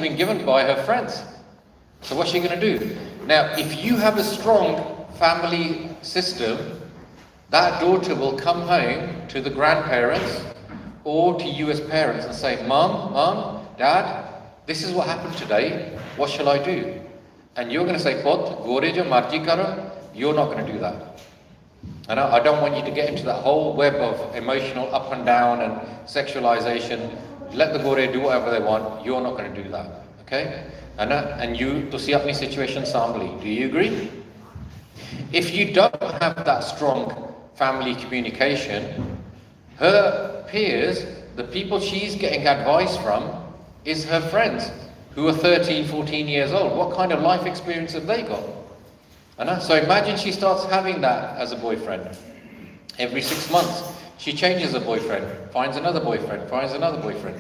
been given by her friends. So what's she going to do? Now, if you have a strong family system, that daughter will come home to the grandparents or to you as parents and say, Mom, Dad, this is what happened today. What shall I do? And you're going to say, Pot, gore jo marji karo. You're not going to do that. And I don't want you to get into that whole web of emotional up and down and sexualization. Let the gore do whatever they want. You're not going to do that. Okay? And you, to see apni situation sambli. Do you agree? If you don't have that strong family communication, her peers, the people she's getting advice from, is her friends who are 13, 14 years old. What kind of life experience have they got? So imagine she starts having that as a boyfriend. Every 6 months, she changes a boyfriend, finds another boyfriend, finds another boyfriend.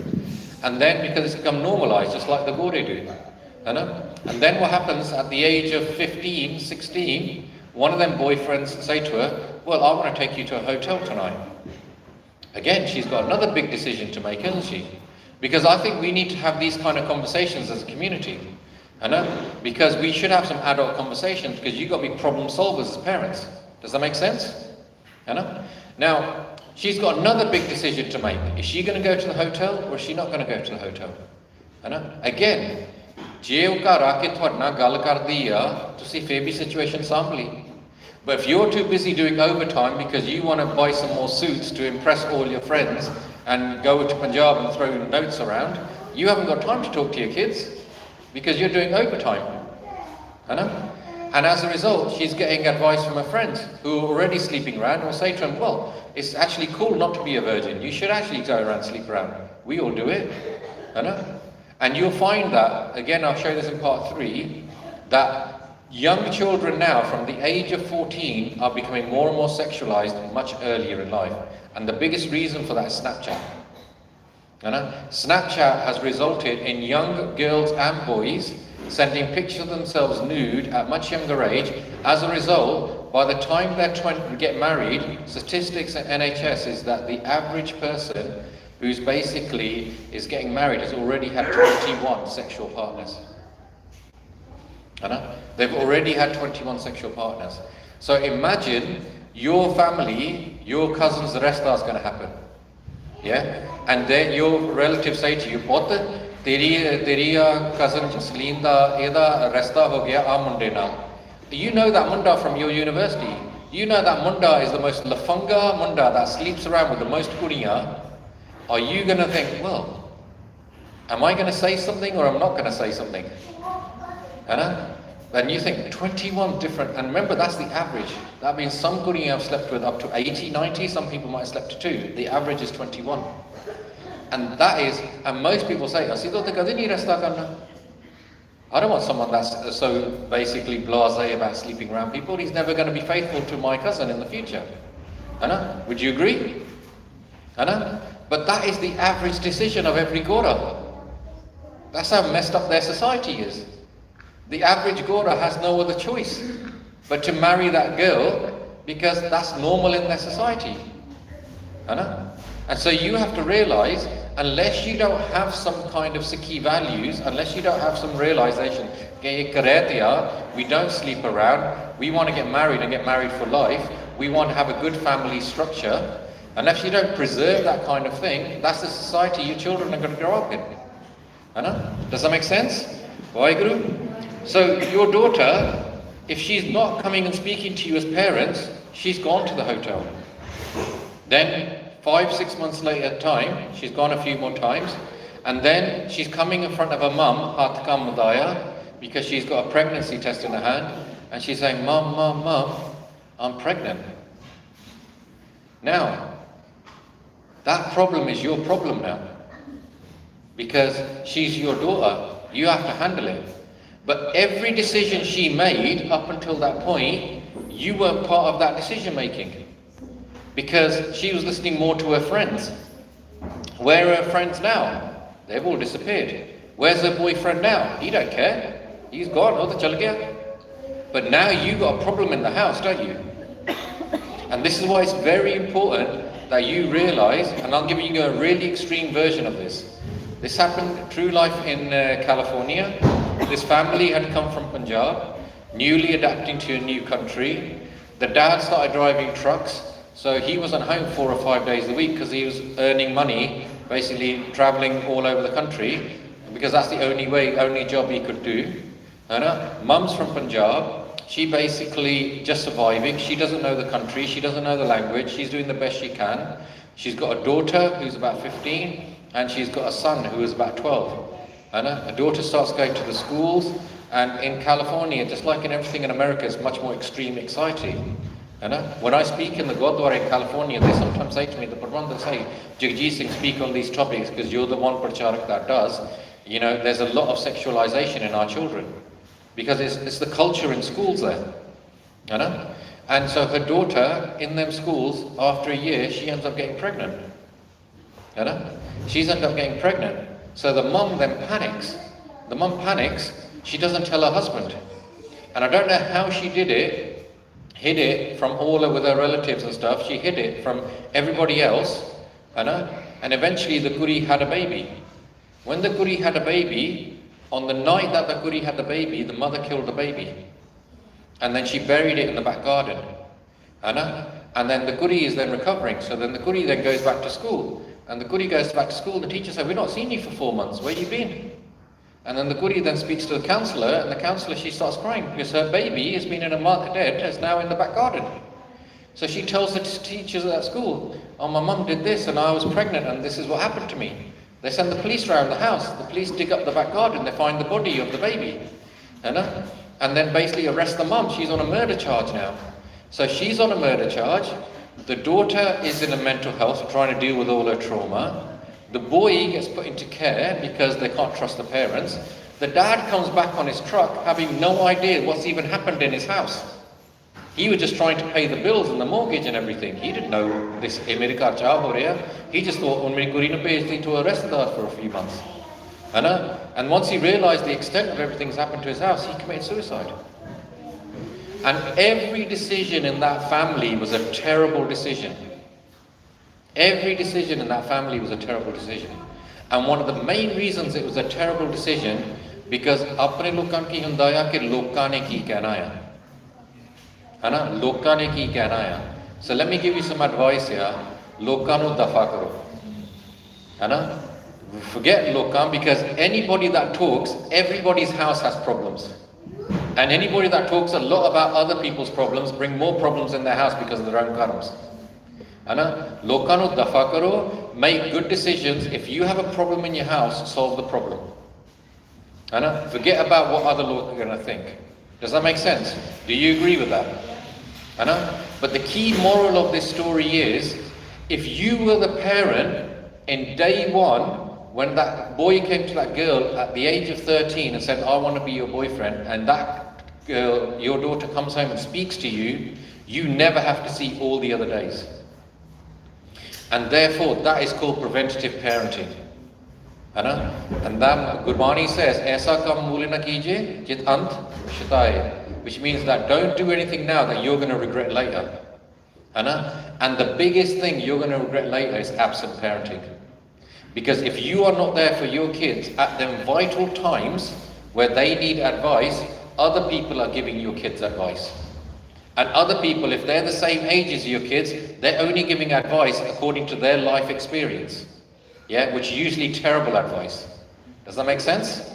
And then, because it's become normalized, just like the Gore do. And then what happens at the age of 15, 16, one of them boyfriends say to her, well, I want to take you to a hotel tonight. Again, she's got another big decision to make, hasn't she? Because I think we need to have these kind of conversations as a community. Because we should have some adult conversations, because you've got to be problem solvers as parents. Does that make sense? Now, she's got another big decision to make. Is she going to go to the hotel or is she not going to go to the hotel? Again, ਜੇ ਉਹ ਘਰ ਆ ਕੇ ਤੁਹਾਡੇ ਨਾਲ ਗੱਲ ਕਰਦੀ ਆ ਤੁਸੀਂ ਫੇਰ ਵੀ situation ਸਾਂਭ ਲਈ. But if you're too busy doing overtime because you want to buy some more suits to impress all your friends and go to Punjab and throw notes around, you haven't got time to talk to your kids because you're doing overtime. And as a result, she's getting advice from her friends who are already sleeping around, or say to them, well, it's actually cool not to be a virgin. You should actually go around and sleep around. We all do it. And you'll find that, again, I'll show this in part 3, that young children now from the age of 14 are becoming more and more sexualized much earlier in life. And the biggest reason for that is Snapchat. Snapchat has resulted in young girls and boys sending pictures of themselves nude at much younger age. As a result, by the time they're 20 to get married, statistics at NHS is that the average person who's basically is getting married has already had 21 sexual partners. They've already had 21 sexual partners. So imagine your family, your cousins, the rest of that's going to happen. Yeah? And then your relatives say to you, Pota, teri cousin Jasleen da eda resta ho gaya aa munde naal. You know that munda from your university. You know that munda is the most lafanga munda that sleeps around with the most kuriya. Are you going to think, well, am I going to say something or I'm not going to say something? Then you think 21 different, and remember that's the average. That means some kuriya have slept with up to 80, 90, some people might have slept to 2. The average is 21. And that is, and most people say, I don't want someone that's so basically blasé about sleeping around people. He's never going to be faithful to my cousin in the future. Would you agree? But that is the average decision of every Gora. That's how messed up their society is. The average Gora has no other choice but to marry that girl because that's normal in their society. And so you have to realize, unless you don't have some kind of Sikhi values, unless you don't have some realization, we don't sleep around, we want to get married and get married for life, we want to have a good family structure. Unless you don't preserve that kind of thing, that's the society your children are going to grow up in. Does that make sense? Vaheguru? So your daughter, if she's not coming and speaking to you as parents, she's gone to the hotel. Then 5-6 months later time, she's gone a few more times, and then she's coming in front of her mum, Hatkam Mudaya, because she's got a pregnancy test in her hand, and she's saying, Mum, I'm pregnant. Now, that problem is your problem now. Because she's your daughter. You have to handle it. But every decision she made up until that point, you weren't part of that decision making. Because she was listening more to her friends. Where are her friends now? They've all disappeared. Where's her boyfriend now? He don't care. He's gone. Oh, the chal gaya. But now you've got a problem in the house, don't you? And this is why it's very important that you realize, and I'm giving you a really extreme version of this, This happened, true life in California. This family had come from Punjab, newly adapting to a new country. The dad started driving trucks, so he wasn't home 4 or 5 days a week because he was earning money, basically traveling all over the country, because that's the only job he could do. Mum's from Punjab. She basically just surviving. She doesn't know the country. She doesn't know the language. She's doing the best she can. She's got a daughter who's about 15, and she's got a son who is about 12. A daughter starts going to the schools, and in California, just like in everything in America, it's much more extreme exciting. When I speak in the Gurdwara in California, they sometimes say to me, the Prabandha say, Jagjit Singh, speak on these topics because you're the one Pracharak that does. There's a lot of sexualization in our children because it's the culture in schools there. And so her daughter, in them schools, after a year, she ends up getting pregnant. She's ended up getting pregnant. So the mum then panics. The mum panics. She doesn't tell her husband. And I don't know how she did it. Hid it from all with her relatives and stuff. She hid it from everybody else. And eventually the Kuri had a baby. When the Kuri had a baby, on the night that the Kuri had the baby, the mother killed the baby. And then she buried it in the back garden. And then the Kuri is then recovering. So then the Kuri then goes back to school. And the Kuri goes back to school. The teacher said, we've not seen you for 4 months. Where have you been? And then the Kuri then speaks to the counsellor. And the counsellor, she starts crying because her baby has been in a month dead, is now in the back garden. So she tells the teachers at school, oh, my mum did this and I was pregnant and this is what happened to me. They send the police around the house. The police dig up the back garden. They find the body of the baby. And then basically arrest the mum. She's on a murder charge now. So she's on a murder charge. The daughter is in a mental health, trying to deal with all her trauma. The boy gets put into care because they can't trust the parents. The dad comes back on his truck having no idea what's even happened in his house. He was just trying to pay the bills and the mortgage and everything. He didn't know this. He just thought, to arrest her for a few months. And once he realized the extent of everything that's happened to his house, he committed suicide. And every decision in that family was a terrible decision. Every decision in that family was a terrible decision. And one of the main reasons it was a terrible decision, because apne lokan ki hunda hai ki lokan ne ki kehna hai. Lokan ne ki kehna hai. So let me give you some advice here. Lokan nu dafa karo. Forget lokan, because anybody that talks, everybody's house has problems. And anybody that talks a lot about other people's problems bring more problems in their house because of their own karmas. Lokanu dafa karo, make good decisions. If you have a problem in your house, solve the problem. Forget about what other folk are going to think. Does that make sense? Do you agree with that? But the key moral of this story is, if you were the parent in day one, when that boy came to that girl at the age of 13 and said, I want to be your boyfriend, and that girl, your daughter, comes home and speaks to you, you never have to see all the other days. And therefore, that is called preventative parenting. And then Gurbani says, Aisa kam mule na kije, jit ant shitaye, which means that don't do anything now that you're going to regret later. And the biggest thing you're going to regret later is absent parenting. Because if you are not there for your kids at them vital times where they need advice, other people are giving your kids advice. And other people, if they're the same age as your kids, they're only giving advice according to their life experience. Which is usually terrible advice. Does that make sense?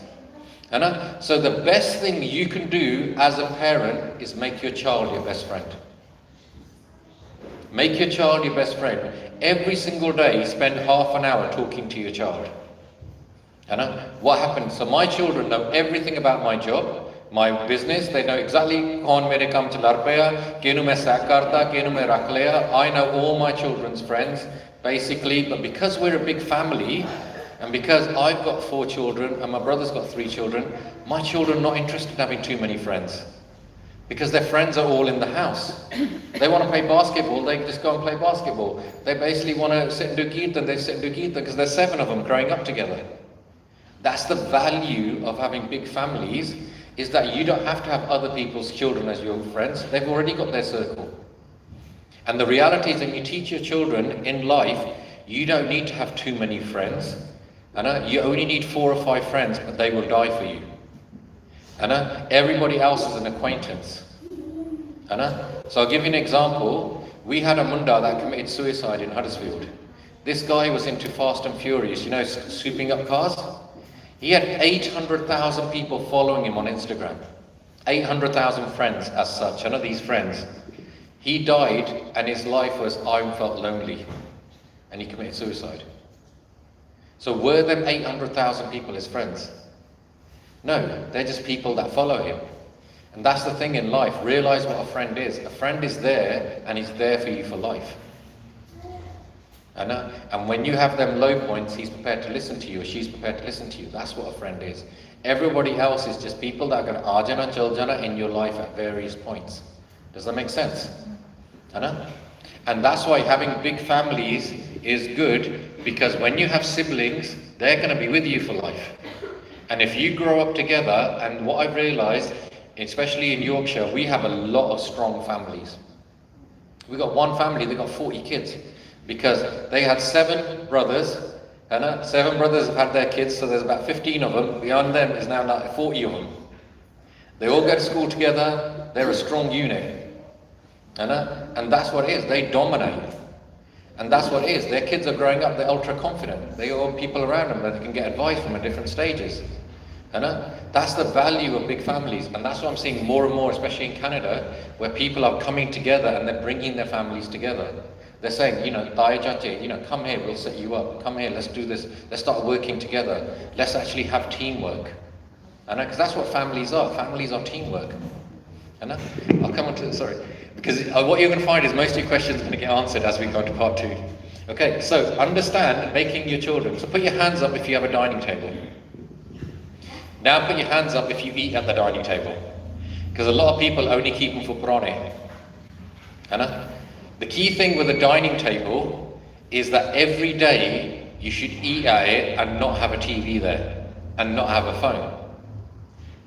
So the best thing you can do as a parent is make your child your best friend. Make your child your best friend. Every single day, spend half an hour talking to your child. What happens? So my children know everything about my job, my business. They know exactly kaun mere kam ch lar paya, kenu main sack karta, kenu main rakh liya. I know all my children's friends, basically. But because we're a big family, and because I've got 4 children and my brother's got 3 children, my children are not interested in having too many friends. Because their friends are all in the house. They want to play basketball, they just go and play basketball. They basically want to sit and do kirtan, they sit and do kirtan because there's 7 of them growing up together. That's the value of having big families, is that you don't have to have other people's children as your friends. They've already got their circle. And the reality is that you teach your children in life, you don't need to have too many friends. You only need 4 or 5 friends, but they will die for you. Everybody else is an acquaintance. So I'll give you an example. We had a munda that committed suicide in Huddersfield. This guy was into Fast and Furious, scooping up cars. He had 800,000 people following him on Instagram. 800,000 friends as such. These friends. He died and his life was, I felt lonely. And he committed suicide. So were them 800,000 people his friends? No, they're just people that follow him. And that's the thing in life. Realize what a friend is. A friend is there and he's there for you for life. And when you have them low points, he's prepared to listen to you, or she's prepared to listen to you. That's what a friend is. Everybody else is just people that are going to ajana chaljana in your life at various points. Does that make sense? And that's why having big families is good, because when you have siblings, they're going to be with you for life. And if you grow up together, and what I've realized, especially in Yorkshire, we have a lot of strong families. We've got one family, they've got 40 kids. Because they had 7 brothers, and 7 brothers have had their kids, so there's about 15 of them. Beyond them is now like 40 of them. They all go to school together, they're a strong unit. And that's what it is, they dominate. And that's what it is, their kids are growing up, they're ultra confident. They all have people around them that they can get advice from at different stages. That's the value of big families, and that's what I'm seeing more and more, especially in Canada, where people are coming together and they're bringing their families together. They're saying, Bhai Jagjit, come here, we'll set you up. Come here, let's do this. Let's start working together. Let's actually have teamwork. Because that's what families are. Families are teamwork. I'll come on to this, sorry. Because what you're going to find is most of your questions are going to get answered as we go to part 2. Okay, so understand making your children. So put your hands up if you have a dining table. Now put your hands up if you eat at the dining table. Because a lot of people only keep them for prane. The key thing with a dining table is that every day you should eat at it and not have a TV there and not have a phone.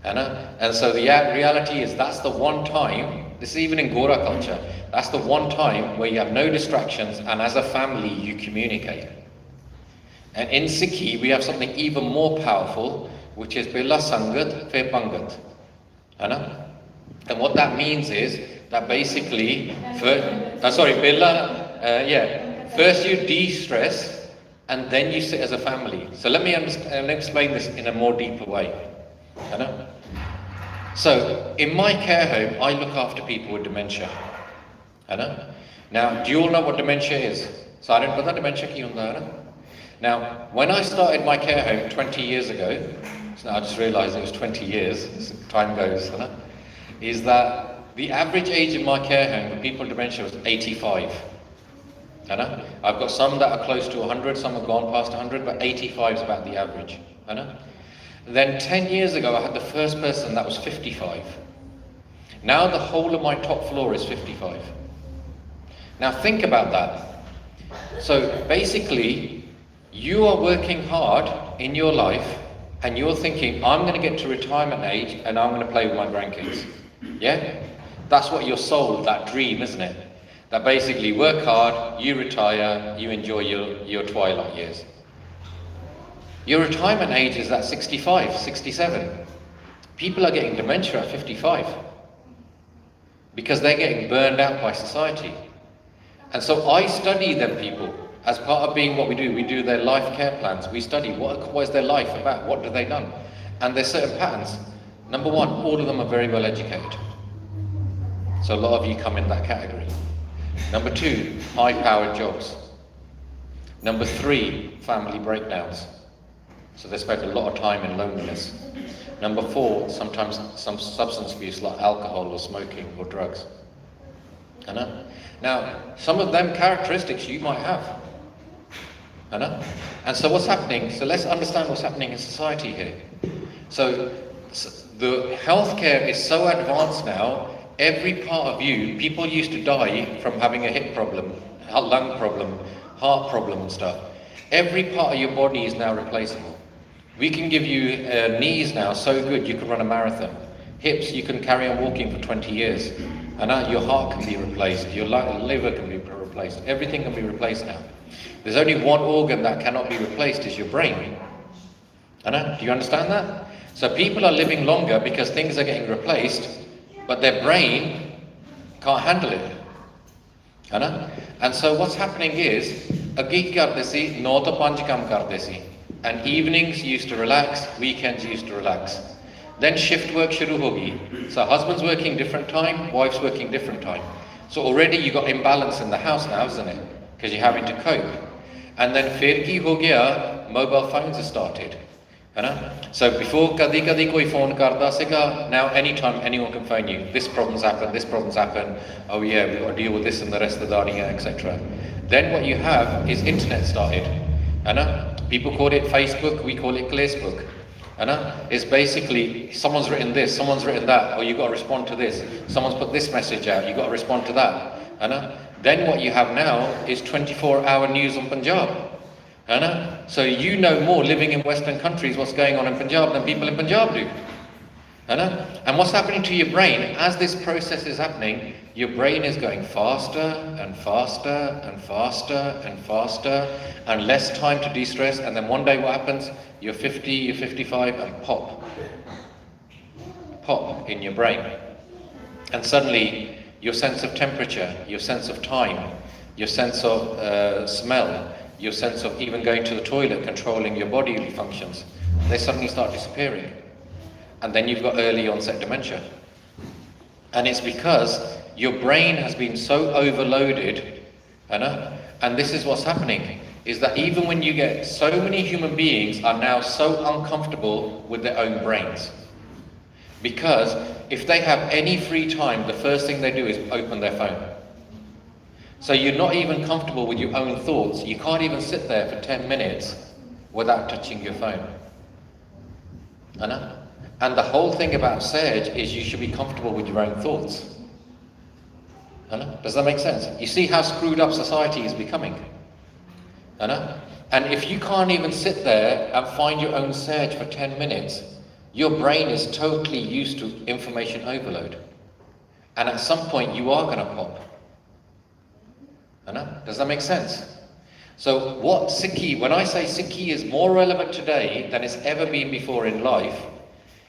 And so the reality is that's the one time, this is even in Gora culture, that's the one time where you have no distractions and as a family you communicate. And in Sikhi we have something even more powerful, which is Bela Sangat Fe Pangat. And what that means is that basically, first you de-stress and then you sit as a family. So let me explain this in a more deeper way. So in my care home, I look after people with dementia. Now, do you all know what dementia is? Now, when I started my care home 20 years ago, so I just realised it was 20 years, as time goes, is that the average age in my care home for people with dementia was 85. I've got some that are close to 100, some have gone past 100, but 85 is about the average. Then 10 years ago, I had the first person that was 55. Now the whole of my top floor is 55. Now think about that. So basically, you are working hard in your life, and you're thinking, I'm going to get to retirement age, and I'm going to play with my grandkids. Yeah? That's what you're sold, that dream, isn't it? That basically work hard, you retire, you enjoy your twilight years. Your retirement age is at 65, 67. People are getting dementia at 55 because they're getting burned out by society. And so I study them people. As part of being what we do their life care plans. We study what is their life about, what have they done? And there's certain patterns. Number 1, all of them are very well educated. So a lot of you come in that category. Number 2, high-powered jobs. Number 3, family breakdowns. So they spend a lot of time in loneliness. Number 4, sometimes some substance abuse like alcohol or smoking or drugs. Now, some of them characteristics you might have. And so what's happening? So let's understand what's happening in society here. So the healthcare is so advanced now, every part of you, people used to die from having a hip problem, a lung problem, heart problem and stuff. Every part of your body is now replaceable. We can give you knees now so good you can run a marathon. Hips, you can carry on walking for 20 years. And your heart can be replaced, your liver can be replaced, everything can be replaced now. There's only one organ that cannot be replaced, is your brain. Do you understand that? So people are living longer because things are getting replaced, but their brain can't handle it. And so what's happening is, agi karde si, 9 to 5 kam karde si. And evenings used to relax, weekends used to relax. Then shift work shuru hogi. So husband's working different time, wife's working different time. So already you got imbalance in the house now, isn't it? Because you're having to cope. And then fir ki ho gaya, mobile phones have started. So before kadi koi phone karda siga, now anytime anyone can phone you. This problem's happened. Oh yeah, we've got to deal with this and the rest of the dariya, etc. Then what you have is internet started. People call it Facebook, we call it Facebook. It's basically someone's written this, someone's written that, or you've got to respond to this. Someone's put this message out, you've got to respond to that. Then what you have now is 24-hour news on Punjab. So you know more living in Western countries what's going on in Punjab than people in Punjab do. And what's happening to your brain, as this process is happening, your brain is going faster and faster and faster and faster, and less time to de-stress, and then one day what happens? You're 50, you're 55, and pop in your brain. And suddenly your sense of temperature, your sense of time, your sense of smell, your sense of even going to the toilet, controlling your bodily functions, they suddenly start disappearing. And then you've got early onset dementia. And it's because your brain has been so overloaded, and this is what's happening, is that even when you get, so many human beings are now so uncomfortable with their own brains. Because if they have any free time, the first thing they do is open their phone. So you're not even comfortable with your own thoughts. You can't even sit there for 10 minutes without touching your phone. And the whole thing about Sage is you should be comfortable with your own thoughts. Does that make sense? You see how screwed up society is becoming. And if you can't even sit there and find your own Sage for 10 minutes, your brain is totally used to information overload. And at some point you are going to pop. Does that make sense? So what Sikhi, when I say Sikhi is more relevant today than it's ever been before in life,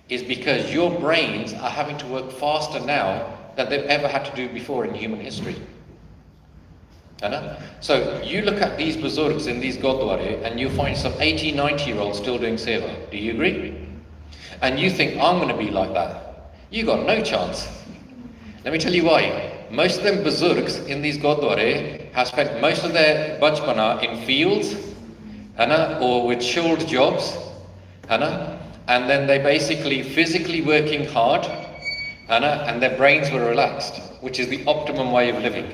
is because your brains are having to work faster now than they've ever had to do before in human history. So you look at these Buzurgs in these Gurdwara and you find some 80, 90-year-olds still doing seva. Do you agree? And you think, I'm going to be like that. You got no chance. Let me tell you why. Most of them Buzurgs in these Gurdwara have spent most of their bachpana in fields, or with chilled jobs, and then they basically physically working hard, and their brains were relaxed, which is the optimum way of living.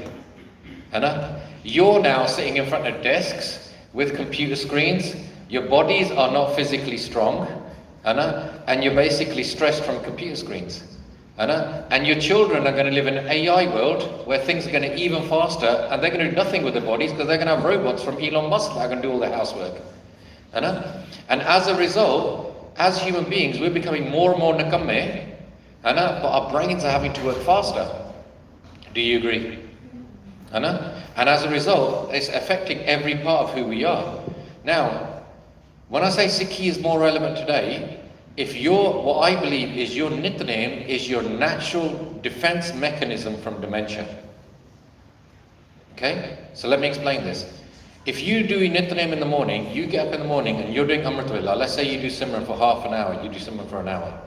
You're now sitting in front of desks with computer screens, your bodies are not physically strong, and you're basically stressed from computer screens. And your children are going to live in an AI world where things are going to even faster, and they're going to do nothing with their bodies because they're going to have robots from Elon Musk that are going to do all their housework. And as a result, as human beings, we're becoming more and more nakamme, but our brains are having to work faster. Do you agree? And as a result, it's affecting every part of who we are. Now, when I say Sikhi is more relevant today, what I believe is your Nitnem is your natural defense mechanism from dementia. Okay? So let me explain this. If you do Nitnem in the morning, you get up in the morning and you're doing Amrit Vela, let's say you do Simran for half an hour, you do Simran for an hour.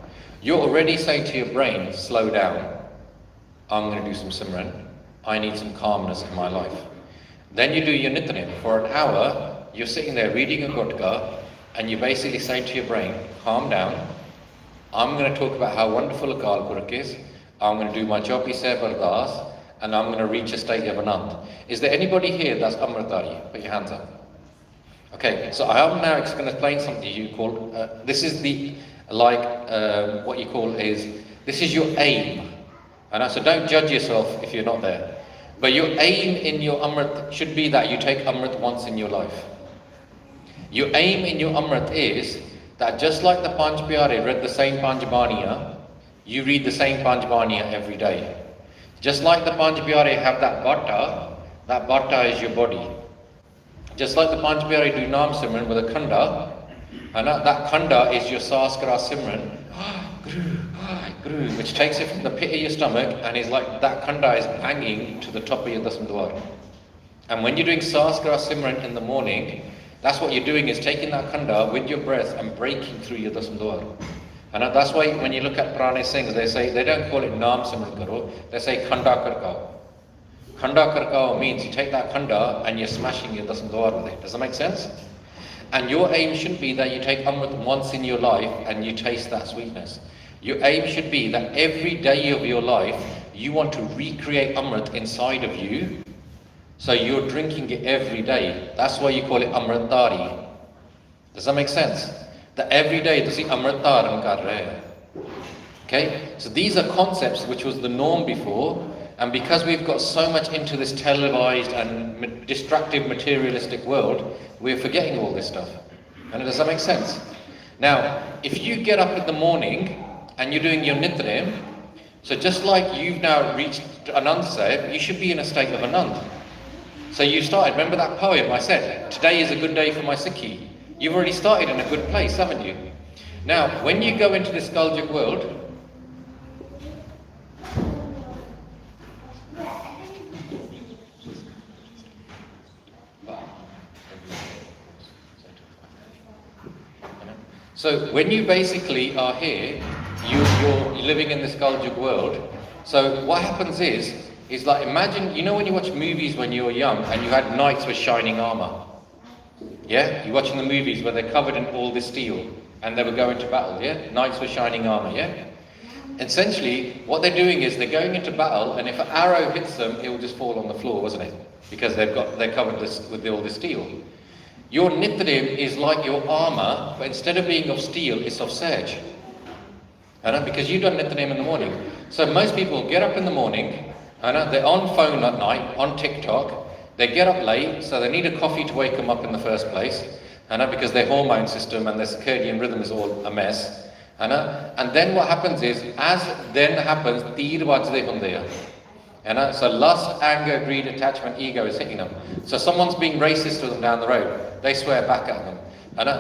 You're already saying to your brain, slow down. I'm going to do some Simran. I need some calmness in my life. Then you do your Nitnem. For an hour, you're sitting there reading a Gutka, and you basically say to your brain, calm down. I'm going to talk about how wonderful Akal Purakh is. I'm going to do my Jopi Seh Bardas, and I'm going to reach a state of Anand. Is there anybody here that's Amritari? Put your hands up. Okay, so I am now going to explain something to you called, this is the, what you call is, this is your aim. So don't judge yourself if you're not there. But your aim in your Amrit should be that you take Amrit once in your life. Your aim in your Amrit is that just like the Panch Pyare read the same Panch Baniya, you read the same Panch Baniya every day. Just like the Panch Pyare have that bhatta is your body. Just like the Panch Pyare do Naam Simran with a khanda, And that khanda is your saskara simran, guru, which takes it from the pit of your stomach and is like that khanda is banging to the top of your dasam dwar. And when you're doing saskara simran in the morning, that's what you're doing, is taking that khanda with your breath and breaking through your dasam dwar. And that's why when you look at Purane Singhs, they say, they don't call it Naam Simran Karo, they say Khanda Karkao. Khanda Karkao means you take that khanda and you're smashing your dasam dwar with it. Does that make sense? And your aim should be that you take Amrit once in your life and you taste that sweetness. Your aim should be that every day of your life, you want to recreate Amrit inside of you. So you're drinking it every day. That's why you call it Amrit Dari. Does that make sense? That every day, ਤੁਸੀਂ Amrit Dharan kar rahe ho. Okay? So these are concepts which was the norm before, and because we've got so much into this televised and distractive materialistic world, we're forgetting all this stuff. And does that make sense? Now, if you get up in the morning and you're doing your Nitrim, so just like you've now reached Anand Sahib, you should be in a state of Anand. So you started, remember that poem I said, today is a good day for my Sikhi. You've already started in a good place, haven't you? Now, when you go into this Kaljug world, so when you basically are here, you're living in this Kaljug world. So what happens is like, imagine, you know when you watch movies when you were young and you had knights with shining armor? Yeah? You're watching the movies where they're covered in all this steel and they were going to battle, yeah? Knights with shining armor, yeah? Essentially, what they're doing is they're going into battle, and if an arrow hits them, it will just fall on the floor, wasn't it? Because they're covered with all this steel. Your Nitrim is like your armor, but instead of being of steel, it's of sedge. Because you've done Nitrim in the morning. So most people get up in the morning, they're on phone at night, on TikTok. They get up late, so they need a coffee to wake them up in the first place, because their hormone system and their circadian rhythm is all a mess. And then what happens is, so lust, anger, greed, attachment, ego is hitting them. So someone's being racist to them down the road, they swear back at them.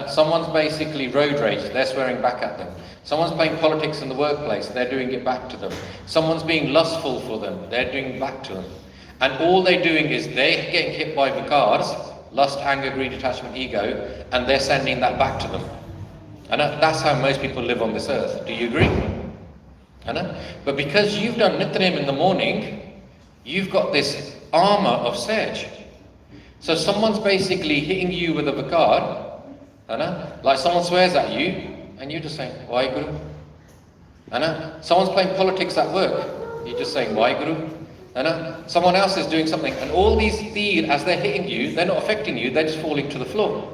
Someone's basically road rage, they're swearing back at them. Someone's playing politics in the workplace, they're doing it back to them. Someone's being lustful for them, they're doing it back to them. And all they're doing is they're getting hit by vikars, lust, anger, greed, attachment, ego, and they're sending that back to them. And that's how most people live on this earth. Do you agree? But because you've done Nitrim in the morning, you've got this armor of sedge. So someone's basically hitting you with a vikar, like someone swears at you, and you're just saying, why Guru? Someone's playing politics at work, you're just saying, why Guru? Someone else is doing something, and all these tir, as they're hitting you, they're not affecting you, they're just falling to the floor.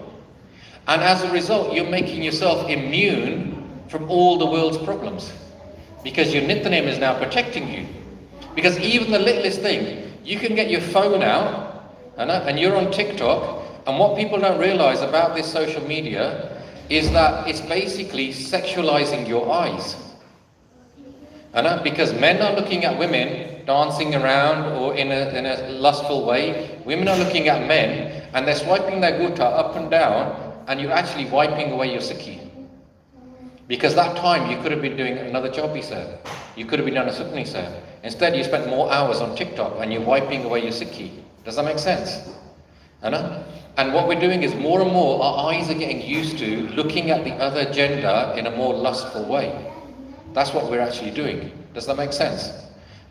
And as a result, you're making yourself immune from all the world's problems. Because your Nitrim is now protecting you. Because even the littlest thing, you can get your phone out, and you're on TikTok, and what people don't realize about this social media is that it's basically sexualizing your eyes. Because men are looking at women dancing around or in a lustful way. Women are looking at men and they're swiping their gutta up and down, and you're actually wiping away your sikhi. Because that time you could have been doing another job, he said. You could have been doing a sukni, sir. Instead you spent more hours on TikTok and you're wiping away your sikhi. Does that make sense? And what we're doing is more and more our eyes are getting used to looking at the other gender in a more lustful way. That's what we're actually doing. Does that make sense?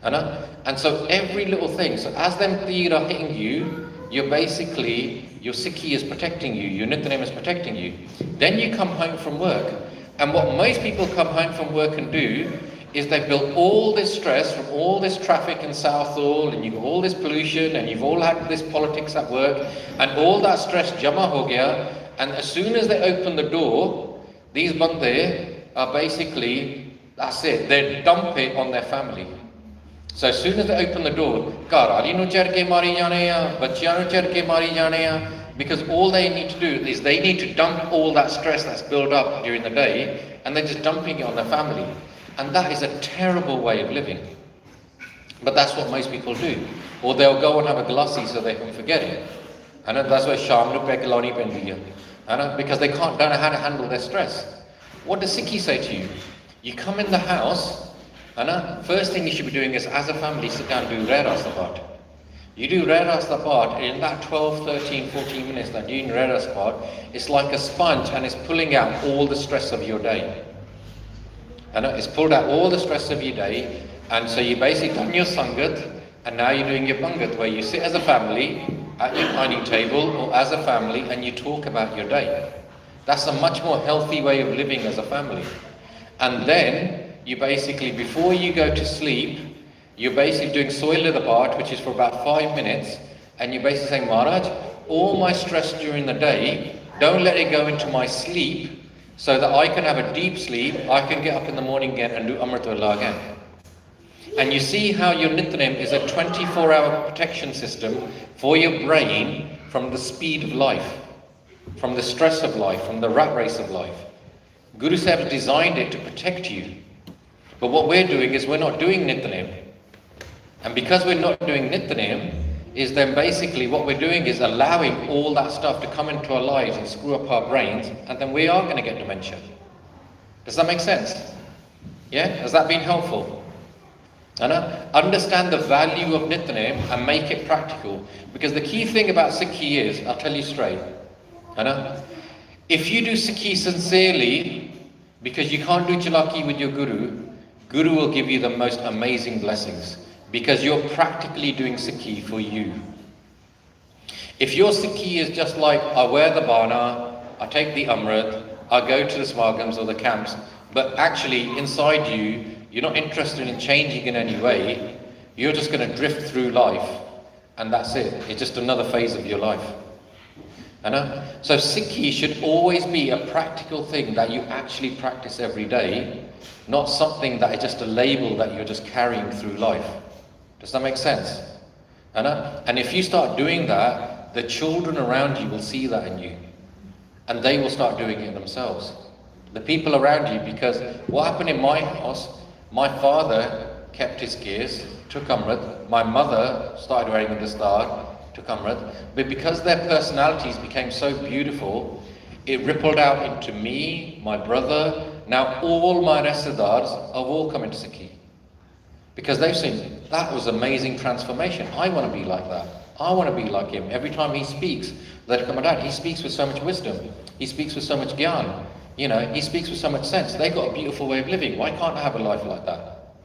And so every little thing, so as them tir are hitting you, you're basically, your sikhi is protecting you, your Nitrim is protecting you. Then you come home from work. And what most people come home from work and do is they've built all this stress from all this traffic in Southall, and you've got all this pollution, and you've all had this politics at work, and all that stress jama ho gaya, and as soon as they open the door, these bande are basically, that's it, they dump it on their family. So as soon as they open the door, because all they need to do is they need to dump all that stress that's built up during the day, and they're just dumping it on their family. And that is a terrible way of living. But that's what most people do. Or they'll go and have a glassy so they can forget it. And that's why Sham nu pekalani pendi hai. because they don't know how to handle their stress. What does Sikhi say to you? You come in the house, first thing you should be doing is, as a family, sit down and do Re Rasta part. You do Re Rasta part, in that 12, 13, 14 minutes that you're doing Re Rasta part, it's like a sponge and it's pulling out all the stress of your day. It's pulled out all the stress of your day, and so you basically done your Sangat, and now you're doing your Bangat, where you sit as a family at your dining table or as a family and you talk about your day. That's a much more healthy way of living as a family. And then you basically, before you go to sleep, you're basically doing Soil the part, which is for about 5 minutes, and you're basically saying, Maharaj, all my stress during the day, don't let it go into my sleep, so that I can have a deep sleep, I can get up in the morning again and do Amritullah again. And you see how your Nitnem is a 24-hour protection system for your brain from the speed of life, from the stress of life, from the rat race of life. Guru Sahib designed it to protect you. But what we're doing is we're not doing Nitnem. And because we're not doing Nitnem, is then basically what we're doing is allowing all that stuff to come into our lives and screw up our brains, and then we are going to get dementia. Does that make sense? Yeah? Has that been helpful? Understand the value of Nitnem and make it practical. Because the key thing about Sikhi is, I'll tell you straight, if you do Sikhi sincerely, because you can't do Chalaki with your Guru, Guru will give you the most amazing blessings. Because you're practically doing Sikhi for you. If your Sikhi is just like, I wear the bana, I take the Amrit, I go to the smagams or the camps, but actually inside you, you're not interested in changing in any way, you're just going to drift through life, and that's it. It's just another phase of your life. So Sikhi should always be a practical thing that you actually practice every day, not something that is just a label that you're just carrying through life. Does that make sense? And if you start doing that, the children around you will see that in you, and they will start doing it themselves. The people around you, because what happened in my house, my father kept his gears, took Amrit, my mother started wearing the star, took Amrit, but because their personalities became so beautiful, it rippled out into me, my brother, now all my Residars have all come into Sikhi. Because they've seen, that was amazing transformation. I want to be like that. I want to be like him. Every time he speaks, let it come out. He speaks with so much wisdom. He speaks with so much gyan. He speaks with so much sense. They've got a beautiful way of living. Why can't I have a life like that?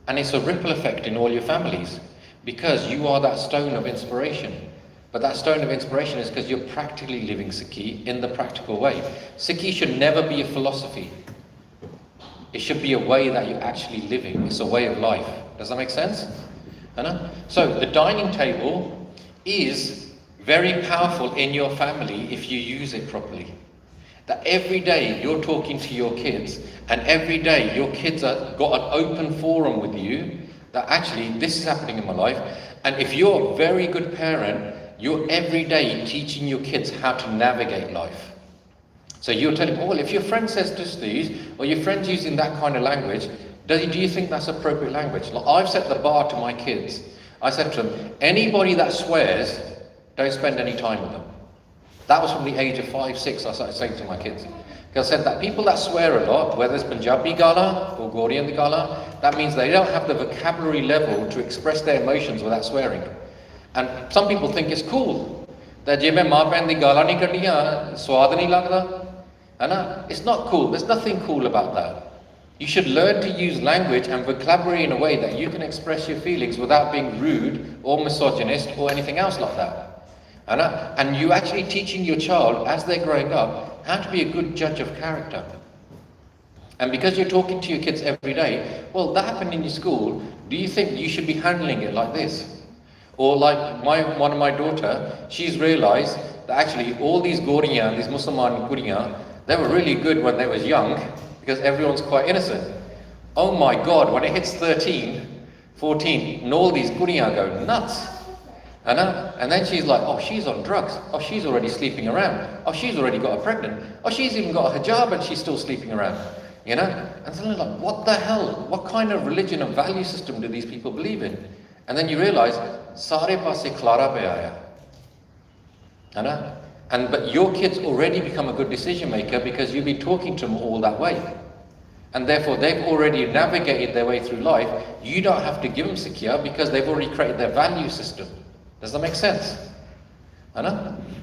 And it's a ripple effect in all your families. Because you are that stone of inspiration. But that stone of inspiration is because you're practically living Sikhi in the practical way. Sikhi should never be a philosophy. It should be a way that you're actually living. It's a way of life. Does that make sense? So the dining table is very powerful in your family if you use it properly. That every day you're talking to your kids, and every day your kids have got an open forum with you, that actually this is happening in my life. And if you're a very good parent, you're every day teaching your kids how to navigate life. So you're telling them, well, if your friend says this, or your friend's using that kind of language, do you think that's appropriate language? Like, I've set the bar to my kids. I said to them, anybody that swears, don't spend any time with them. That was from the age of 5, 6, I started saying to my kids. Because I said that people that swear a lot, whether it's Punjabi gala or Gorian gala, that means they don't have the vocabulary level to express their emotions without swearing. And some people think it's cool. That je main maa behen di gala nahi kaddiyan, swad nahi lagda. It's not cool. There's nothing cool about that. You should learn to use language and vocabulary in a way that you can express your feelings without being rude or misogynist or anything else like that. And you're actually teaching your child, as they're growing up, how to be a good judge of character. And because you're talking to your kids every day, well, that happened in your school, do you think you should be handling it like this? Or like one of my daughter, she's realized that actually all these Goriyan, these Musliman Goriyan, they were really good when they was young, because everyone's quite innocent. Oh my God, when it hits 13, 14, and all these Guriya go nuts. And then she's like, oh, she's on drugs. Oh, she's already sleeping around. Oh, she's already got her pregnant. Oh, she's even got a hijab and she's still sleeping around. And suddenly like, what the hell? What kind of religion and value system do these people believe in? And then you realize, sare paase khlara pe aaya. But your kids already become a good decision maker because you've been talking to them all that way. And therefore they've already navigated their way through life. You don't have to give them sikya because they've already created their value system. Does that make sense?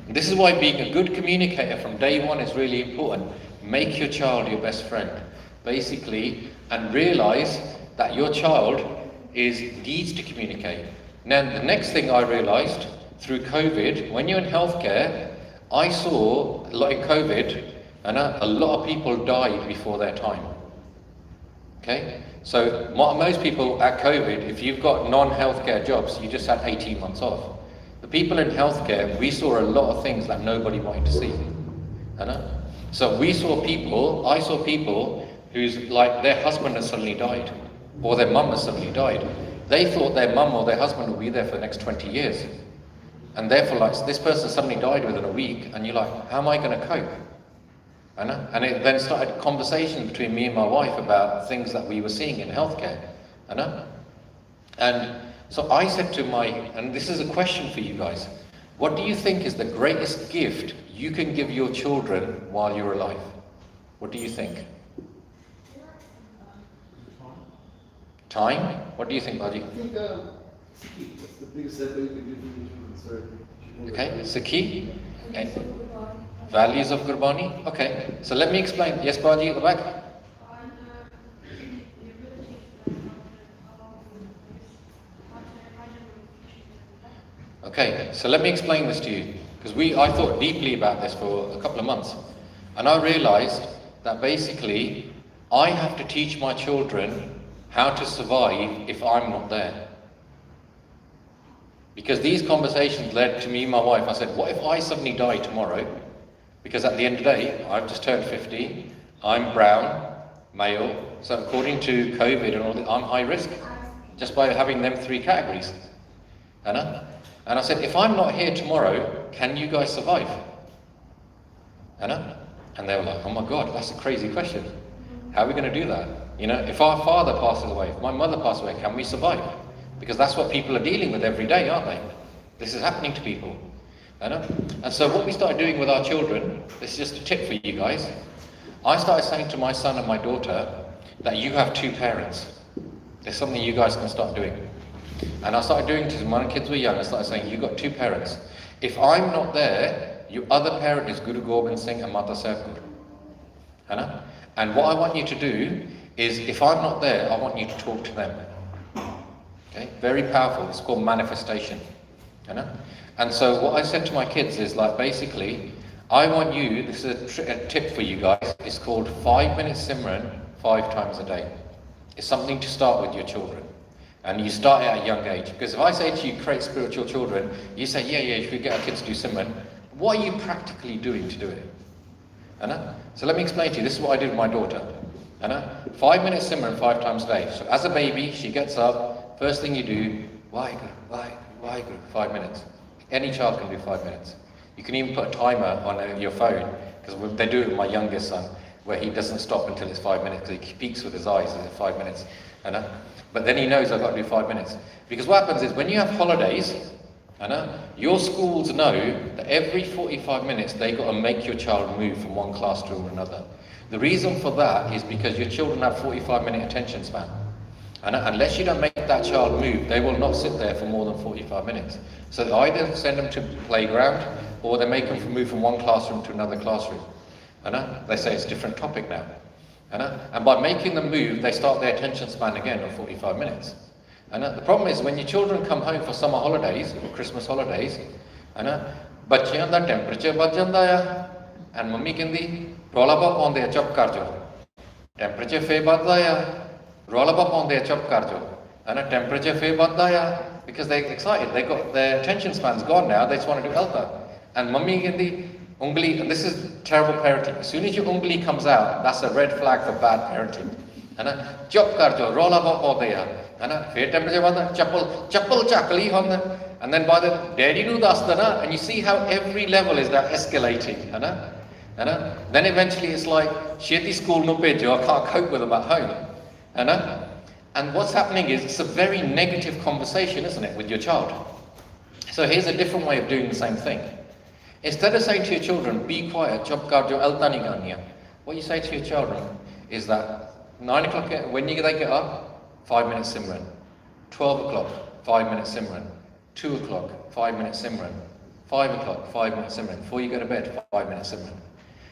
This is why being a good communicator from day one is really important. Make your child your best friend, basically, and realize that your child needs to communicate. Now, the next thing I realized through COVID, when you're in healthcare, I saw, like COVID, a lot of people died before their time. Okay? So most people at COVID, if you've got non-healthcare jobs, you just had 18 months off. The people in healthcare, we saw a lot of things that nobody wanted to see. So I saw people whose, like, their husband has suddenly died, or their mum has suddenly died. They thought their mum or their husband would be there for the next 20 years. And therefore, like, this person suddenly died within a week, and you're like, how am I going to cope? And it then started conversations between me and my wife about things that we were seeing in healthcare. And so I said to and this is a question for you guys, what do you think is the greatest gift you can give your children while you're alive? What do you think? Time? What do you think, Bhaji? I think that's the biggest thing you can do for your children. Okay, Sikhi. And values of Gurbani. Okay, so let me explain. Yes, Bhaji, at the back. Okay, so let me explain this to you, because I thought deeply about this for a couple of months, and I realized that basically I have to teach my children how to survive if I'm not there. Because these conversations led to me and my wife. I said, what if I suddenly die tomorrow? Because at the end of the day, I've just turned 50, I'm brown, male, so according to COVID and all that, I'm high risk, just by having them 3 categories. And I said, if I'm not here tomorrow, can you guys survive? And they were like, oh my God, that's a crazy question. How are we going to do that? If our father passes away, if my mother passes away, can we survive? Because that's what people are dealing with every day, aren't they? This is happening to people. And so what we started doing with our children, this is just a tip for you guys. I started saying to my son and my daughter that you have 2 parents. There's something you guys can start doing. And I started doing this when my kids were young. I started saying, you've got 2 parents. If I'm not there, your other parent is Guru Gobind Singh and Mata Sahib. And what I want you to do is, if I'm not there, I want you to talk to them. Okay, very powerful. It's called manifestation. And so what I said to my kids is, like, basically, I want you, this is a tip for you guys, it's called 5-minute Simran 5 times a day. It's something to start with your children. And you start it at a young age. Because if I say to you, create spiritual children, you say, yeah, you could get our kids to do Simran. What are you practically doing to do it? So let me explain to you, this is what I did with my daughter. 5-minute Simran 5 times a day. So as a baby, she gets up, first thing you do, Waheguru, 5 minutes. Any child can do 5 minutes. You can even put a timer on your phone, because they do it with my youngest son, where he doesn't stop until it's 5 minutes, because he peeks with his eyes at 5 minutes. But then he knows I've got to do 5 minutes. Because what happens is, when you have holidays, your schools know that every 45 minutes they've got to make your child move from one class to another. The reason for that is because your children have 45-minute attention span. Unless you don't make that child move, they will not sit there for more than 45 minutes. So they either send them to playground, or they make them move from one classroom to another classroom. They say it's a different topic now. And by making them move, they start their attention span again of 45 minutes. The problem is, when your children come home for summer holidays or Christmas holidays, ਬੱਚਿਆਂ ਦਾ temperature ਵੱਧ ਜਾਂਦਾ ਆ, and mummy ਕਹਿੰਦੀ ਰੌਲਾ ਪਾਉਂਦੇ ਆ, ਚੁੱਪ ਕਰ ਜਾਓ. Temperature ਫੇਰ ਵੱਧਦਾ ਆ, ਰੌਲਾ ਪਾਉਂਦੇ ਆ, ਚੁੱਪ ਕਰ ਜਾਓ. Temperature ਫੇਰ ਵੱਧਦਾ ਆ, because they're excited, their attention span's gone now, they just want to do alpha. And mummy ਕਹਿੰਦੀ ungli, and this is terrible parenting. As soon as your ungli comes out, that's a red flag for bad parenting. Chop kar jo, roll up all there. Fair temperature vanda, chappal chakli honda. And then by the daddy nu dasdana, and you see how every level is that escalating. Then eventually it's like, sheti school no pejo, I can't cope with them at home. And what's happening is, it's a very negative conversation, isn't it, with your child? So here's a different way of doing the same thing. Instead of saying to your children, be quiet, chup kar jo alta nahi karni hai, what you say to your children is that 9 o'clock, when they get up, 5 minutes Simran. 12 o'clock, 5 minutes Simran. 2 o'clock, 5 minutes Simran. 5 o'clock, 5 minutes Simran. Before you go to bed, 5 minutes Simran.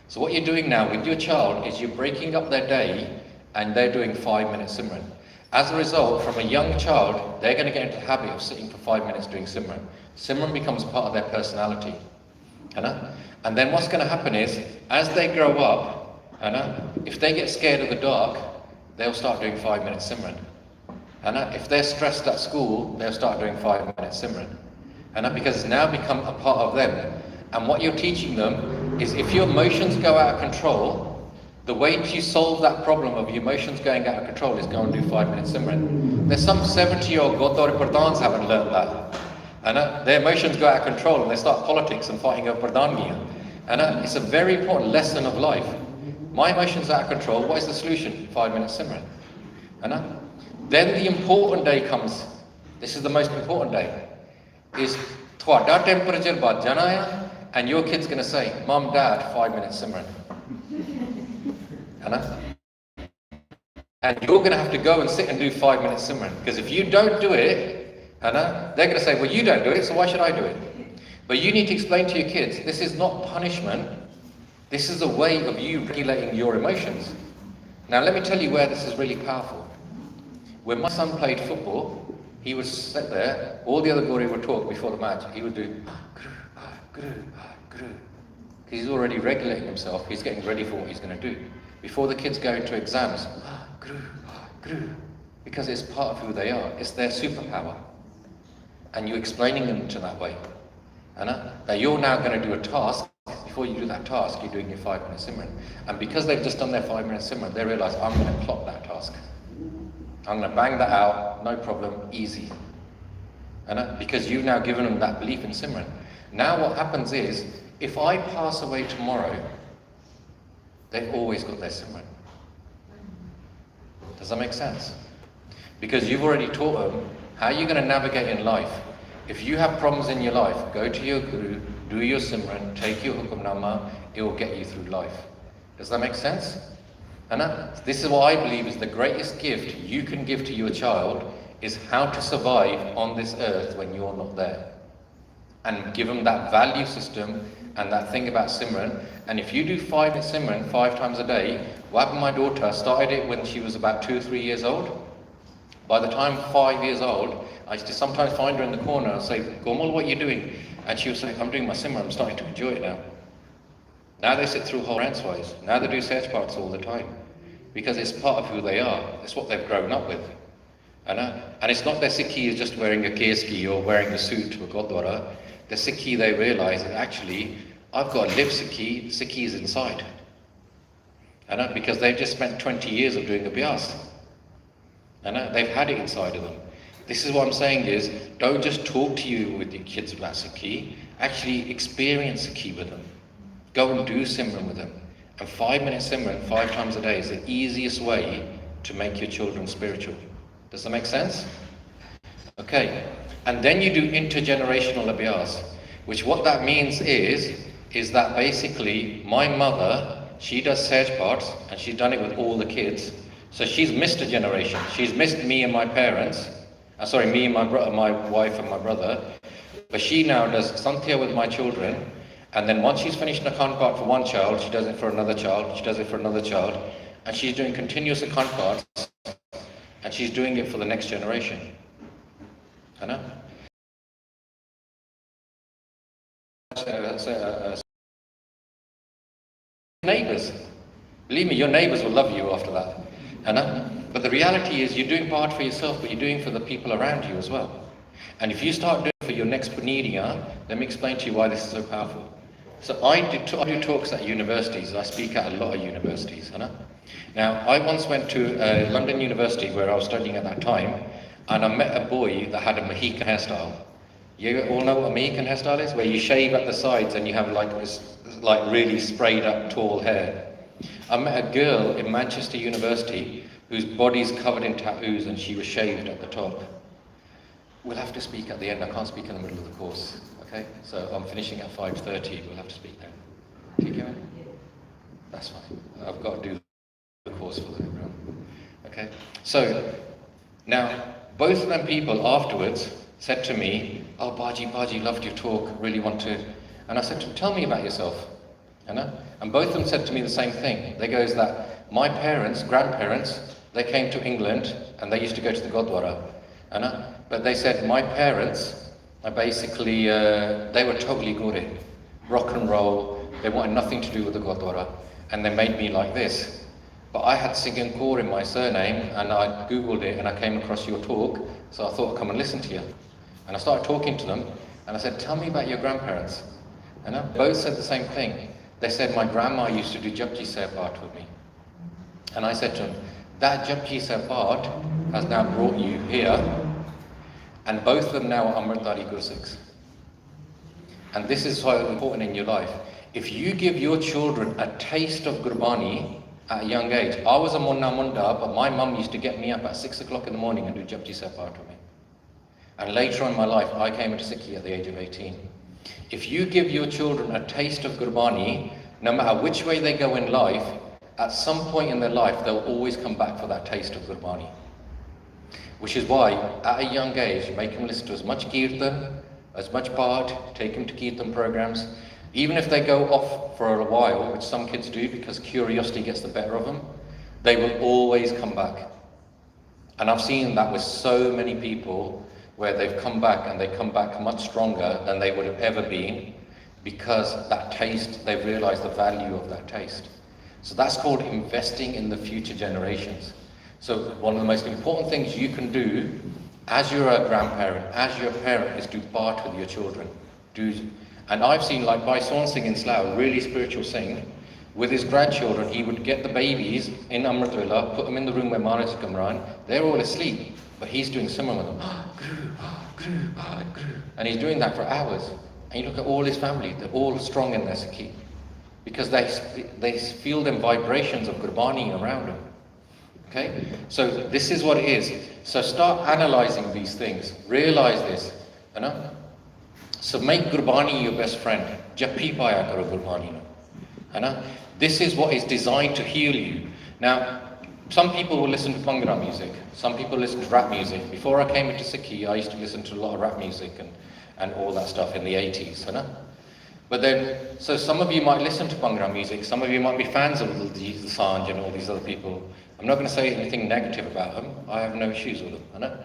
So what you're doing now with your child is you're breaking up their day and they're doing 5 minutes Simran. As a result, from a young child, they're going to get into the habit of sitting for 5 minutes doing Simran. Simran becomes part of their personality. And then what's going to happen is, as they grow up, if they get scared of the dark, they'll start doing 5 minutes Simran. If they're stressed at school, they'll start doing 5 minutes Simran. Because it's now become a part of them. And what you're teaching them is, if your emotions go out of control, the way to solve that problem of your emotions going out of control is go and do 5 minutes Simran. There's some 70-year-old Gurdwara Pradhans haven't learned that. Their emotions go out of control and they start politics and fighting over Pradhangiya. It's a very important lesson of life. My emotions are out of control, what is the solution? 5 minutes Simran. Then the important day comes. This is the most important day. Is Thwada temperature bad janaya, and your kid's going to say, Mom, Dad, 5 minutes Simran. And you're going to have to go and sit and do 5 minutes Simran. Because if you don't do it, they're going to say, well, you don't do it, so why should I do it? But you need to explain to your kids, this is not punishment. This is a way of you regulating your emotions. Now, let me tell you where this is really powerful. When my son played football, he would sit there, all the other Gori would talk before the match. He would do, because he's already regulating himself. He's getting ready for what he's going to do. Before the kids go into exams, because it's part of who they are. It's their superpower. And you're explaining them to that way. That you're now going to do a task. Before you do that task, you're doing your 5 minutes Simran. And because they've just done their 5 minutes Simran, they realize, I'm going to clock that task. I'm going to bang that out, no problem, easy. Because you've now given them that belief in Simran. Now what happens is, if I pass away tomorrow, they've always got their Simran. Does that make sense? Because you've already taught them how you're going to navigate in life. If you have problems in your life, go to your Guru, do your Simran, take your Hukamnama, it will get you through life. Does that make sense? This is what I believe is the greatest gift you can give to your child, is how to survive on this earth when you're not there. And give them that value system and that thing about Simran. And if you do 5 minutes Simran 5 times a day, what happened, my daughter started it when she was about 2 or 3 years old. By the time 5 years old, I used to sometimes find her in the corner and say, Gomal, what are you doing? And she would say, I'm doing my Simran, I'm starting to enjoy it now. Now they sit through whole rantswise. Now they do search parts all the time. Because it's part of who they are. It's what they've grown up with. And it's not their Sikhi is just wearing a keski or wearing a suit to a Gurdwara. The Sikhi, they realise that actually, I've got to live Sikhi, Sikhi is inside. Because they've just spent 20 years of doing abhyas. They've had it inside of them. This is what I'm saying is, don't just talk to you with your kids about Sikhi, actually experience Sikhi with them. Go and do Simran with them. And 5 minutes Simran 5 times a day is the easiest way to make your children spiritual. Does that make sense? Okay. And then you do intergenerational abhyas, which what that means is that basically my mother, she does Sej parts and she's done it with all the kids. So she's missed a generation. She's missed me and my parents. Me and my wife and my brother. But she now does Santhya with my children. And then once she's finished an Akhand part for one child, she does it for another child, she does it for another child, and she's doing continuous Akhand parts, and she's doing it for the next generation. Neighbours. Believe me, your neighbours will love you after that. But the reality is you're doing part for yourself, but you're doing for the people around you as well. And if you start doing it for your next Puniriya, let me explain to you why this is so powerful. So I do talks at universities. I speak at a lot of universities. Now, I once went to London University where I was studying at that time, and I met a boy that had a Mohican hairstyle. You all know what a Mohican hairstyle is? Where you shave at the sides and you have like this really sprayed up tall hair. I met a girl in Manchester University whose body's covered in tattoos and she was shaved at the top. We'll have to speak at the end. I can't speak in the middle of the course. Okay? So I'm finishing at 5:30. We'll have to speak then. Okay, Kevin? That's fine. I've got to do the course for everyone. Okay? So, now, both of them people afterwards said to me, oh, Bhaji, loved your talk, really want to... And I said to them, tell me about yourself. You know? And both of them said to me the same thing. They goes that my parents, grandparents, they came to England and they used to go to the Gurdwara. You know? But they said my parents are basically, they were totally gore, rock and roll. They wanted nothing to do with the Gurdwara. And they made me like this. But I had Singh Kaur in my surname, and I googled it and I came across your talk, so I thought I'd come and listen to you. And I started talking to them, and I said, tell me about your grandparents. And both said the same thing. They said, my grandma used to do Japji Sahib Path with me. And I said to them, that Japji Sahib Path has now brought you here, and both of them now are Amritdhari Gursikhs. And this is so important in your life. If you give your children a taste of Gurbani at a young age, I was a Munna Munda, but my mum used to get me up at 6 o'clock in the morning and do Japji Sahib Path with me. And later on in my life, I came into Sikhi at the age of 18. If you give your children a taste of Gurbani, no matter which way they go in life, at some point in their life, they'll always come back for that taste of Gurbani. Which is why, at a young age, make them listen to as much Kirtan, as much Path, take them to Kirtan programs. Even if they go off for a while, which some kids do because curiosity gets the better of them, they will always come back. And I've seen that with so many people where they've come back and they come back much stronger than they would have ever been because that taste, they've realized the value of that taste. So that's called investing in the future generations. So one of the most important things you can do as you're a grandparent, as you're a parent, is do Path with your children. And I've seen, like Bhai Singh in Slough, really spiritual Singh, with his grandchildren, he would get the babies in Amritwala, put them in the room where Maharaj Kamran, they're all asleep, but he's doing Simran with them. And he's doing that for hours. And you look at all his family, they're all strong in their Sikhi. Because they feel them vibrations of Gurbani around them. Okay? So this is what it is. So start analysing these things. Realise this. You know? So make Gurbani your best friend. Jappi paya karo Gurbani no. You know? This is what is designed to heal you. Now, some people will listen to Bhangra music. Some people listen to rap music. Before I came into Sikhi, I used to listen to a lot of rap music and all that stuff in the 80s. You know? But then, so some of you might listen to Bhangra music. Some of you might be fans of Diljit Dosanjh and all these other people. I'm not going to say anything negative about them. I have no issues with them. You know?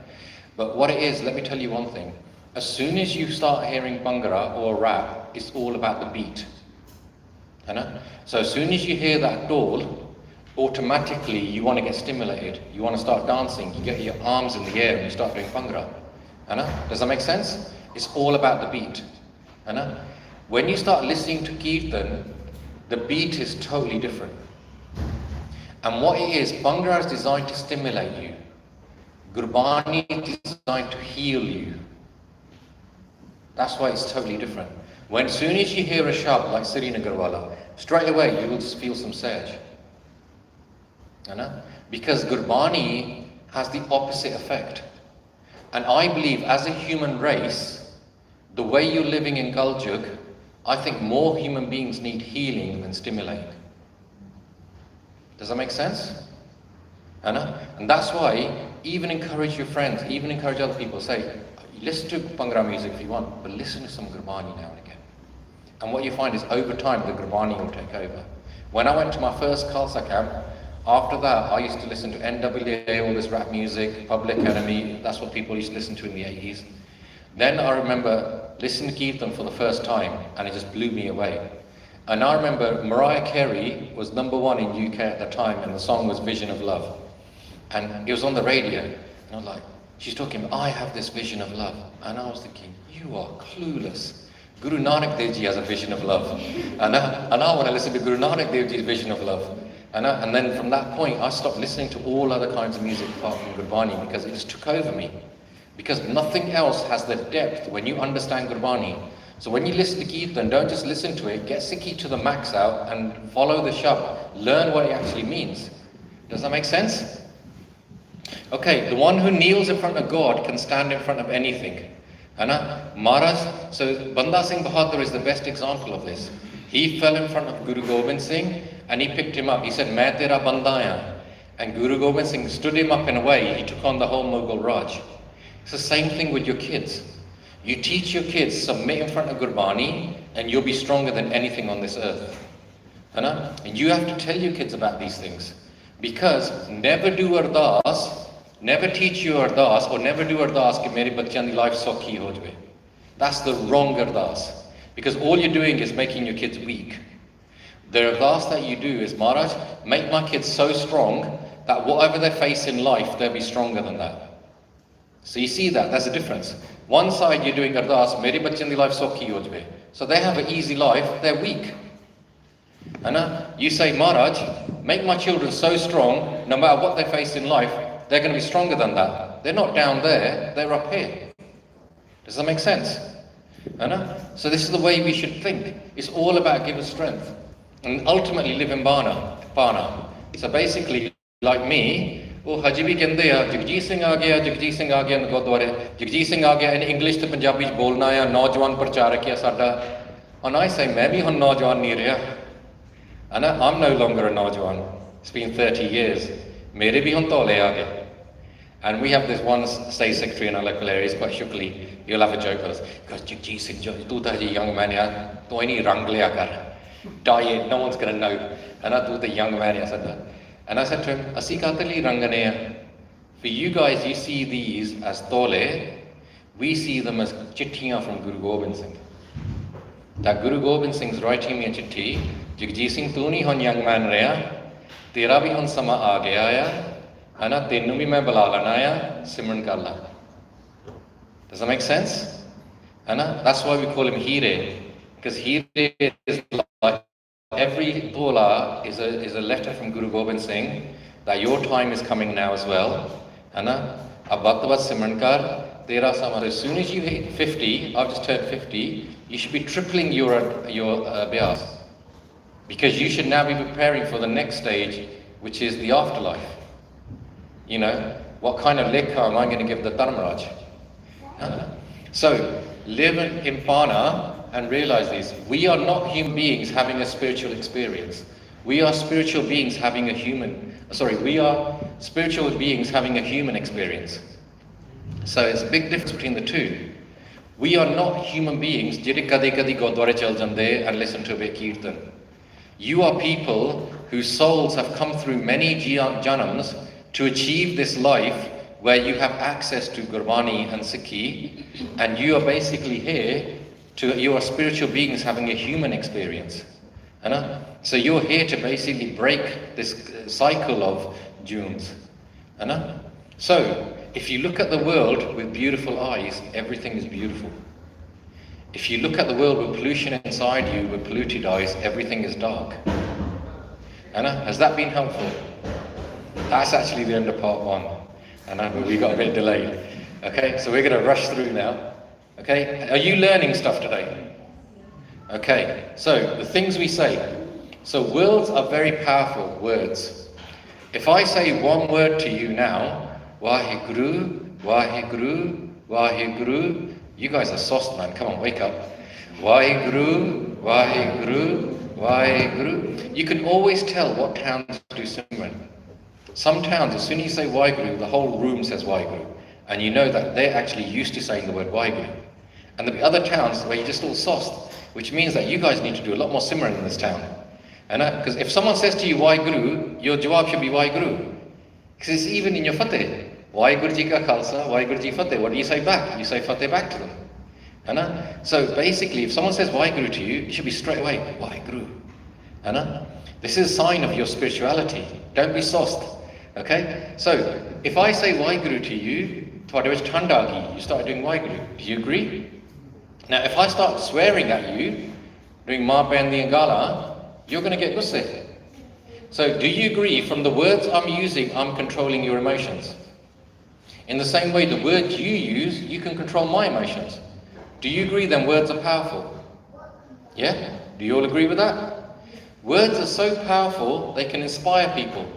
But what it is, let me tell you one thing. As soon as you start hearing Bhangra or rap, it's all about the beat. You know? So as soon as you hear that dole, automatically you want to get stimulated. You want to start dancing. You get your arms in the air and you start doing Bhangra. You know? Does that make sense? It's all about the beat. You know? When you start listening to Kirtan, the beat is totally different. And what it is, Bhangra is designed to stimulate you. Gurbani is designed to heal you. That's why it's totally different. When as soon as you hear a shabd like Sri Nagarwala, straight away you will just feel some sage. You know? Because Gurbani has the opposite effect. And I believe as a human race, the way you're living in Kaljug, I think more human beings need healing than stimulating. Does that make sense? You know? And that's why even encourage your friends, even encourage other people, say, listen to Bhangra music if you want, but listen to some Gurbani now and again. And what you find is over time the Gurbani will take over. When I went to my first Khalsa camp, after that I used to listen to NWA, all this rap music, Public Enemy, that's what people used to listen to in the 80s. Then I remember listening to Kirtan for the first time and it just blew me away. And I remember Mariah Carey was #1 in UK at the time and the song was Vision of Love. And it was on the radio and I was like, she's talking about, I have this vision of love. And I was thinking, you are clueless. Guru Nanak Dev Ji has a vision of love. And I want to listen to Guru Nanak Dev Ji's vision of love. And then from that point, I stopped listening to all other kinds of music apart from Gurbani because it just took over me. Because nothing else has the depth when you understand Gurbani. So when you listen to Kirtan, don't just listen to it, get Sikhi to the max out and follow the shabd. Learn what it actually means. Does that make sense? Okay, the one who kneels in front of God can stand in front of anything. Maharaj, so Banda Singh Bahadur is the best example of this. He fell in front of Guru Gobind Singh and he picked him up. He said, "Main tera banda aya." And Guru Gobind Singh stood him up in a way, he took on the whole Mughal Raj. It's the same thing with your kids. You teach your kids, submit in front of Gurbani, and you'll be stronger than anything on this earth. And you have to tell your kids about these things. Because never do ardas, never teach you ardas, or never do ardas ki mere bachyan di life sokhi ho jaye. That's the wrong ardas. Because all you're doing is making your kids weak. The ardas that you do is, Maharaj, make my kids so strong that whatever they face in life, they'll be stronger than that. So you see that, that's the difference. One side you're doing ardas, mere bachyan di life sokhi ho jaye. So they have an easy life, they're weak. You say, Maharaj, make my children so strong, no matter what they face in life, they're going to be stronger than that. They're not down there, they're up here. Does that make sense? So this is the way we should think. It's all about give us strength. And ultimately live in Bana. So basically, like me, ਉਹ ਹਜੇ ਵੀ ਕਹਿੰਦੇ ਆ ਜਗਜੀਤ ਸਿੰਘ ਆ ਗਿਆ ਗੁਰਦੁਆਰੇ ਜਗਜੀਤ ਸਿੰਘ ਆ ਗਿਆ in English ਤੇ ਪੰਜਾਬੀ ਚ ਬੋਲਣਾ ਆ ਨੌਜਵਾਨ ਪ੍ਰਚਾਰਕ ਆ ਸਾਡਾ and I say ਮੈਂ ਵੀ ਹੁਣ ਨੌਜਵਾਨ ਨਹੀਂ ਰਿਹਾ I'm no longer a ਨੌਜਵਾਨ it's been 30 years ਮੇਰੇ ਵੀ ਹੁਣ ਧੌਲੇ ਆ ਗਏ and we have this one state secretary in our local area, he's quite shookly, he'll have a joke with us because Jagjit Singh ਤੂੰ ਤਾਂ ਹਜੇ young man ਆ ਤੂੰ ਨਹੀਂ ਰੰਗ ਲਿਆ ਕਰ dye it, no one's going to know ਤੂੰ ਤਾਂ young man ਆ ਸਾਡਾ And I said to him, Asi katali ranganaya. For you guys, you see these as tole, we see them as chittiyan from Guru Gobind Singh. That Guru Gobind Singh's writing me a chitti, Jagjit Singh, tu nahi hon young man reha, tera bhi hon sama aa gaya ya, tenu bhi main bula lana ya, simran kar la. Does that make sense? That's why we call him Hire, because Hire is like every tola is a letter from Guru Gobind Singh that your time is coming now as well. Ab Bhaktavat Simrankar, Tera Samar. As soon as you hit 50, I've just turned 50, you should be tripling your abhyas. Because you should now be preparing for the next stage, which is the afterlife. What kind of lekha am I going to give the Dharmaraj? So, live in Pana and realize this. We are not human beings having a spiritual experience. We are spiritual beings having a spiritual beings having a human experience. So it's a big difference between the two. We are not human beings jehde kade kade gurdware chal jande and listen to a bit kirtan. You are people whose souls have come through many janams to achieve this life where you have access to Gurbani and Sikhi, and you are basically here you are spiritual beings having a human experience. So you're here to basically break this cycle of dunes. So if you look at the world with beautiful eyes, everything is beautiful. If you look at the world with pollution inside you, with polluted eyes, everything is dark. Has that been helpful? That's actually the end of part one. But we got a bit delayed. Okay, so we're going to rush through now. Okay, are you learning stuff today? Okay, so the things we say. So words are very powerful words. If I say one word to you now, Waheguru, Waheguru, Waheguru, you guys are sauced, man, come on, wake up. Waheguru, Waheguru, Waheguru. You can always tell what towns do Simran. Some towns, as soon as you say Waheguru, the whole room says Waheguru. And you know that they're actually used to saying the word Waheguru. And there'll be other towns where you're just all sauced, which means that you guys need to do a lot more Simran in this town. Because if someone says to you, Waheguru, your jawab should be Waheguru. Because it's even in your fateh. Waheguru ji ka khalsa, Waheguru ji fateh. What do you say back? You say fateh back to them. So basically, if someone says Waheguru to you, it should be straight away, Waheguru. This is a sign of your spirituality. Don't be sauced. Okay? So, if I say Waheguru to you, you start doing Waheguru. Do you agree? Now, if I start swearing at you, doing Ma Bendi and Gala, you're going to get gusse. So, do you agree from the words I'm using, I'm controlling your emotions? In the same way, the words you use, you can control my emotions. Do you agree then words are powerful? Yeah? Do you all agree with that? Words are so powerful, they can inspire people,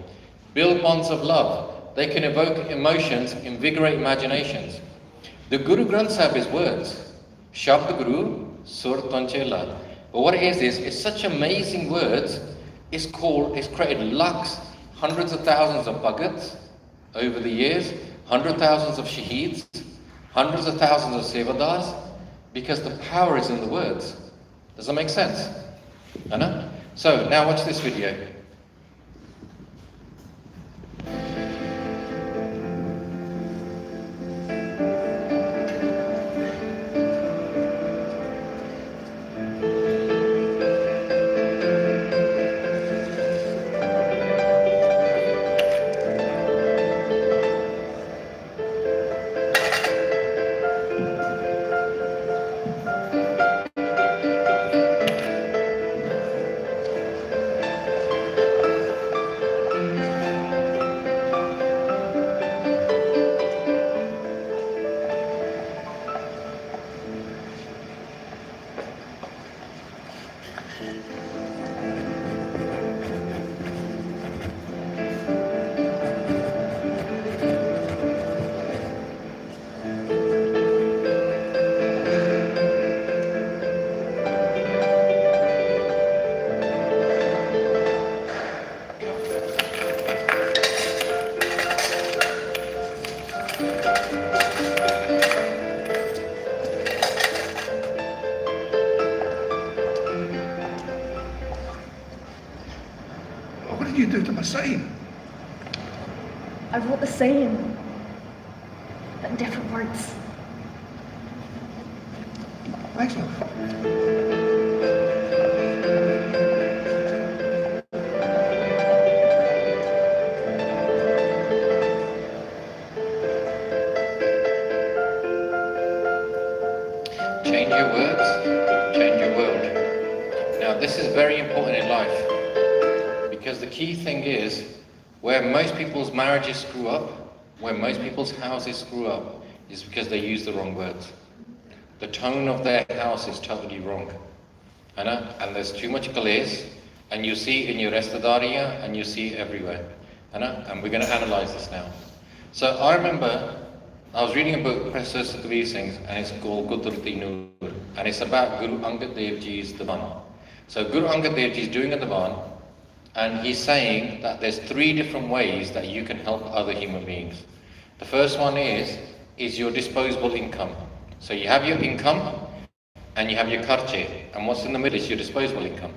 build bonds of love, They can evoke emotions, invigorate imaginations. The Guru Granth Sahib is words. Shabd Guru, Sur Tanchela. But what it is it's such amazing words. It's created lakhs, hundreds of thousands of bhagats over the years, hundreds of thousands of shaheeds, hundreds of thousands of sevadars, because the power is in the words. Does that make sense? I know? So now watch this video. What did you do to my saying? I wrote the same, but in different words. Thanks, love. Change your words, change your world. Now this is very important in life, because the key thing is, where most people's marriages screw up, where most people's houses screw up, is because they use the wrong words. The tone of their house is totally wrong. And there's too much glaze, and you see it in your restadaria, and you see it everywhere. And we're going to analyze this now. So I remember I was reading a book, Professor Sukhbir Singh's, and it's called Qudrati Noor, and it's about Guru Angad Dev Ji's Diwan. So Guru Angad Dev Ji is doing a Diwan, and he's saying that there's 3 different ways that you can help other human beings. The first one is your disposable income. So you have your income, and you have your kharche, and what's in the middle is your disposable income.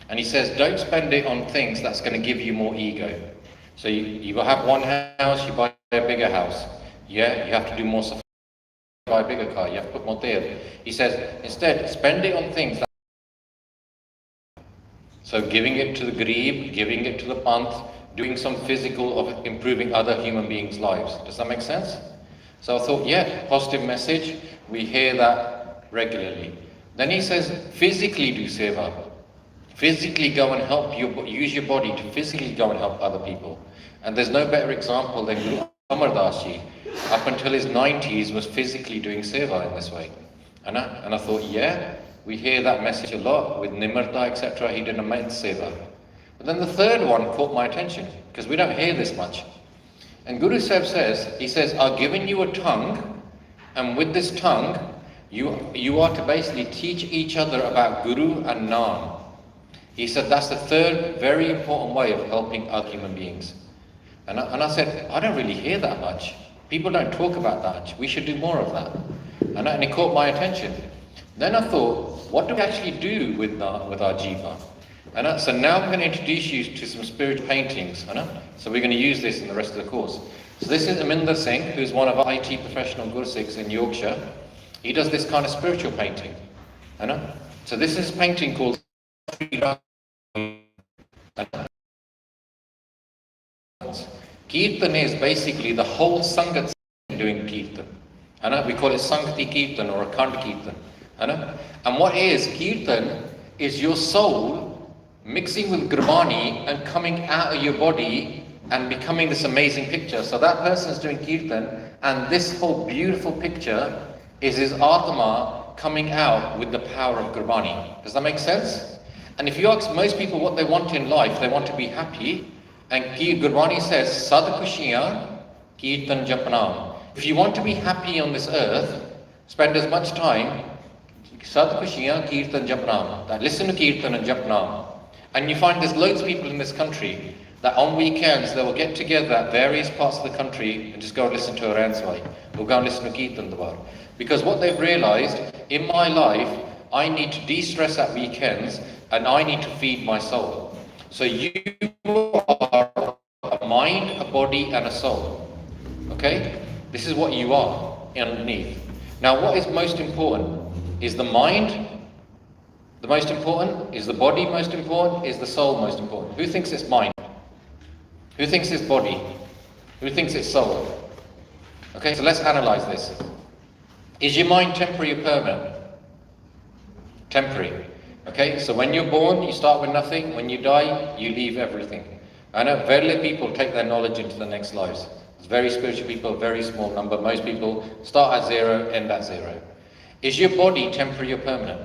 And he says, don't spend it on things that's going to give you more ego. So you will have one house, you buy a bigger house. Yeah, you have to do more stuff, buy a bigger car, you have to put more there. He says, instead, spend it on things. So giving it to the Greeb, giving it to the Panth, doing some physical of improving other human beings' lives. Does that make sense? So I thought, yeah, positive message, we hear that regularly. Then he says, physically do seva. Physically go and help, use your body to physically go and help other people. And there's no better example than Guru Amar Das Ji. Up until his 90s was physically doing seva in this way. And I thought, yeah, we hear that message a lot with Nimarta, etc. He did immense seva. But then the third one caught my attention, because we don't hear this much. And Guru Sahib says, he says, I've given you a tongue, and with this tongue, you are to basically teach each other about Guru and Nam. He said that's the third very important way of helping other human beings. And I said, I don't really hear that much. People don't talk about that much. We should do more of that. And it caught my attention. Then I thought, what do we actually do with our jiva? So now I'm going to introduce you to some spiritual paintings. So we're going to use this in the rest of the course. So this is Aminder Singh, who's one of our IT professional Gursikhs in Yorkshire. He does this kind of spiritual painting. So this is a painting called Kirtan is basically the whole Sangat doing Kirtan. We call it Sangati Kirtan or Akhand Kirtan. And what is Kirtan is your soul mixing with Gurbani and coming out of your body and becoming this amazing picture. So that person is doing Kirtan, and this whole beautiful picture is his Atma coming out with the power of Gurbani. Does that make sense? And if you ask most people what they want in life, they want to be happy. And Gurbani says, Sad Khushiyan Kirtan Japnam. If you want to be happy on this earth, spend as much time Sad Khushiyan Kirtan Japnam. That listen to Kirtan and Japnam. And you find there's loads of people in this country that on weekends they will get together at various parts of the country and just go and listen to a Ranswai. Or go and listen to Kirtan Dabar. Because what they've realized, in my life, I need to de-stress at weekends and I need to feed my soul. So you are a mind, a body and a soul. Okay? This is what you are underneath. Now what is most important? Is the mind the most important? Is the body most important? Is the soul most important? Who thinks it's mind? Who thinks it's body? Who thinks it's soul? Okay, so let's analyze this. Is your mind temporary or permanent? Temporary. Okay, so when you're born, you start with nothing. When you die, you leave everything. I know very little people take their knowledge into the next lives. It's very spiritual people, very small number. Most people start at zero, end at zero. Is your body temporary or permanent?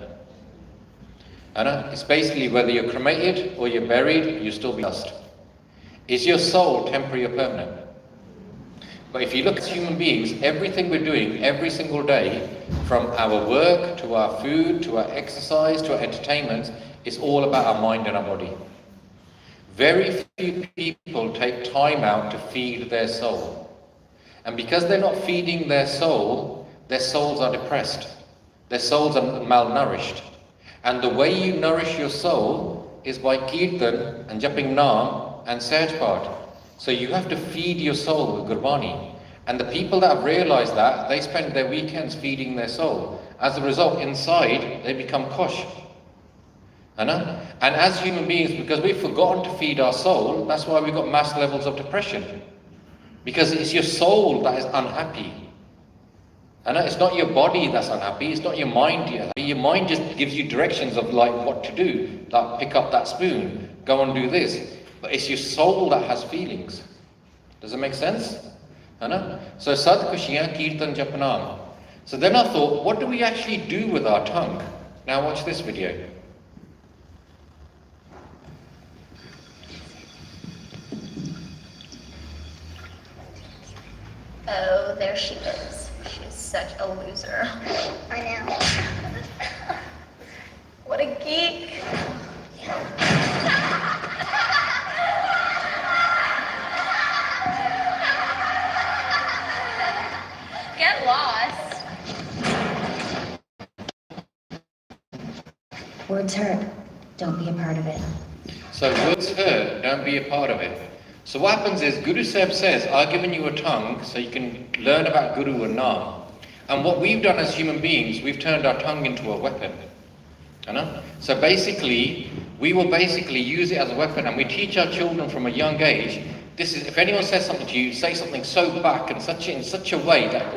I know, it's basically whether you're cremated or you're buried, you still be dust. Is your soul temporary or permanent? But if you look at human beings, everything we're doing every single day, from our work to our food to our exercise to our entertainment, is all about our mind and our body. Very few people take time out to feed their soul. And because they're not feeding their souls are depressed. Their souls are malnourished. And the way you nourish your soul is by Kirtan and Japing Naam and Sahaj Path. So you have to feed your soul with Gurbani. And the people that have realized that, they spend their weekends feeding their soul. As a result, inside, they become kosh. And as human beings, because we've forgotten to feed our soul, that's why we've got mass levels of depression. Because it's your soul that is unhappy. And it's not your body that's unhappy, it's not your mind you're happy. Your mind just gives you directions of like what to do. Like pick up that spoon, go and do this. But it's your soul that has feelings. Does it make sense? So Sad Khushiyan Kirtan Japanam. So then I thought, what do we actually do with our tongue? Now watch this video. Oh, there she is. She's such a loser. I know. What a geek. Get lost. Words hurt. Don't be a part of it. So words hurt, don't be a part of it. So what happens is, Guru Sahib says, I've given you a tongue so you can learn about Guru and Naam. And what we've done as human beings, we've turned our tongue into a weapon. So basically, we will basically use it as a weapon, and we teach our children from a young age, this is, if anyone says something to you, say something so back and in such a way that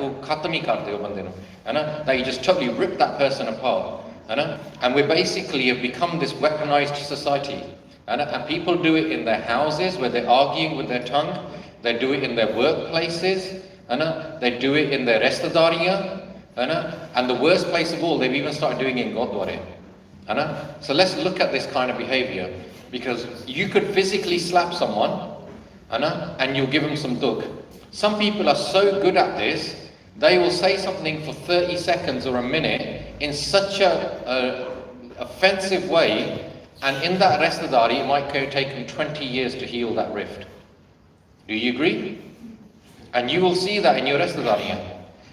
that you just totally rip that person apart. And we basically have become this weaponized society. And people do it in their houses where they're arguing with their tongue. They do it in their workplaces. They do it in their restadariya. And the worst place of all, they've even started doing it in Gurdwara. So let's look at this kind of behavior. Because you could physically slap someone and you'll give them some dukh. Some people are so good at this, they will say something for 30 seconds or a minute in such a offensive way. And in that restadari, it might take them 20 years to heal that rift. Do you agree? And you will see that in your restadariyan.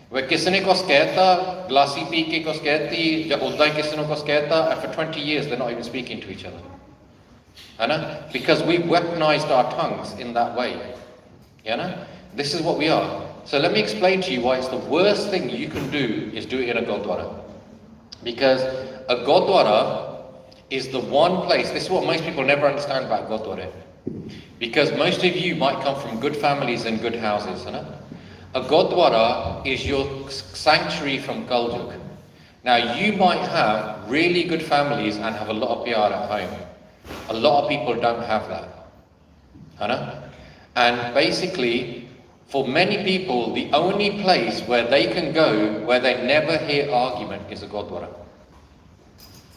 Where kisne kos kehta, glassi pee ke kos kehti, jab uddai kisne kos kehta, and for 20 years they're not even speaking to each other. Because we've weaponized our tongues in that way. This is what we are. So let me explain to you why it's the worst thing you can do is do it in a Gurdwara. Because a Gurdwara is the one place, this is what most people never understand about Gurdwara. Because most of you might come from good families and good houses. A Gurdwara is your sanctuary from Kaljug. Now you might have really good families and have a lot of pyar at home. A lot of people don't have that. And basically, for many people, the only place where they can go where they never hear argument is a Gurdwara.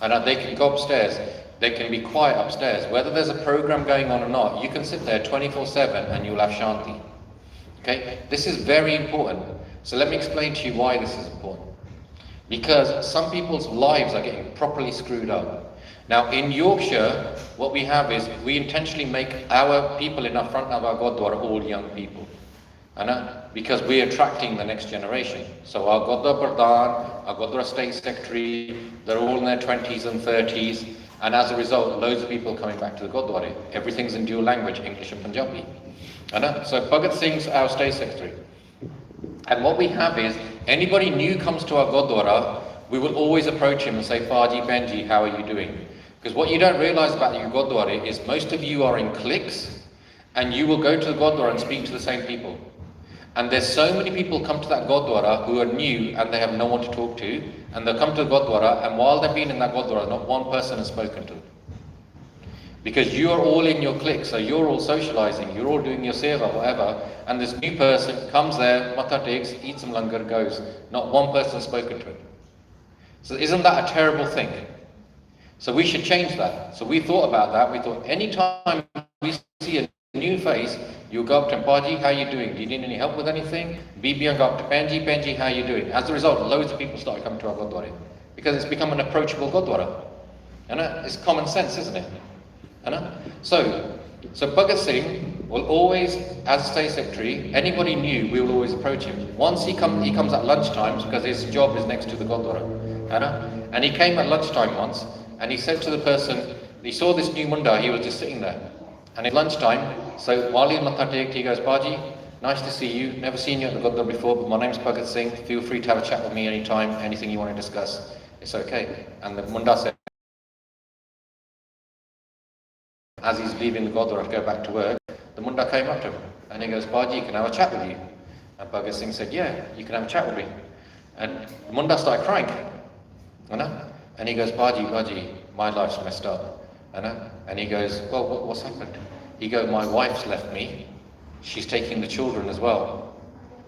And they can go upstairs, they can be quiet upstairs. Whether there's a program going on or not, you can sit there 24/7 and you'll have shanti. Okay, this is very important. So let me explain to you why this is important. Because some people's lives are getting properly screwed up. Now in Yorkshire, what we have is we intentionally make our people in the front of our Gurdwara all young people. Because we're attracting the next generation. So our Gurdwara Pradhan, our Gurdwara State Secretary, they're all in their 20s and 30s, and as a result, loads of people coming back to the Gurdwara. Everything's in dual language, English and Punjabi. So Bhagat Singh's our State Secretary. And what we have is, anybody new comes to our Gurdwara, we will always approach him and say, Faji, Benji, how are you doing? Because what you don't realise about your Gurdwara is most of you are in cliques, and you will go to the Gurdwara and speak to the same people. And there's so many people come to that Gurdwara who are new and they have no one to talk to, and they'll come to the Gurdwara, and while they've been in that Gurdwara, not one person has spoken to them. Because you are all in your clique, so you're all socialising, you're all doing your seva, whatever, and this new person comes there, matha takes, eats some langar, goes. Not one person has spoken to him. So isn't that a terrible thing? So we should change that. So we thought about that. We thought any time we see a new face, you go up to Paji, how you doing? Do you need any help with anything? BB go up to Benji, Benji, how you doing? As a result, loads of people started coming to our Gurdwara because it's become an approachable Gurdwara. It's common sense, isn't it? So Bhagat Singh will always, as State Secretary, anybody new, we will always approach him. Once he comes at lunchtime because his job is next to the Gurdwara. And he came at lunchtime once and he said to the person, he saw this new Munda, he was just sitting there. And at lunchtime, so while he's matha teked, he goes, Baji, nice to see you. Never seen you at the Gurdwara before, but my name's Bhagat Singh. Feel free to have a chat with me anytime, anything you want to discuss. It's okay. And the Munda said, as he's leaving the Gurdwara to go back to work, the Munda came up to him and he goes, Baji, can I have a chat with you? And Bhagat Singh said, yeah, you can have a chat with me. And the Munda started crying. And he goes, Baji, my life's messed up. And he goes, well, what's happened? He goes, my wife's left me. She's taking the children as well.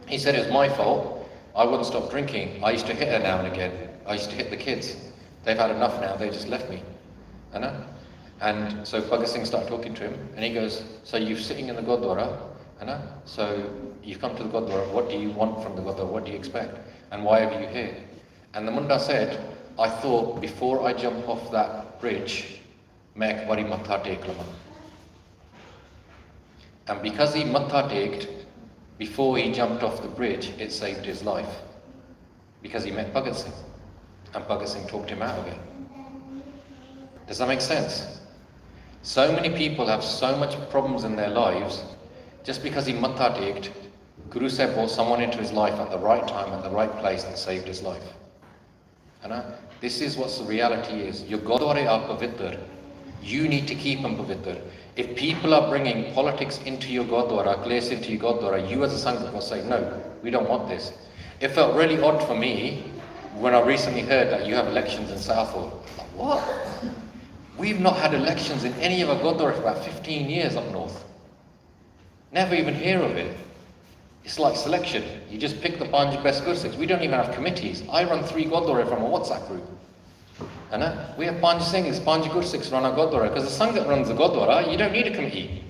He said, it's my fault. I wouldn't stop drinking. I used to hit her now and again. I used to hit the kids. They've had enough now. They just left me. And so Bhagat Singh started talking to him. And he goes, so you're sitting in the Gurdwara. So you've come to the Gurdwara. What do you want from the Gurdwara? What do you expect? And why are you here? And the Munda said, I thought before I jump off that bridge, मैं एक बारी मत्था take लवां. And because he matha teked before he jumped off the bridge, it saved his life. Because he met Bhagat Singh. And Bhagat Singh talked him out of it. Does that make sense? So many people have so much problems in their lives just because he matha teked. Guru Sahib brought someone into his life at the right time, at the right place, and saved his life. This is what the reality is. Your Gurdwara are pavitr. You need to keep them pavitr. If people are bringing politics into your Gurdwara, clays into your Gurdwara, you as a Sangha will say, no, we don't want this. It felt really odd for me when I recently heard that you have elections in Southall. Like, what? We've not had elections in any of our Gurdwara for about 15 years up north. Never even hear of it. It's like selection. You just pick the 5 best Gursikhs. We don't even have committees. I run 3 Gurdwara from a WhatsApp group. We have 5 Singhs, 5 Gursikhs run our Gurdwara. Because the Sangha runs the Gurdwara, you don't need a committee.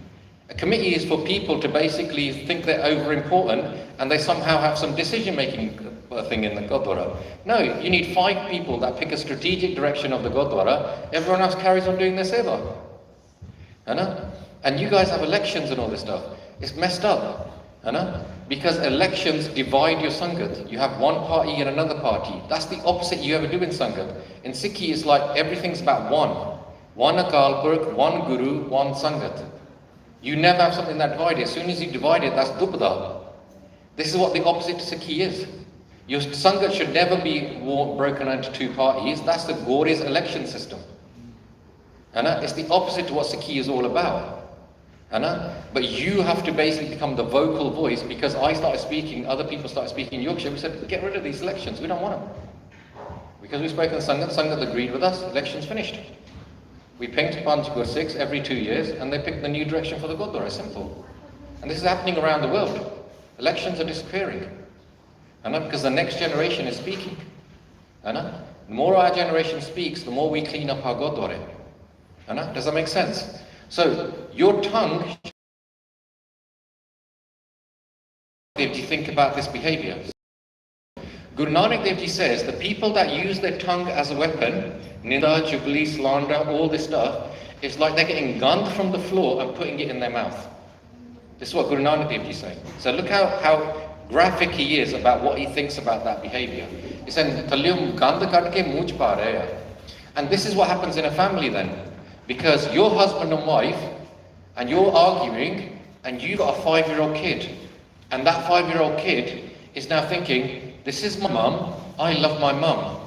A committee is for people to basically think they're over important and they somehow have some decision making thing in the Gurdwara. No, you need 5 people that pick a strategic direction of the Gurdwara. Everyone else carries on doing their seva. And you guys have elections and all this stuff. It's messed up. Because elections divide your Sangat. You have one party and another party. That's the opposite you ever do in Sangat. In Sikhi, it's like everything's about one. One Akal Purkh, one Guru, one Sangat. You never have something that divided. As soon as you divide it, that's Dupda. This is what the opposite to Sikhi is. Your Sangat should never be broken into 2 parties. That's the Gauri's election system. It's the opposite to what Sikhi is all about. But you have to basically become the vocal voice, because I started speaking, other people started speaking in Yorkshire. We said, get rid of these elections, we don't want them. Because we spoke in Sangat, Sangat agreed with us, elections finished. We picked Panch Gursikhs every 2 years and they picked the new direction for the Gurdwara, simple. And this is happening around the world. Elections are disappearing. Because the next generation is speaking. The more our generation speaks, the more we clean up our Gurdwara. Does that make sense? So, your tongue Dev Ji think about this behavior? Guru Nanak Dev Ji says the people that use their tongue as a weapon, ninda, chugli, slander, all this stuff, it's like they're getting gund from the floor and putting it in their mouth. This is what Guru Nanak Dev Ji is saying. So look how graphic he is about what he thinks about that behavior. He's saying, and this is what happens in a family then. Because your husband and wife, and you're arguing, and you've got a 5-year-old kid. And that 5-year-old kid is now thinking, this is my mum, I love my mum.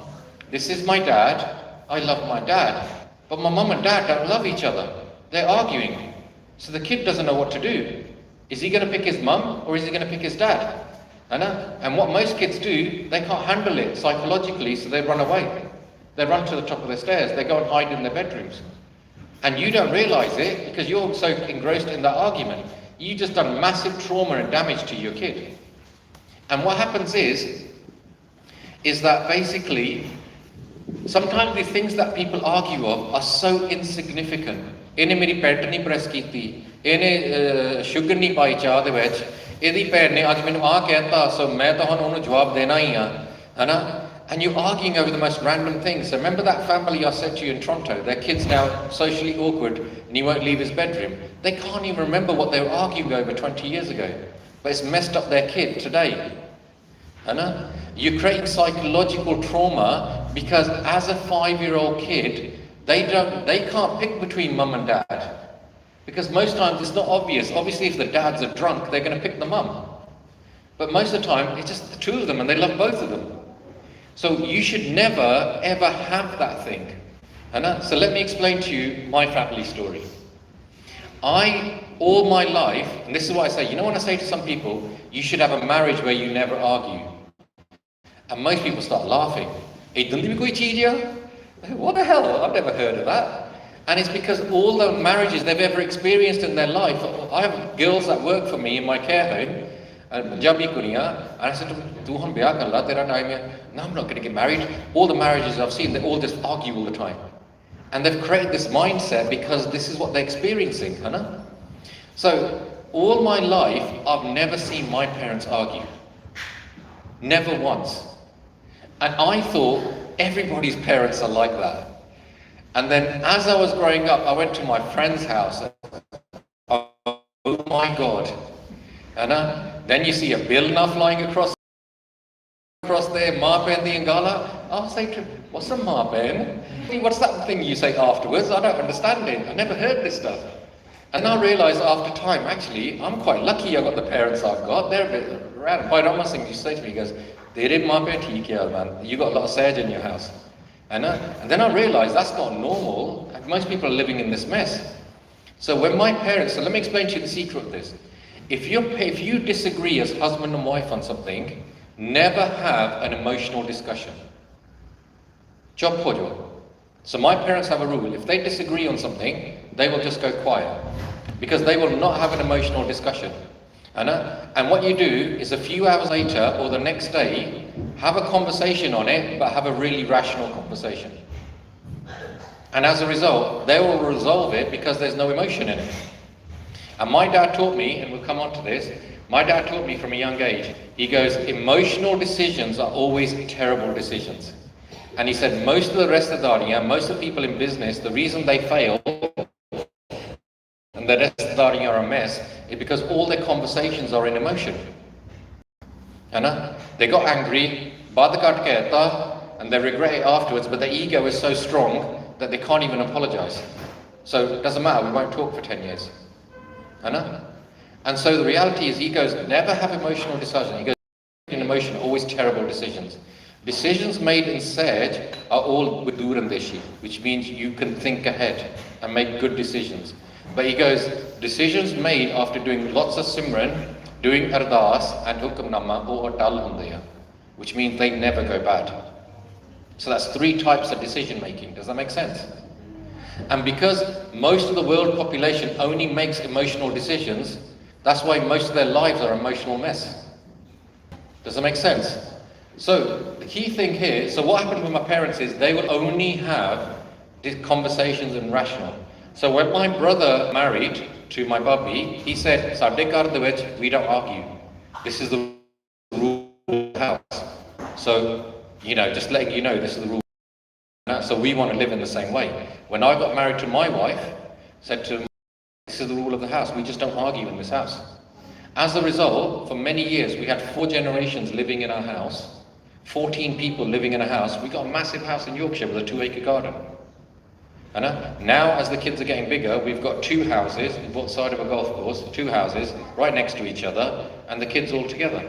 This is my dad, I love my dad. But my mum and dad don't love each other. They're arguing. So the kid doesn't know what to do. Is he going to pick his mum or is he going to pick his dad? And what most kids do, they can't handle it psychologically, so they run away. They run to the top of the stairs. They go and hide in their bedrooms. And you don't realize it because you're so engrossed in that argument. You just done massive trauma and damage to your kid. And what happens is that basically, sometimes the things that people argue of are so insignificant. Ene meri pet nahi press kiti, ene sugar nahi pai cha de vich, edi pet ne aaj mainu aa kehta, so main to hunu jawab dena hi ha, hai na? And you're arguing over the most random things. So remember that family I said to you in Toronto, their kid's now socially awkward and he won't leave his bedroom. They can't even remember what they were arguing over 20 years ago. But it's messed up their kid today. You're creating psychological trauma because as a 5-year-old kid, they can't pick between mum and dad. Because most times it's not obvious. Obviously if the dads are drunk, they're going to pick the mum. But most of the time, it's just the two of them and they love both of them. So you should never, ever have that thing. So let me explain to you my family story. All my life, and this is what I say, you know when I say to some people, you should have a marriage where you never argue. And most people start laughing. What the hell? I've never heard of that. And it's because all the marriages they've ever experienced in their life, I have girls that work for me in my care home, Punjabi Kuriya, and I said to them, no, I'm not going to get married. All the marriages I've seen, they all just argue all the time. And they've created this mindset because this is what they're experiencing. So, all my life, I've never seen my parents argue. Never once. And I thought everybody's parents are like that. And then as I was growing up, I went to my friend's house. Oh my God. Then you see a bill now flying across there, Ma Pen the Ingala. I'll say to him, what's a Ma Pen? What's that thing you say afterwards? I don't understand it. I never heard this stuff. And I realised after time, actually, I'm quite lucky I got the parents I've got. They're a bit random. Bhai Jagjit Singh used to say to me, he goes, Tere Ma Pen theek hai, man. You got a lot of sage in your house. And then I realised that's not normal. Most people are living in this mess. So when my parents, so let me explain to you the secret of this. If you disagree as husband and wife on something, never have an emotional discussion. Chop hojo. So my parents have a rule. If they disagree on something, they will just go quiet. Because they will not have an emotional discussion. And what you do is a few hours later or the next day, have a conversation on it, but have a really rational conversation. And as a result, they will resolve it because there's no emotion in it. And my dad taught me, and we'll come on to this, my dad taught me from a young age, he goes, emotional decisions are always terrible decisions. And he said, most of the rest of the dunya, most of the people in business, the reason they fail, and the rest of the dunya are a mess, is because all their conversations are in emotion. They got angry, and they regret it afterwards, but their ego is so strong that they can't even apologize. So it doesn't matter, we won't talk for 10 years. And so the reality is, he goes, never have emotional decisions. He goes, in emotion, always terrible decisions. Decisions made in said are all vidurandeshi, which means you can think ahead and make good decisions. But he goes, decisions made after doing lots of simran, doing ardas and hukamnama or atal hundaya, which means they never go bad. So that's 3 types of decision making. Does that make sense? And because most of the world population only makes emotional decisions, that's why most of their lives are emotional mess. Does that make sense? So the key thing here, so what happened with my parents is they will only have these conversations and rational. So when my brother married to my bubby, he said, "Sade ghar de vich we don't argue." This is the rule of the house. So, just letting you know, this is the rule. So we want to live in the same way. When I got married to my wife, said to him, this is the rule of the house. We just don't argue in this house. As a result, for many years, we had 4 generations living in our house, 14 people living in a house. We got a massive house in Yorkshire with a 2-acre garden. Now, as the kids are getting bigger, we've got 2 houses, both side of a golf course, 2 houses, right next to each other, and the kids all together.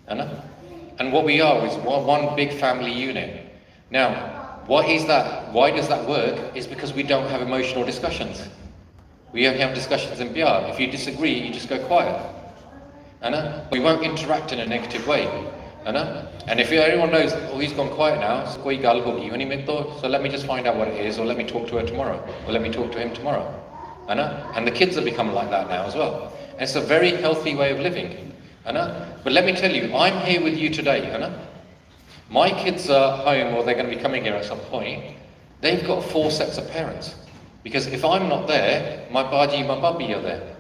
And what we are is one big family unit. Now, what is that? Why does that work? Is because we don't have emotional discussions. We only have discussions in PR. If you disagree, you just go quiet. We won't interact in a negative way. And if anyone knows, oh, he's gone quiet now, so let me just find out what it is, or let me talk to her tomorrow, or let me talk to him tomorrow. And the kids have become like that now as well. And it's a very healthy way of living. But let me tell you, I'm here with you today. My kids are home, or they're going to be coming here at some point. They've got 4 sets of parents. Because if I'm not there, my baji, my babi are there.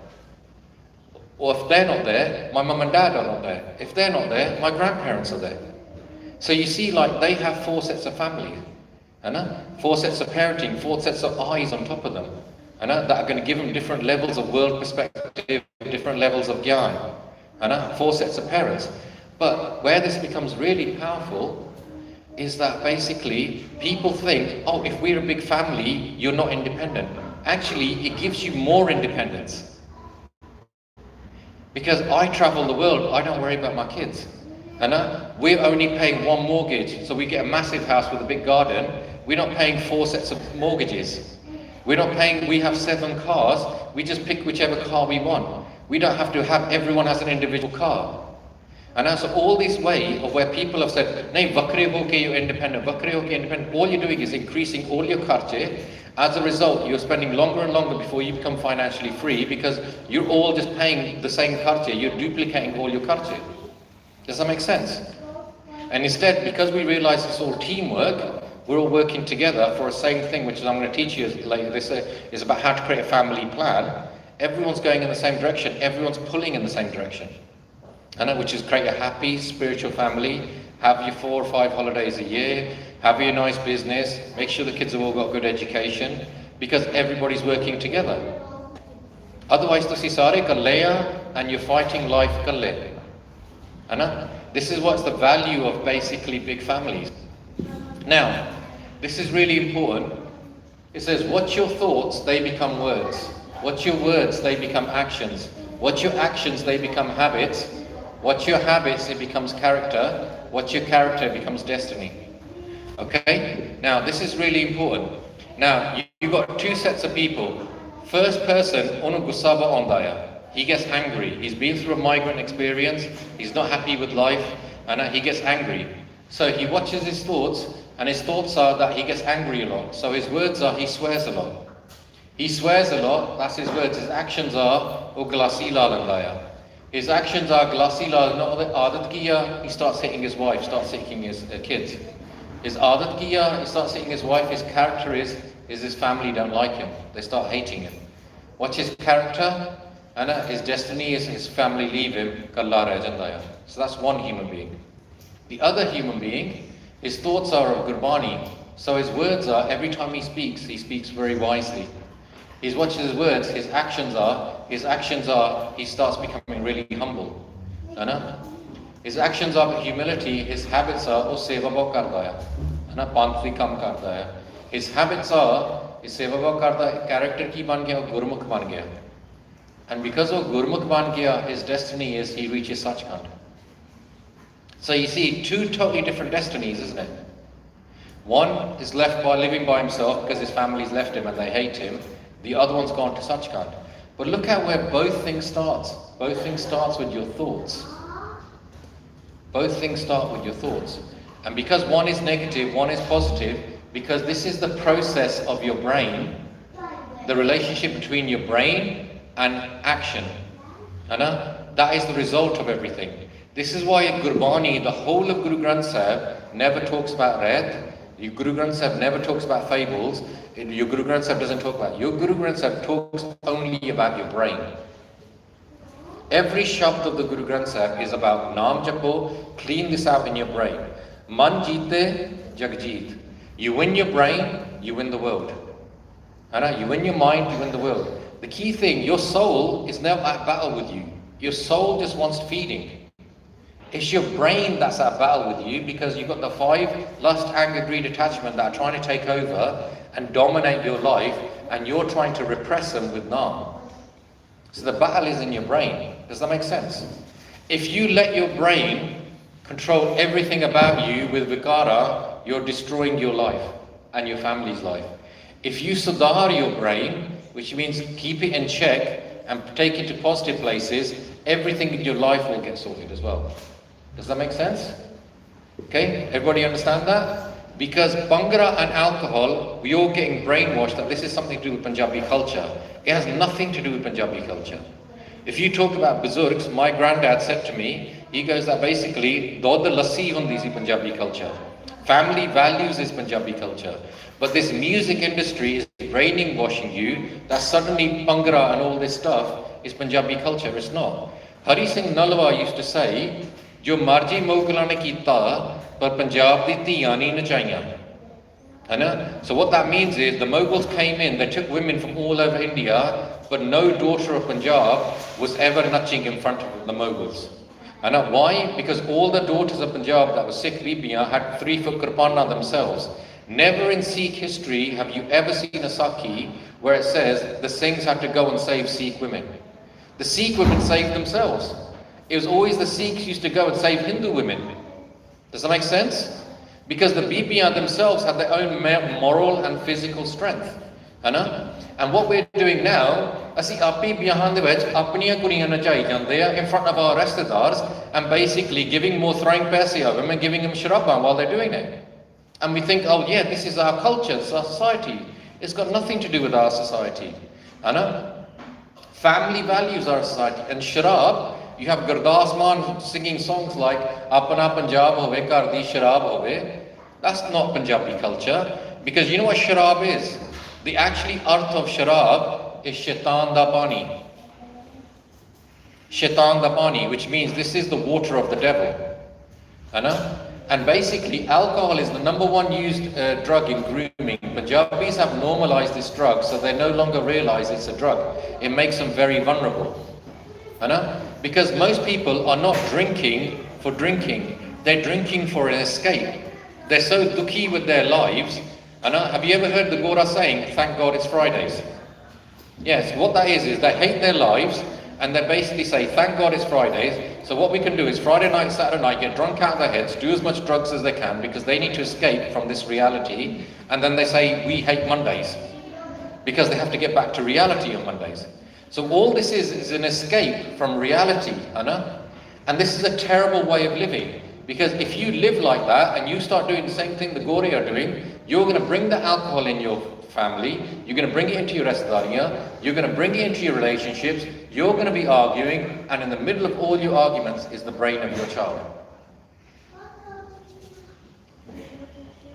Or if they're not there, my mum and dad are not there. If they're not there, my grandparents are there. So you see, like, they have 4 sets of family. 4 sets of parenting, 4 sets of eyes on top of them. That are going to give them different levels of world perspective, different levels of gyan. 4 sets of parents. But where this becomes really powerful is that basically people think, oh, if we're a big family, you're not independent. Actually, it gives you more independence. Because I travel the world, I don't worry about my kids. We're only paying 1 mortgage, so we get a massive house with a big garden. We're not paying 4 sets of mortgages. We have 7 cars, we just pick whichever car we want. We don't have to have, everyone has an individual car. So all this way of where people have said, nahin, vakre ho ke you're independent, vakre ho ke independent, all you're doing is increasing all your kharche. As a result, you're spending longer and longer before you become financially free, because you're all just paying the same kharche, you're duplicating all your kharche. Does that make sense? And instead, because we realize it's all teamwork, we're all working together for a same thing, which is I'm going to teach you later. This is about how to create a family plan. Everyone's going in the same direction, everyone's pulling in the same direction. Which is create a happy, spiritual family, have your 4 or 5 holidays a year, have your nice business, make sure the kids have all got good education, because everybody's working together. Otherwise, ਤੁਸੀਂ ਸਾਰੇ ਇਕੱਲੇ ਆ, and you're fighting life ਇਕੱਲੇ. This is what's the value of basically big families. Now, this is really important. It says, what's your thoughts, they become words. What's your words, they become actions. What's your actions, they become habits. What's your habits, it becomes character. What's your character, it becomes destiny. Okay? Now, this is really important. Now, you've got 2 sets of people. First person, onu gusaba ondaya. He gets angry. He's been through a migrant experience. He's not happy with life. And he gets angry. So he watches his thoughts, and his thoughts are that he gets angry a lot. So his words are, he swears a lot. He swears a lot, that's his words. His actions are, o glasila landaya. His actions are glasila, not adat kiya, he starts hitting his wife, starts hitting his kids. His adat kiya, he starts hitting his wife. His character is his family don't like him. They start hating him. What's his character? And his destiny is his family leave him. Kalla reh jandaya. So that's one human being. The other human being, his thoughts are of Gurbani. So his words are, every time he speaks very wisely. He's watching his words, his actions are, he starts becoming really humble. His actions are humility, his habits are, oh seva bahut karta hai. Pantri kam karta hai. His habits are, his seva bahut karta hai, character ki ban gaya, gurmukh ban gaya. And because of gurmukh ban gaya, his destiny is he reaches Sachkhand. So you see, 2 totally different destinies, isn't it? One is left by living by himself because his family's left him and they hate him. The other one's gone to Sachkhand. But look at where both things starts. Both things starts with your thoughts. Both things start with your thoughts. And because one is negative, one is positive, because this is the process of your brain, the relationship between your brain and action. That is the result of everything. This is why in Gurbani, the whole of Guru Granth Sahib never talks about Red. Your Guru Granth Sahib never talks about fables. Your Guru Granth Sahib doesn't talk about it. Your Guru Granth Sahib talks only about your brain. Every shabd of the Guru Granth Sahib is about Naam Japo, clean this out in your brain. Man Jeete Jagjit. You win your brain, you win the world. You win your mind, you win the world. The key thing, your soul is never at battle with you. Your soul just wants feeding. It's your brain that's at battle with you because you've got the 5 lust, anger, greed, attachment that are trying to take over and dominate your life, and you're trying to repress them with Naam. So the battle is in your brain. Does that make sense? If you let your brain control everything about you with Vikara, you're destroying your life and your family's life. If you sudhar your brain, which means keep it in check and take it to positive places, everything in your life will get sorted as well. Does that make sense? Okay, everybody understand that? Because Bhangra and alcohol, we're all getting brainwashed that this is something to do with Punjabi culture. It has nothing to do with Punjabi culture. If you talk about Buzurgs, my granddad said to me, he goes that basically, Dod lassi hundi si Punjabi culture. Family values is Punjabi culture. But this music industry is brainwashing you that suddenly Bhangra and all this stuff is Punjabi culture. It's not. Hari Singh Nalwa used to say, Jo marji Mughਲਾਂ ne ਕੀਤਾ, par Punjab di ਧੀਆਂ ਨਹੀਂ ਨਚਾਈਆਂ. So what that means is the Mughals came in, they took women from all over India, but no daughter of Punjab was ever nutching in front of the Mughals. Why? Because all the daughters of Punjab that were Sikh Bibiyan had 3-foot kirpana themselves. Never in Sikh history have you ever seen a Sakhi where it says the Singhs had to go and save Sikh women. The Sikh women saved themselves. It was always the Sikhs used to go and save Hindu women. Does that make sense? Because the Bibiyan themselves had their own moral and physical strength. And what we're doing now, ਅਸੀਂ ਆਪੀ ਵਿਆਹਾਂ ਦੇ ਵਿੱਚ ਆਪਣੀਆਂ ਕੁੜੀਆਂ ਨਚਾਈ ਜਾਂਦੇ ਆ in front of our ਰਿਸ਼ਤੇਦਾrs and basically giving more, throwing ਪੈਸੇ over them and giving them sharaban while they're doing it. And we think, oh yeah, this is our culture, it's our society. It's got nothing to do with our society. Family values our society. And sharab, you have Gurdas Maan singing songs like Apna Punjab hove, Ghar di sharab hove. That's not Punjabi culture. Because you know what sharab is? The actually arth of sharab is shaitan da pani. Shaitan da pani, which means this is the water of the devil. And basically alcohol is the #1 used drug in grooming. Punjabis have normalized this drug, so they no longer realize it's a drug. It makes them very vulnerable. Because most people are not drinking for drinking. They're drinking for an escape. They're so dukhi with their lives. Have you ever heard the Gora saying, thank God it's Fridays? Yes, what that is they hate their lives and they basically say, thank God it's Fridays. So what we can do is Friday night, Saturday night, get drunk out of their heads, do as much drugs as they can because they need to escape from this reality. And then they say, we hate Mondays because they have to get back to reality on Mondays. So all this is an escape from reality. And this is a terrible way of living. Because if you live like that and you start doing the same thing the Gori are doing, you're going to bring the alcohol in your family, you're going to bring it into your restaurant, you're going to bring it into your relationships, you're going to be arguing, and in the middle of all your arguments is the brain of your child.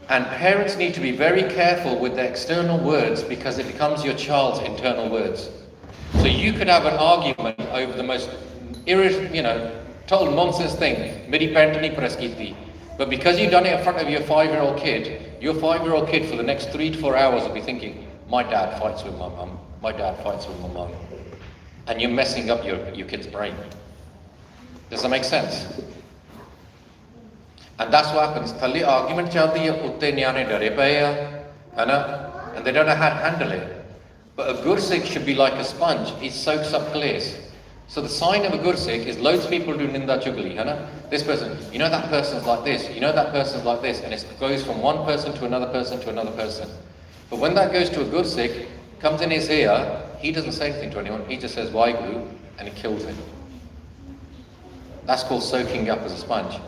And parents need to be very careful with their external words because it becomes your child's internal words. So you could have an argument over the most total nonsense thing, meri pant nahi press kiti. But because you've done it in front of your 5-year-old kid, your 5-year-old kid for the next 3 to 4 hours will be thinking, my dad fights with my mum, my dad fights with my mum. And you're messing up your kid's brain. Does that make sense? And that's what happens. Thali argument chaldi hai, utte nyane dare paye hai, and they don't know how to handle it. But a Gursikh should be like a sponge. He soaks up clears. So the sign of a Gursikh is loads of people do ninda chugli. This person, you know that person's like this, you know that person's like this, and it goes from one person to another person to another person. But when that goes to a Gursikh, comes in his ear, he doesn't say anything to anyone, he just says Waheguru and he kills him. That's called soaking up as a sponge.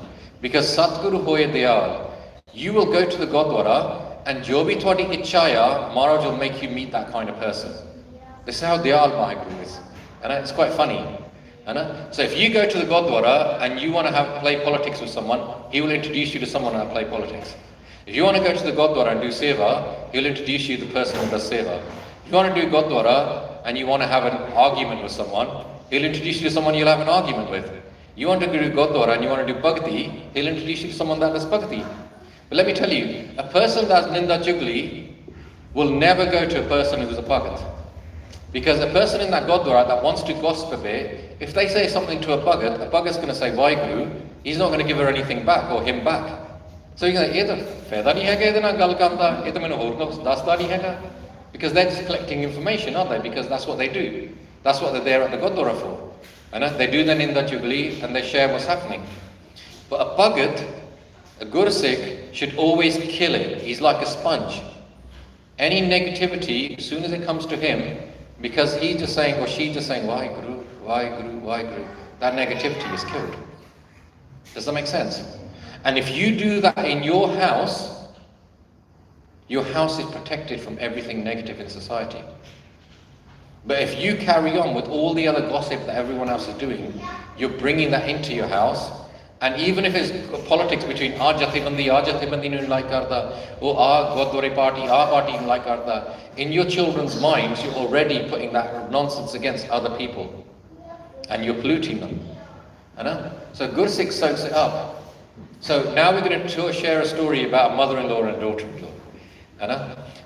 Because Satguru hoye dayal, you will go to the Gurdwara and jo bhi thodi ichhaya, Maharaj will make you meet that kind of person. This is how dayal Waheguru is. And it's quite funny. So if you go to the Gurdwara and you want to play politics with someone, he will introduce you to someone who play politics. If you want to go to the Gurdwara and do seva, he'll introduce you to the person who does seva. If you want to do Gurdwara and you want to have an argument with someone, He'll introduce you to someone you'll have an argument with. You want to do Gurdwara and you want to do Bhakti, he'll introduce you to someone that does Bhakti. But let me tell you, a person that's Ninda Chugli will never go to a person who's a Bhagat. Because a person in that Gurdwara that wants to gossip a bit, if they say something to a Bhagat's going to say Vaheguru, he's not going to give her anything back or him back. So you're going to say, because they're just collecting information, aren't they? Because that's what they do. That's what they're there at the Gurdwara for. They do the Ninda Chugli and they share what's happening. But a Bhagat, a Gursikh, should always kill it. He's like a sponge. Any negativity, as soon as it comes to him, because he's just saying or she's just saying, Vaheguru, Vaheguru, Vaheguru, that negativity is killed. Does that make sense? And if you do that in your house is protected from everything negative in society. But if you carry on with all the other gossip that everyone else is doing, you're bringing that into your house. And even if it's politics between our Jathebandi nu like karda, or our Gurdwara party nu like karda, in your children's minds, you're already putting that nonsense against other people. And you're polluting them. So Gursikh soaks it up. So now we're going to share a story about a mother-in-law and a daughter-in-law.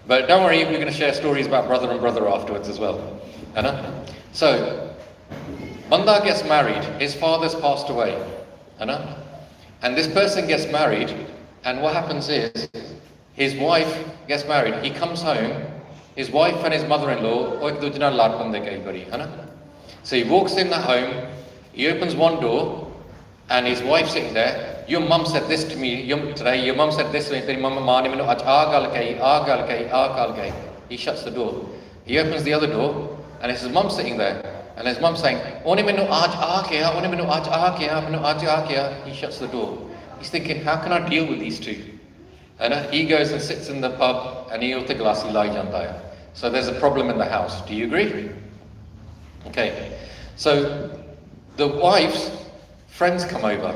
But don't worry, we're going to share stories about brother and brother afterwards as well. So, Banda gets married, his father's passed away. And this person gets married, and what happens is, his wife gets married, he comes home, his wife and his mother-in-law, so he walks in the home, he opens one door, and his wife's sitting there. Your mum said this to me today, your mum said this to me, he shuts the door. He opens the other door, and it's his mum sitting there. And his mum saying, he shuts the door. He's thinking, how can I deal with these two? And he goes and sits in the pub, and he utte glassy lai janda hai. So there's a problem in the house. Do you agree? Okay. So the wife's friends come over,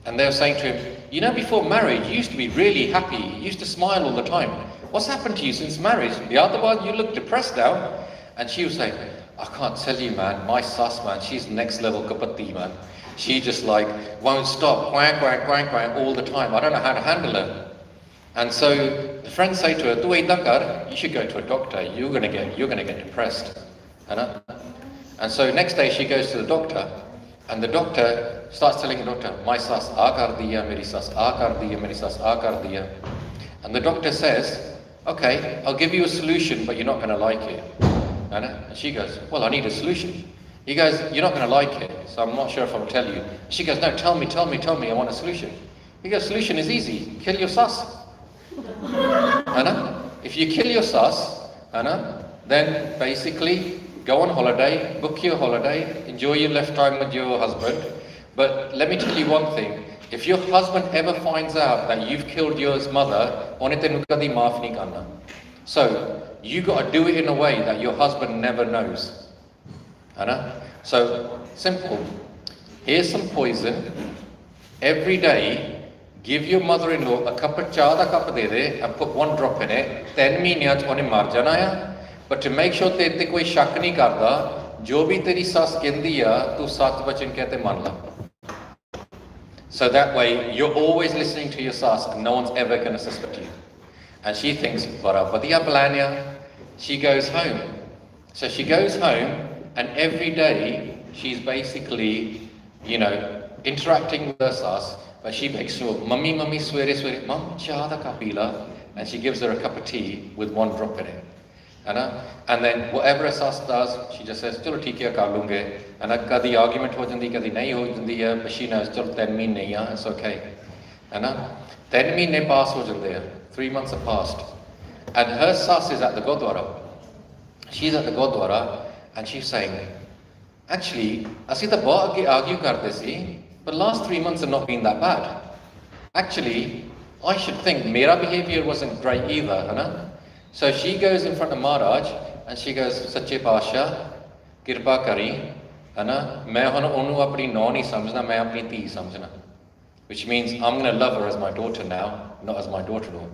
and they're saying to him, you know, before marriage, you used to be really happy. You used to smile all the time. What's happened to you since marriage? The other one, you look depressed now. And she was saying, I can't tell you, man, my sus, man, she's next level kapatti, man. She just like won't stop, quang, quang, quang, quang all the time. I don't know how to handle her. And so the friends say to her, "Tu dakar, you should go to a doctor. You're gonna get depressed." And so next day she goes to the doctor, and the doctor starts telling the doctor, "My sas aa kar diya, meri sas aa kar diya, meri sas aa kar diya." And the doctor says, "Okay, I'll give you a solution, but you're not going to like it." And she goes, "Well, I need a solution." He goes, "You're not going to like it, so I'm not sure if I'll tell you." She goes, "No, tell me, I want a solution." He goes, "Solution is easy, kill your sus." If you kill your sus, then basically go on holiday, book your holiday, enjoy your left time with your husband. But let me tell you one thing, if your husband ever finds out that you've killed your mother, so you got to do it in a way that your husband never knows. So simple. Here's some poison. Every day, give your mother-in-law a cup of cha and put 1 drop in it. 10 minutes on mar jana hai. But to make sure that koi shak nahi karda, jo bhi teri sas kendi ya, tu sach bachan kehte man la. So that way, you're always listening to your sas and no one's ever going to suspect you. And she thinks, "Bara vadiya plan ya." She goes home. So she goes home, and every day she's basically, interacting with her sas, but she makes sure, "Mummy, swere, mum, cha da ka pila," and she gives her a cup of tea with 1 drop in it. And then whatever a sas does, she just says, "Chalo theek hai, kar lunge." And kadi argument ho jandi, kadi nahi ho jandi hai, but she knows, "Chalo 10 mahine hai, it's okay." 10 mahine pass ho jande hai, 3 months have passed. And her sas is at the Gurdwara. She's at the Gurdwara, and she's saying, "Actually, asi ta bahut age argue karte si, but last 3 months have not been that bad. Actually, I should think mera behavior wasn't great either." So she goes in front of Maharaj and she goes, "Sache Pasha, Kirpa Kari, main hun onu apni naw nahi samjhna, main apni dhi samjhna." Which means I'm going to love her as my daughter now, not as my daughter-in-law.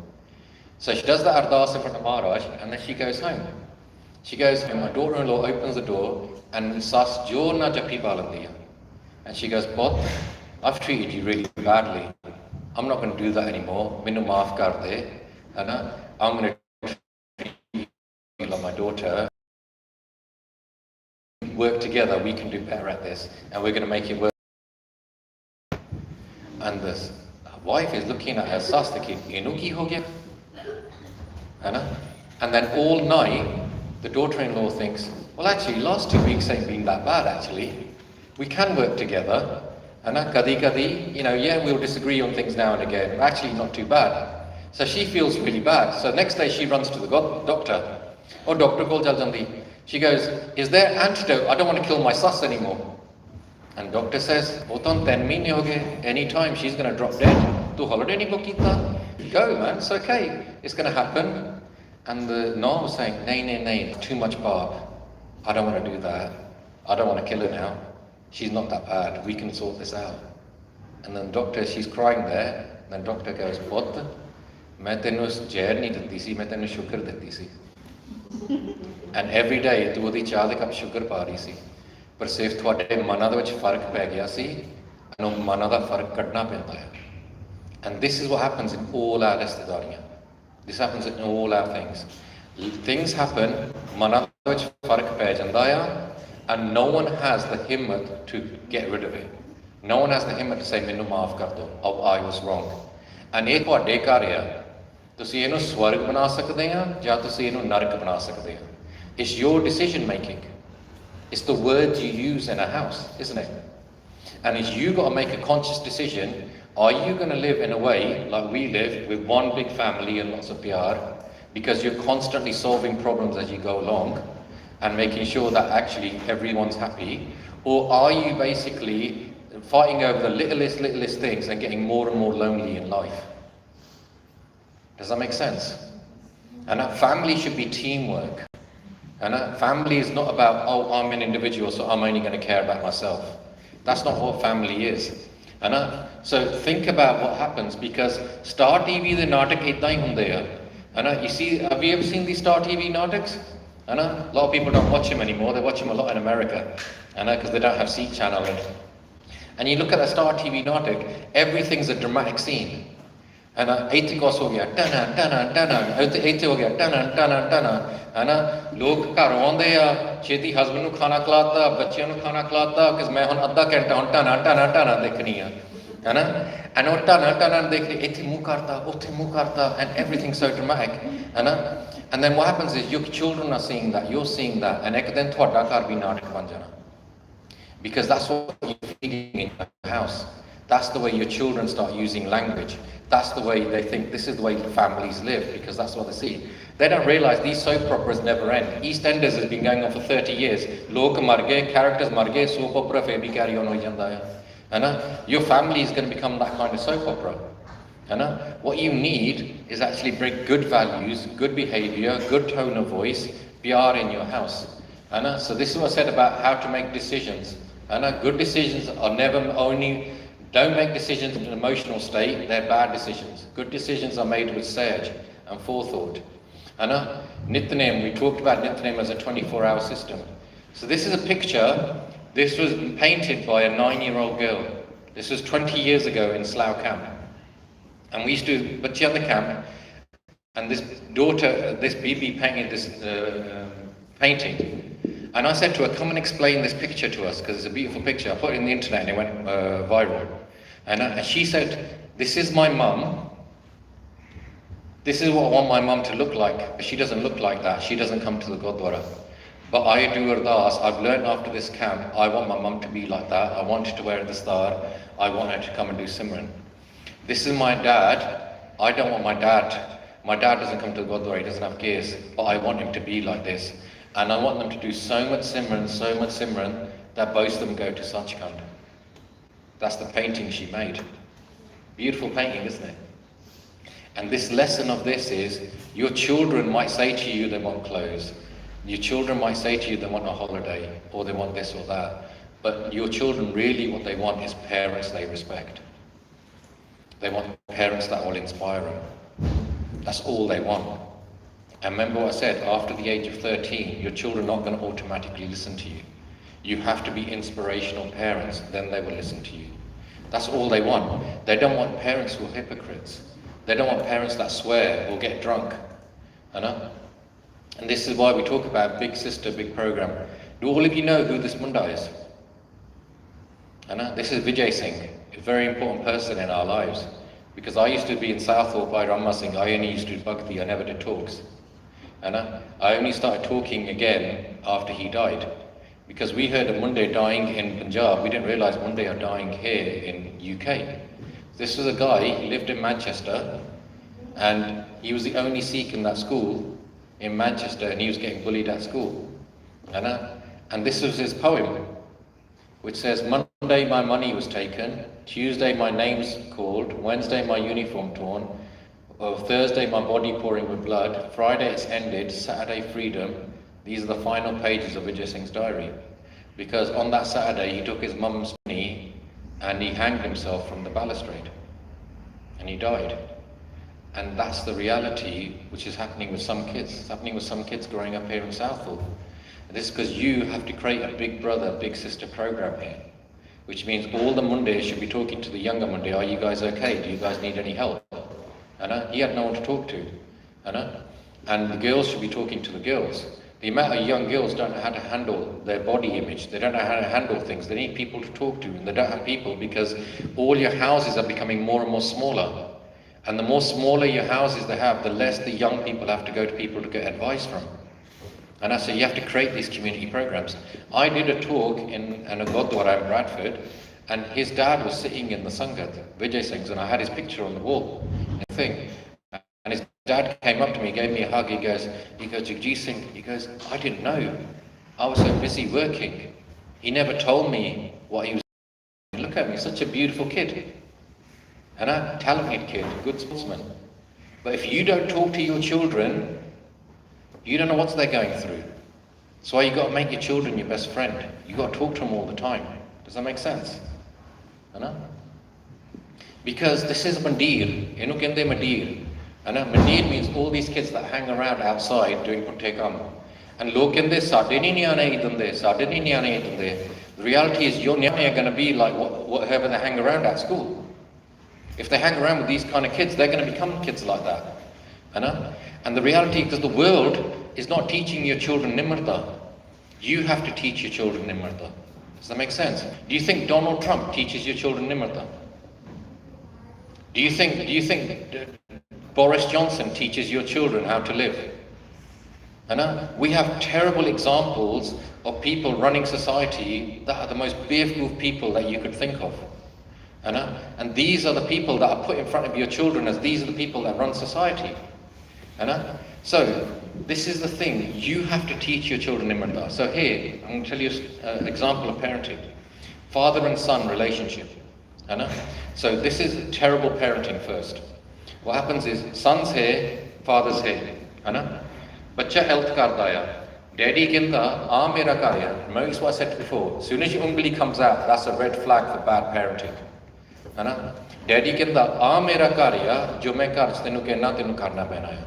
So she does the ardas in front of Maharaj, and then she goes home. She goes, and my daughter-in-law opens the door and sas jor na jappi balandi. And she goes, Bot, I've treated you really badly. I'm not going to do that anymore. Minu maaf kar de. I'm going to treat you like my daughter. Work together, we can do better at this, and we're going to make it work. And the wife is looking at her sas thinking, "Inu ki ho gaya?" And then all night, the daughter-in-law thinks, well, actually, last 2 weeks ain't been that bad, actually. We can work together. Kadi kadi, yeah, we'll disagree on things now and again, but actually not too bad. So she feels really bad. So next day she runs to the doctor. Oh, doctor, kol jal jandi. She goes, is there antidote? I don't want to kill my sus anymore. And doctor says, Otan 10 mahine ho gaye. Anytime she's going to drop dead. Tu holiday nahi book kita. Go, man, it's okay. It's going to happen. And the Noah was saying, nay, too much barb. I don't want to do that. I don't want to kill her now. She's not that bad. We can sort this out. And then doctor, she's crying there. And then doctor goes, Putt, main tenu zehar nahi ditti si, main tenu sugar ditti si. And every day, tu odi chaah de cup sugar paa rahi si. Par sirf ਤੁਹਾਡੇ ਮਨਾਂ ਦੇ ਵਿੱਚ ਫਰਕ ਪੈ ਗਿਆ ਸੀ and ਉਹ ਮਨਾਂ ਦਾ ਫਰਕ ਕੱਢਣਾ ਪੈਂਦਾ ਹੈ. And this is what happens in all our ਰਿਸ਼ਤੇਦਾਰੀਆਂ. This happens in all our things. Things happen, ਮਨਾਂ ਦੇ ਵਿੱਚ ਫਰਕ ਪੈ ਜਾਂਦਾ ਆ, and no one has the himmat to get rid of it. No one has the himmat to say, ਮੈਨੂੰ ਮਾਫ ਕਰ ਦਿਓ, oh, I was wrong. And ਇਹ ਤੁਹਾਡੇ ਘਰ ਆ. ਤੁਸੀਂ ਇਹਨੂੰ ਸਵਰਗ ਬਣਾ ਸਕਦੇ ਆ ਜਾਂ ਤੁਸੀਂ ਇਹਨੂੰ ਨਰਕ ਬਣਾ ਸਕਦੇ ਆ. It's your decision making. It's the words you use in a house, isn't it? And it's you got to make a conscious decision. Are you going to live in a way like we live with one big family and lots of pyar because you're constantly solving problems as you go along and making sure that actually everyone's happy? Or are you basically fighting over the littlest things and getting more and more lonely in life? Does that make sense? And that family should be teamwork. And a family is not about, oh, I'm an individual, so I'm only going to care about myself. That's not what family is. So think about what happens, because Star TV, the natak idda hi hunde hai. You see, have you ever seen these Star TV nataks? A lot of people don't watch them anymore. They watch them a lot in America, because they don't have C channel. And you look at a Star TV natak, everything's a dramatic scene. And ਇੱਥੇ ਕੁਛ ਹੋ ਗਿਆ ਟਨਾ ਇੱਥੇ ਹੋ ਗਿਆ ਟਨਾ ਲੋਕ ਘਰ ਆਉਂਦੇ ਆ ਛੇਤੀ ਹਸਬੈਂਡ ਨੂੰ ਖਾਣਾ ਖਿਲਾਤਾ ਬੱਚਿਆਂ ਨੂੰ ਖਾਣਾ ਖਿਲਾਤਾ ਕਿ ਮੈਂ ਹੁਣ ਅੱਧਾ ਘੰਟਾ ਹੁਣ ਟਨਾ ਦੇਖਣੀ ਆ and ਉਹ ਟਨਾ ਦੇਖ ਕੇ ਇੱਥੇ ਮੂੰਹ ਕਰਤਾ ਉੱਥੇ ਮੂੰਹ ਕਰਤਾ and everything so dramatic and then what happens is your children are seeing that, you're seeing that, and ਇੱਕ ਦਿਨ ਤੁਹਾਡਾ ਘਰ ਵੀ ਨਾਟਕ ਬਣ ਜਾਣਾ, because that's what you're feeding in your house. That's the way your children start using language. That's the way they think, this is the way families live, because that's what they see. They don't realise these soap operas never end. EastEnders has been going on for 30 years. Lok mar gaye, characters mar gaye, soap opera fe bhi carry on ho janda hai. Your family is going to become that kind of soap opera. What you need is actually bring good values, good behaviour, good tone of voice, pyar in your house. So this is what I said about how to make decisions. Good decisions are never only... Don't make decisions in an emotional state, they're bad decisions. Good decisions are made with sage and forethought. Nithanem, we talked about Nithanem as a 24-hour system. So this is a picture, this was painted by a 9-year-old girl. This was 20 years ago in Slough camp. And we used to, bachya the camp, and this daughter, this Bibi painted this painting. And I said to her, come and explain this picture to us, because it's a beautiful picture. I put it in the internet and it went viral. And she said, this is my mum. This is what I want my mum to look like. But she doesn't look like that. She doesn't come to the Gurdwara. But I do ardas. I've learned after this camp, I want my mum to be like that. I want her to wear the star. I want her to come and do Simran. This is my dad. I don't want my dad. My dad doesn't come to the Gurdwara. He doesn't have gears. But I want him to be like this. And I want them to do so much Simran, that both of them go to Sachkhand. That's the painting she made. Beautiful painting, isn't it? And this lesson of this is, your children might say to you they want clothes. Your children might say to you they want a holiday, or they want this or that. But your children really what they want is parents they respect. They want parents that will inspire them. That's all they want. And remember what I said, after the age of 13, your children are not going to automatically listen to you. You have to be inspirational parents, then they will listen to you. That's all they want. They don't want parents who are hypocrites. They don't want parents that swear or get drunk. You know? And this is why we talk about Big Sister, Big Program. Do all of you know who this Munda is? You know? This is Vijay Singh, a very important person in our lives. Because I used to be in Southall by Ramma Singh, I only used to do bhakti, I never did talks. You know? I only started talking again after he died. Because we heard of Munde dying in Punjab, we didn't realise Munde are dying here in UK. This was a guy, he lived in Manchester, and he was the only Sikh in that school in Manchester, and he was getting bullied at school. And this was his poem, which says, Monday my money was taken, Tuesday my name's called, Wednesday my uniform torn, Thursday my body pouring with blood, Friday it's ended, Saturday freedom. These are the final pages of Vijay Singh's diary. Because on that Saturday, he took his mum's knee and he hanged himself from the balustrade. And he died. And that's the reality which is happening with some kids. It's happening with some kids growing up here in Southall. And this is because you have to create a big brother, big sister program here. Which means all the Mundes should be talking to the younger Munde, are you guys okay? Do you guys need any help? He had no one to talk to. And the girls should be talking to the girls. The amount of young girls don't know how to handle their body image. They don't know how to handle things. They need people to talk to, and they don't have people because all your houses are becoming more and more smaller. And the more smaller your houses they have, the less the young people have to go to people to get advice from. And I say you have to create these community programs. I did a talk in a Gurdwara in Bradford, and his dad was sitting in the Sangat, Vijay Singh's, and I had his picture on the wall. And his dad came up to me, gave me a hug, he goes, Jagjit Singh, he goes, I didn't know. I was so busy working. He never told me what he was doing. Look at me, such a beautiful kid. And a talented kid, good sportsman. But if you don't talk to your children, you don't know what they're going through. That's why you've got to make your children your best friend. You've got to talk to them all the time. Does that make sense? Because this is Mandir. You know, Kende Mandir. Mandir means all these kids that hang around outside doing putte kam. And log kende sade nahi niyaane idande, sade nahi niyaane idande. The reality is your niyaane are going to be like whoever they hang around at school. If they hang around with these kind of kids, they're going to become kids like that. And the reality, because the world is not teaching your children Nimrta. You have to teach your children Nimrta. Does that make sense? Do you think Donald Trump teaches your children Nimrta? Do you think Boris Johnson teaches your children how to live? We have terrible examples of people running society that are the most beerful people that you could think of. And these are the people that are put in front of your children as these are the people that run society. So, this is the thing, you have to teach your children Nimrta. So here, I'm going to tell you an example of parenting. Father and son relationship. So this is terrible parenting first. What happens is, son's here, father's here. Bacha health karda hai. Daddy kehta, aa mera ghar hai. Remember what I said before, as soon as your ungli comes out, that's a red flag for bad parenting. Daddy kehta, aa mera ghar hai, jo main ghar ch tenu kehna, tenu karna pehna hai.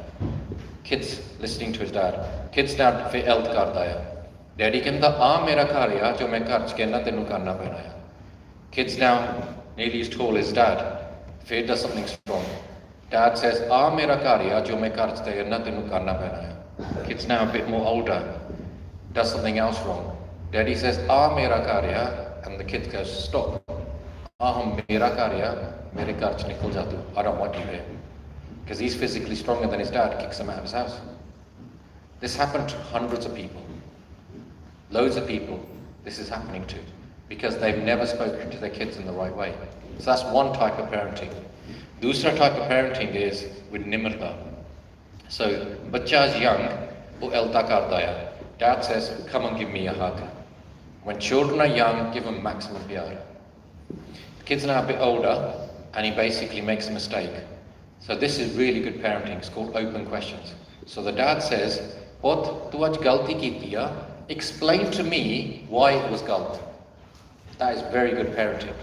Kids listening to his dad. Kids now fi health karda hai. Daddy kehta, aa mera ghar hai, jo main ghar ch kehna, tenu karna pehna hai. Kids now nearly as tall as dad. Fir does something strong. Dad says, aa mera ghar hai, jo main ghar ch kehna, tenu karna pehna hai. Kids now a bit more older, does something else wrong. Daddy says, aa mera ghar hai, and the kid goes, stop. Aham mera ghar hai, mere ghar ch nikal ja tu. I don't want you here. Because he's physically stronger than his dad, kicks him out of his house. This happened to hundreds of people. Loads of people this is happening to. Because they've never spoken to their kids in the right way. So that's one type of parenting. Dusra type of parenting is with Nimrta. So, bacha is young, wo elta karda hai. Dad says, come and give me a hug. When children are young, give them maximum pyar. The kids are now a bit older, and he basically makes a mistake. So this is really good parenting. It's called open questions. So the dad says, "What tu aaj galti ki kiya? Explain to me why it was galt." That is very good parenting.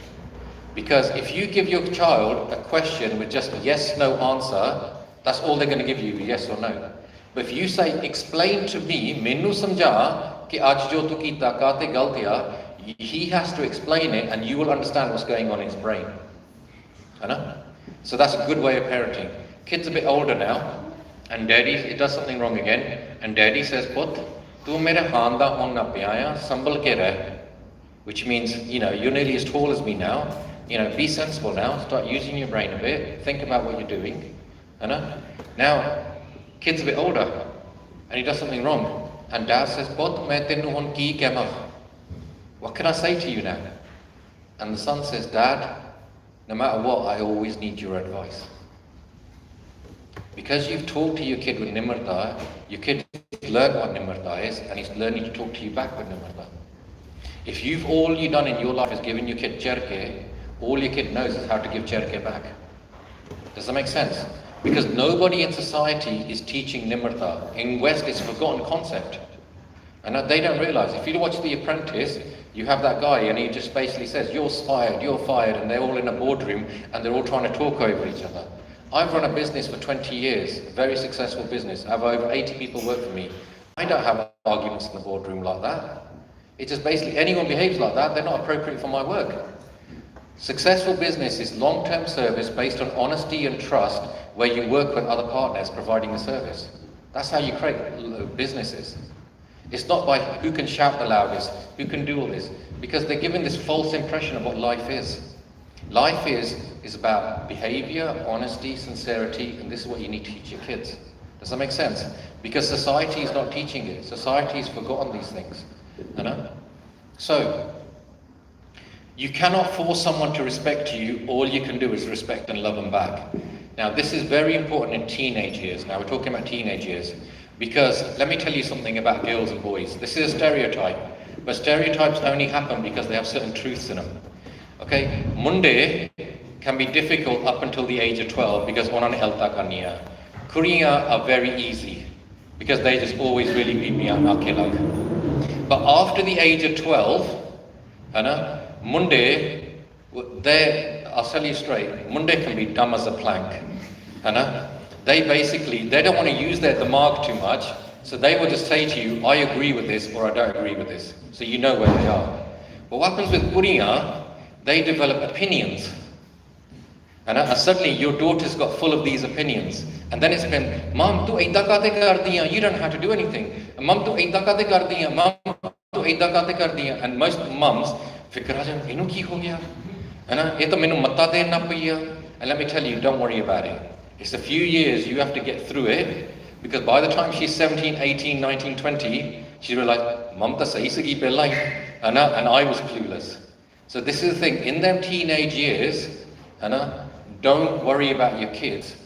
Because if you give your child a question with just a yes/no answer, that's all they're going to give you, yes or no. But if you say, explain to me, menu samjha ki aaj jo tu kita kaate galtiya, he has to explain it and you will understand what's going on in his brain. So that's a good way of parenting. Kid's a bit older now, and daddy, it does something wrong again, and daddy says, Put, tu mere haan da hon na pyaya, sambal ke reh. Which means, you're nearly as tall as me now. Be sensible now. Start using your brain a bit. Think about what you're doing. Now, kid's a bit older, and he does something wrong. And dad says, Put, main tenu hon ki kehna? What can I say to you now? And the son says, Dad, no matter what, I always need your advice. Because you've talked to your kid with nimrta, your kid has learned what nimrta is, and he's learning to talk to you back with nimrta. If all you've done in your life is giving your kid cherke, all your kid knows is how to give cherke back. Does that make sense? Because nobody in society is teaching nimrta. In West, it's a forgotten concept. And they don't realize. If you watch The Apprentice, you have that guy and he just basically says, you're fired, and they're all in a boardroom and they're all trying to talk over each other. I've run a business for 20 years, a very successful business. I have over 80 people work for me. I don't have arguments in the boardroom like that. It's just basically anyone behaves like that, they're not appropriate for my work. Successful business is long-term service based on honesty and trust, where you work with other partners providing the service. That's how you create businesses. It's not by who can shout the loudest, who can do all this, because they're given this false impression of what life is. Life is about behavior, honesty, sincerity, and this is what you need to teach your kids. Does that make sense? Because society is not teaching it. Society has forgotten these things. So, you cannot force someone to respect you. All you can do is respect and love them back. Now, this is very important in teenage years. Now, we're talking about teenage years. Because, let me tell you something about girls and boys. This is a stereotype. But stereotypes only happen because they have certain truths in them. Okay? Munde can be difficult up until the age of 12 because onan helta kaniya. Kuriya are very easy because they just always really beat me up na kilag. But after the age of 12, Munde, I'll tell you straight, Munde can be dumb as a plank. They don't want to use their damag too much, so they will just say to you, I agree with this or I don't agree with this. So you know where they are. But what happens with Kuriya, they develop opinions. And suddenly your daughter's got full of these opinions. And then it's been, Mom, tu aida kate kar diya, you don't know how to do anything. Mom, tu aida kate kar diya, Mom, tu aida kate kar diya. And most mums, fikra jan, inu ki ho gaya? Ye to mainu matta dena paiya. And let me tell you, don't worry about it. It's a few years you have to get through it, because by the time she's 17, 18, 19, 20, she realized, Mom ta sahi sagi pehlai. And I was clueless. So this is the thing, in them teenage years, don't worry about your kids.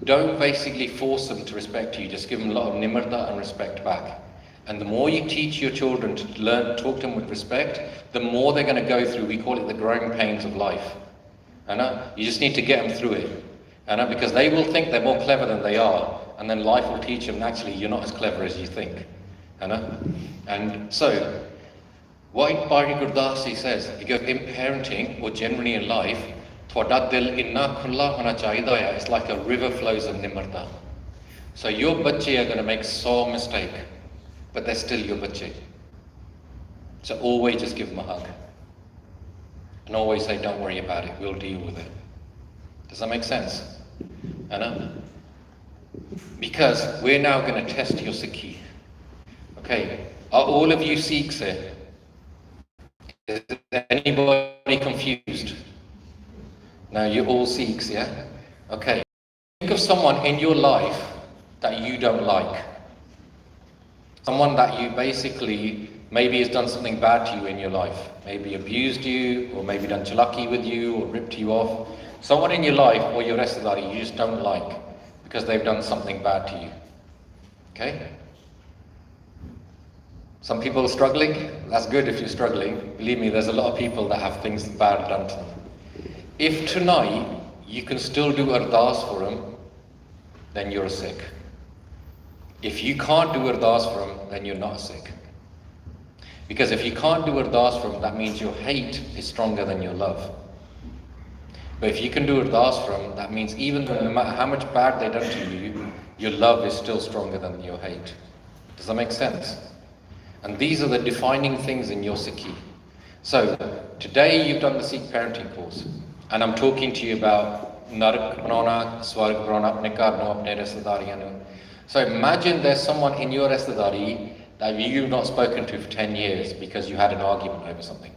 Don't basically force them to respect you. Just give them a lot of nimrta and respect back. And the more you teach your children to learn, talk to them with respect, the more they're going to go through, we call it the growing pains of life. You just need to get them through it. Because they will think they're more clever than they are. And then life will teach them, actually, you're not as clever as you think. And so, what Bhai Gurdasi says, he goes, in parenting, or generally in life, Thwada dil inna khulla hona chahida hai. It's like a river flows of nimrta. So your bacche are going to make so mistake, but they're still your bacche. So always just give them a hug. And always say, don't worry about it, we'll deal with it. Does that make sense? Because we're now going to test your Sikhi. Okay, are all of you Sikhs here? Is anybody confused? Now you're all Sikhs, yeah? Okay. Think of someone in your life that you don't like. Someone that you basically, maybe has done something bad to you in your life. Maybe abused you, or maybe done chalaki with you, or ripped you off. Someone in your life, or your restadari, you just don't like, because they've done something bad to you. Okay? Some people are struggling. That's good if you're struggling. Believe me, there's a lot of people that have things bad done to them. If tonight you can still do ardas for them, then you're sick. If you can't do ardas for them, then you're not sick. Because if you can't do ardas for them, that means your hate is stronger than your love. But if you can do ardas for them, that means even though no matter how much bad they've done to you, your love is still stronger than your hate. Does that make sense? And these are the defining things in your Sikhi. So, today you've done the Sikh parenting course, and I'm talking to you about Narak Banana, Swarg Banana, Apne Ghar Nu, Apne Rishtedariyan Nu. So imagine there's someone in your Rishtedari that you've not spoken to for 10 years because you had an argument over something.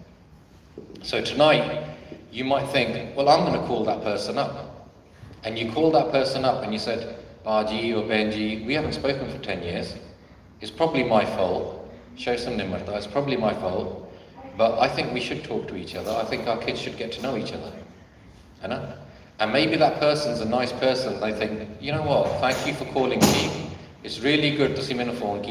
So tonight, you might think, well, I'm going to call that person up. And you call that person up and you said, Baji or Benji, we haven't spoken for 10 years. It's probably my fault. Show some nimarta, it's probably my fault. But I think we should talk to each other. I think our kids should get to know each other. And maybe that person's a nice person. They think, you know what, thank you for calling me. It's really good to see me on the phone.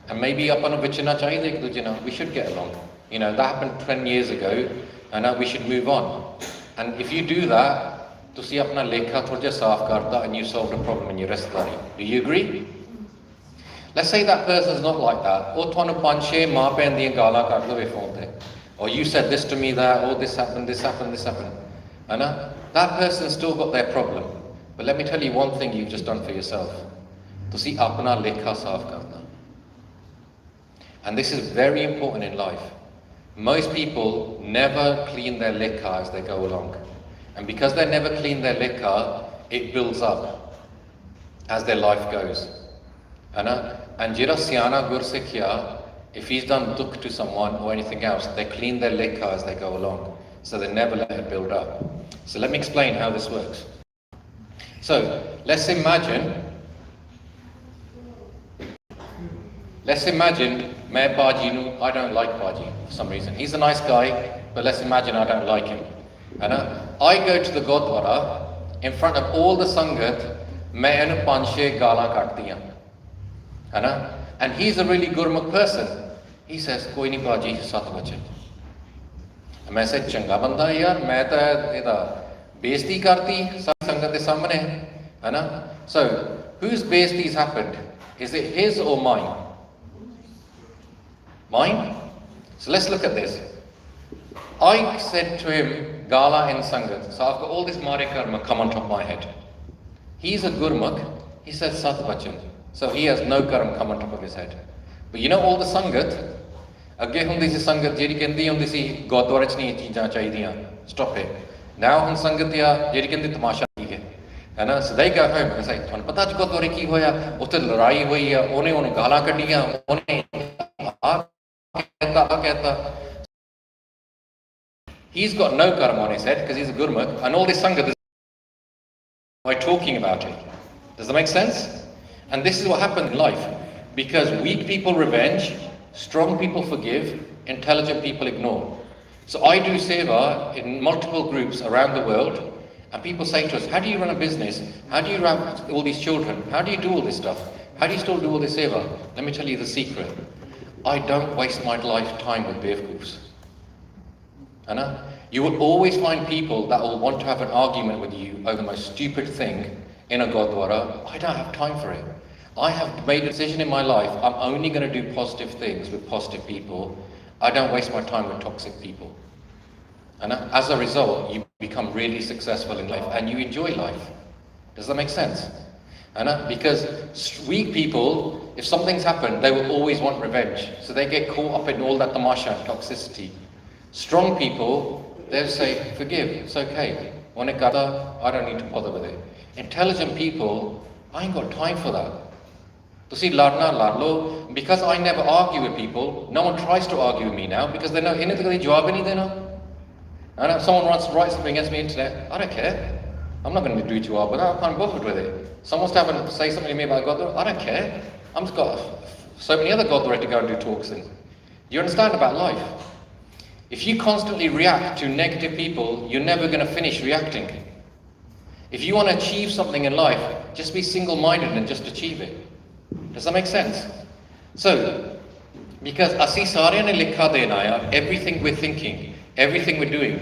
And maybe we should get along. You know, that happened 10 years ago, and now we should move on. And if you do that, ਤੁਸੀਂ ਆਪਣਾ ਲੇਖਾ ਥੋੜਾ ਜਿਹਾ ਸਾਫ਼ ਕਰਦਾ and you solved a problem in your ਰਿਸ਼ਤੇਦਾਰੀ. Do you agree? Let's say that person's not like that. ਉਹ ਤੁਹਾਨੂੰ 5-6 ਮਾਂ ਭੈਣ ਦੀਆਂ ਗਾਲਾਂ ਕੱਢ ਲਵੇ ਫੋਨ ਤੇ. Or you said this to me, that, or this happened, this happened, this happened. That person's still got their problem. But let me tell you one thing you've just done for yourself. ਤੁਸੀਂ ਆਪਣਾ ਲੇਖਾ ਸਾਫ਼ ਕਰਦਾ. And this is very important in life. Most people never clean their lekha as they go along. And because they never clean their lekha, it builds up as their life goes. And jira siyana gur sikhya, if he's done dukh to someone or anything else, they clean their lekha as they go along. So they never let it build up. So let me explain how this works. So let's imagine Mayor Baji, I don't like Baji for some reason. He's a nice guy, but let's imagine I don't like him. I go to the Gurdwara, in front of all the Sangat, main panshe gala kattiyan. And he's a really Gurmukh person. He says, koi nahi Baji, sat bachan. And I said, changa banda yaar, main ta eda besti karti Sangat de samne. So, whose besties happened? Is it his or mine? Mine? So let's look at this. I said to him, Gala in Sangat. So I've got all this Mare Karma come on top of my head. He's a Gurmukh. He said Sat Bachan. So he has no karma come on top of his head. But you know all the Sangat? Agge hundi si Sangat, jehdi kendi hundi si Gurdwara ch nahi cheezaं chahidiyan. Stop it. Now hun Sangat ya jehdi kendi tamasha hai. So they go home and say, ਤੁਹਾਨੂੰ ਪਤਾ ਅੱਜ ਗੁਰਦੁਆਰੇ ਕੀ ਹੋਇਆ? ਉੱਥੇ ਲੜਾਈ ਹੋਈ ਆ, ਉਹਨੇ ਉਹਨੂੰ ਗਾਲਾਂ ਕੱਢੀਆਂ, ਉਹਨੇ He's got no karma on his head because he's a Gurmukh, and all this Sangat is by talking about it. Does that make sense? And this is what happens in life. Because weak people revenge, strong people forgive, intelligent people ignore. So I do seva in multiple groups around the world, and people say to us, how do you run a business? How do you have all these children? How do you do all this stuff? How do you still do all this seva? Let me tell you the secret. I don't waste my lifetime with beevkoofs. You will always find people that will want to have an argument with you over the most stupid thing in a Gurdwara. I don't have time for it. I have made a decision in my life. I'm only going to do positive things with positive people. I don't waste my time with toxic people. And as a result, you become really successful in life and you enjoy life. Does that make sense? Because weak people, if something's happened, they will always want revenge. So they get caught up in all that tamasha and toxicity. Strong people, they'll say, forgive, it's okay. When it gata, I don't need to bother with it. Intelligent people, I ain't got time for that. To see larna larlo, because I never argue with people, no one tries to argue with me now because they know anything they jawab nahi dena. And if someone wants to write something against me on the internet, I don't care. I'm not going to do jawab, but I can't bother with it. Someone's to have to say something to me about God, I don't care. I'm just got so many other Gurdwara to go and do talks in. You understand about life? If you constantly react to negative people, you're never going to finish reacting. If you want to achieve something in life, just be single-minded and just achieve it. Does that make sense? So, because asi saaryan ne likha dena hai, everything we're thinking, everything we're doing,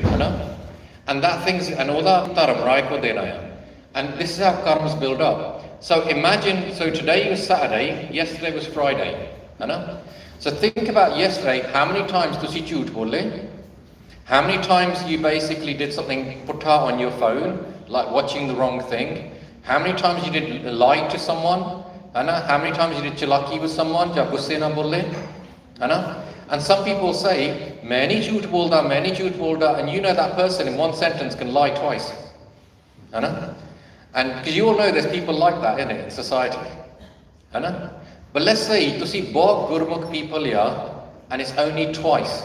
and that thing's and oda dharam rai ko dena hai. And this is how karmas build up. So imagine, so today was Saturday, yesterday was Friday. So think about yesterday, how many times tusi jhoot bole? How many times you basically did something putta on your phone, like watching the wrong thing? How many times you did lie to someone? How many times you did chalaki with someone? Ja gusse na bolle? And some people say, many jhoot bolda, and you know that person in one sentence can lie twice. And because you all know there's people like that in society. But let's say to see bahut gurmukh people here, and it's only twice.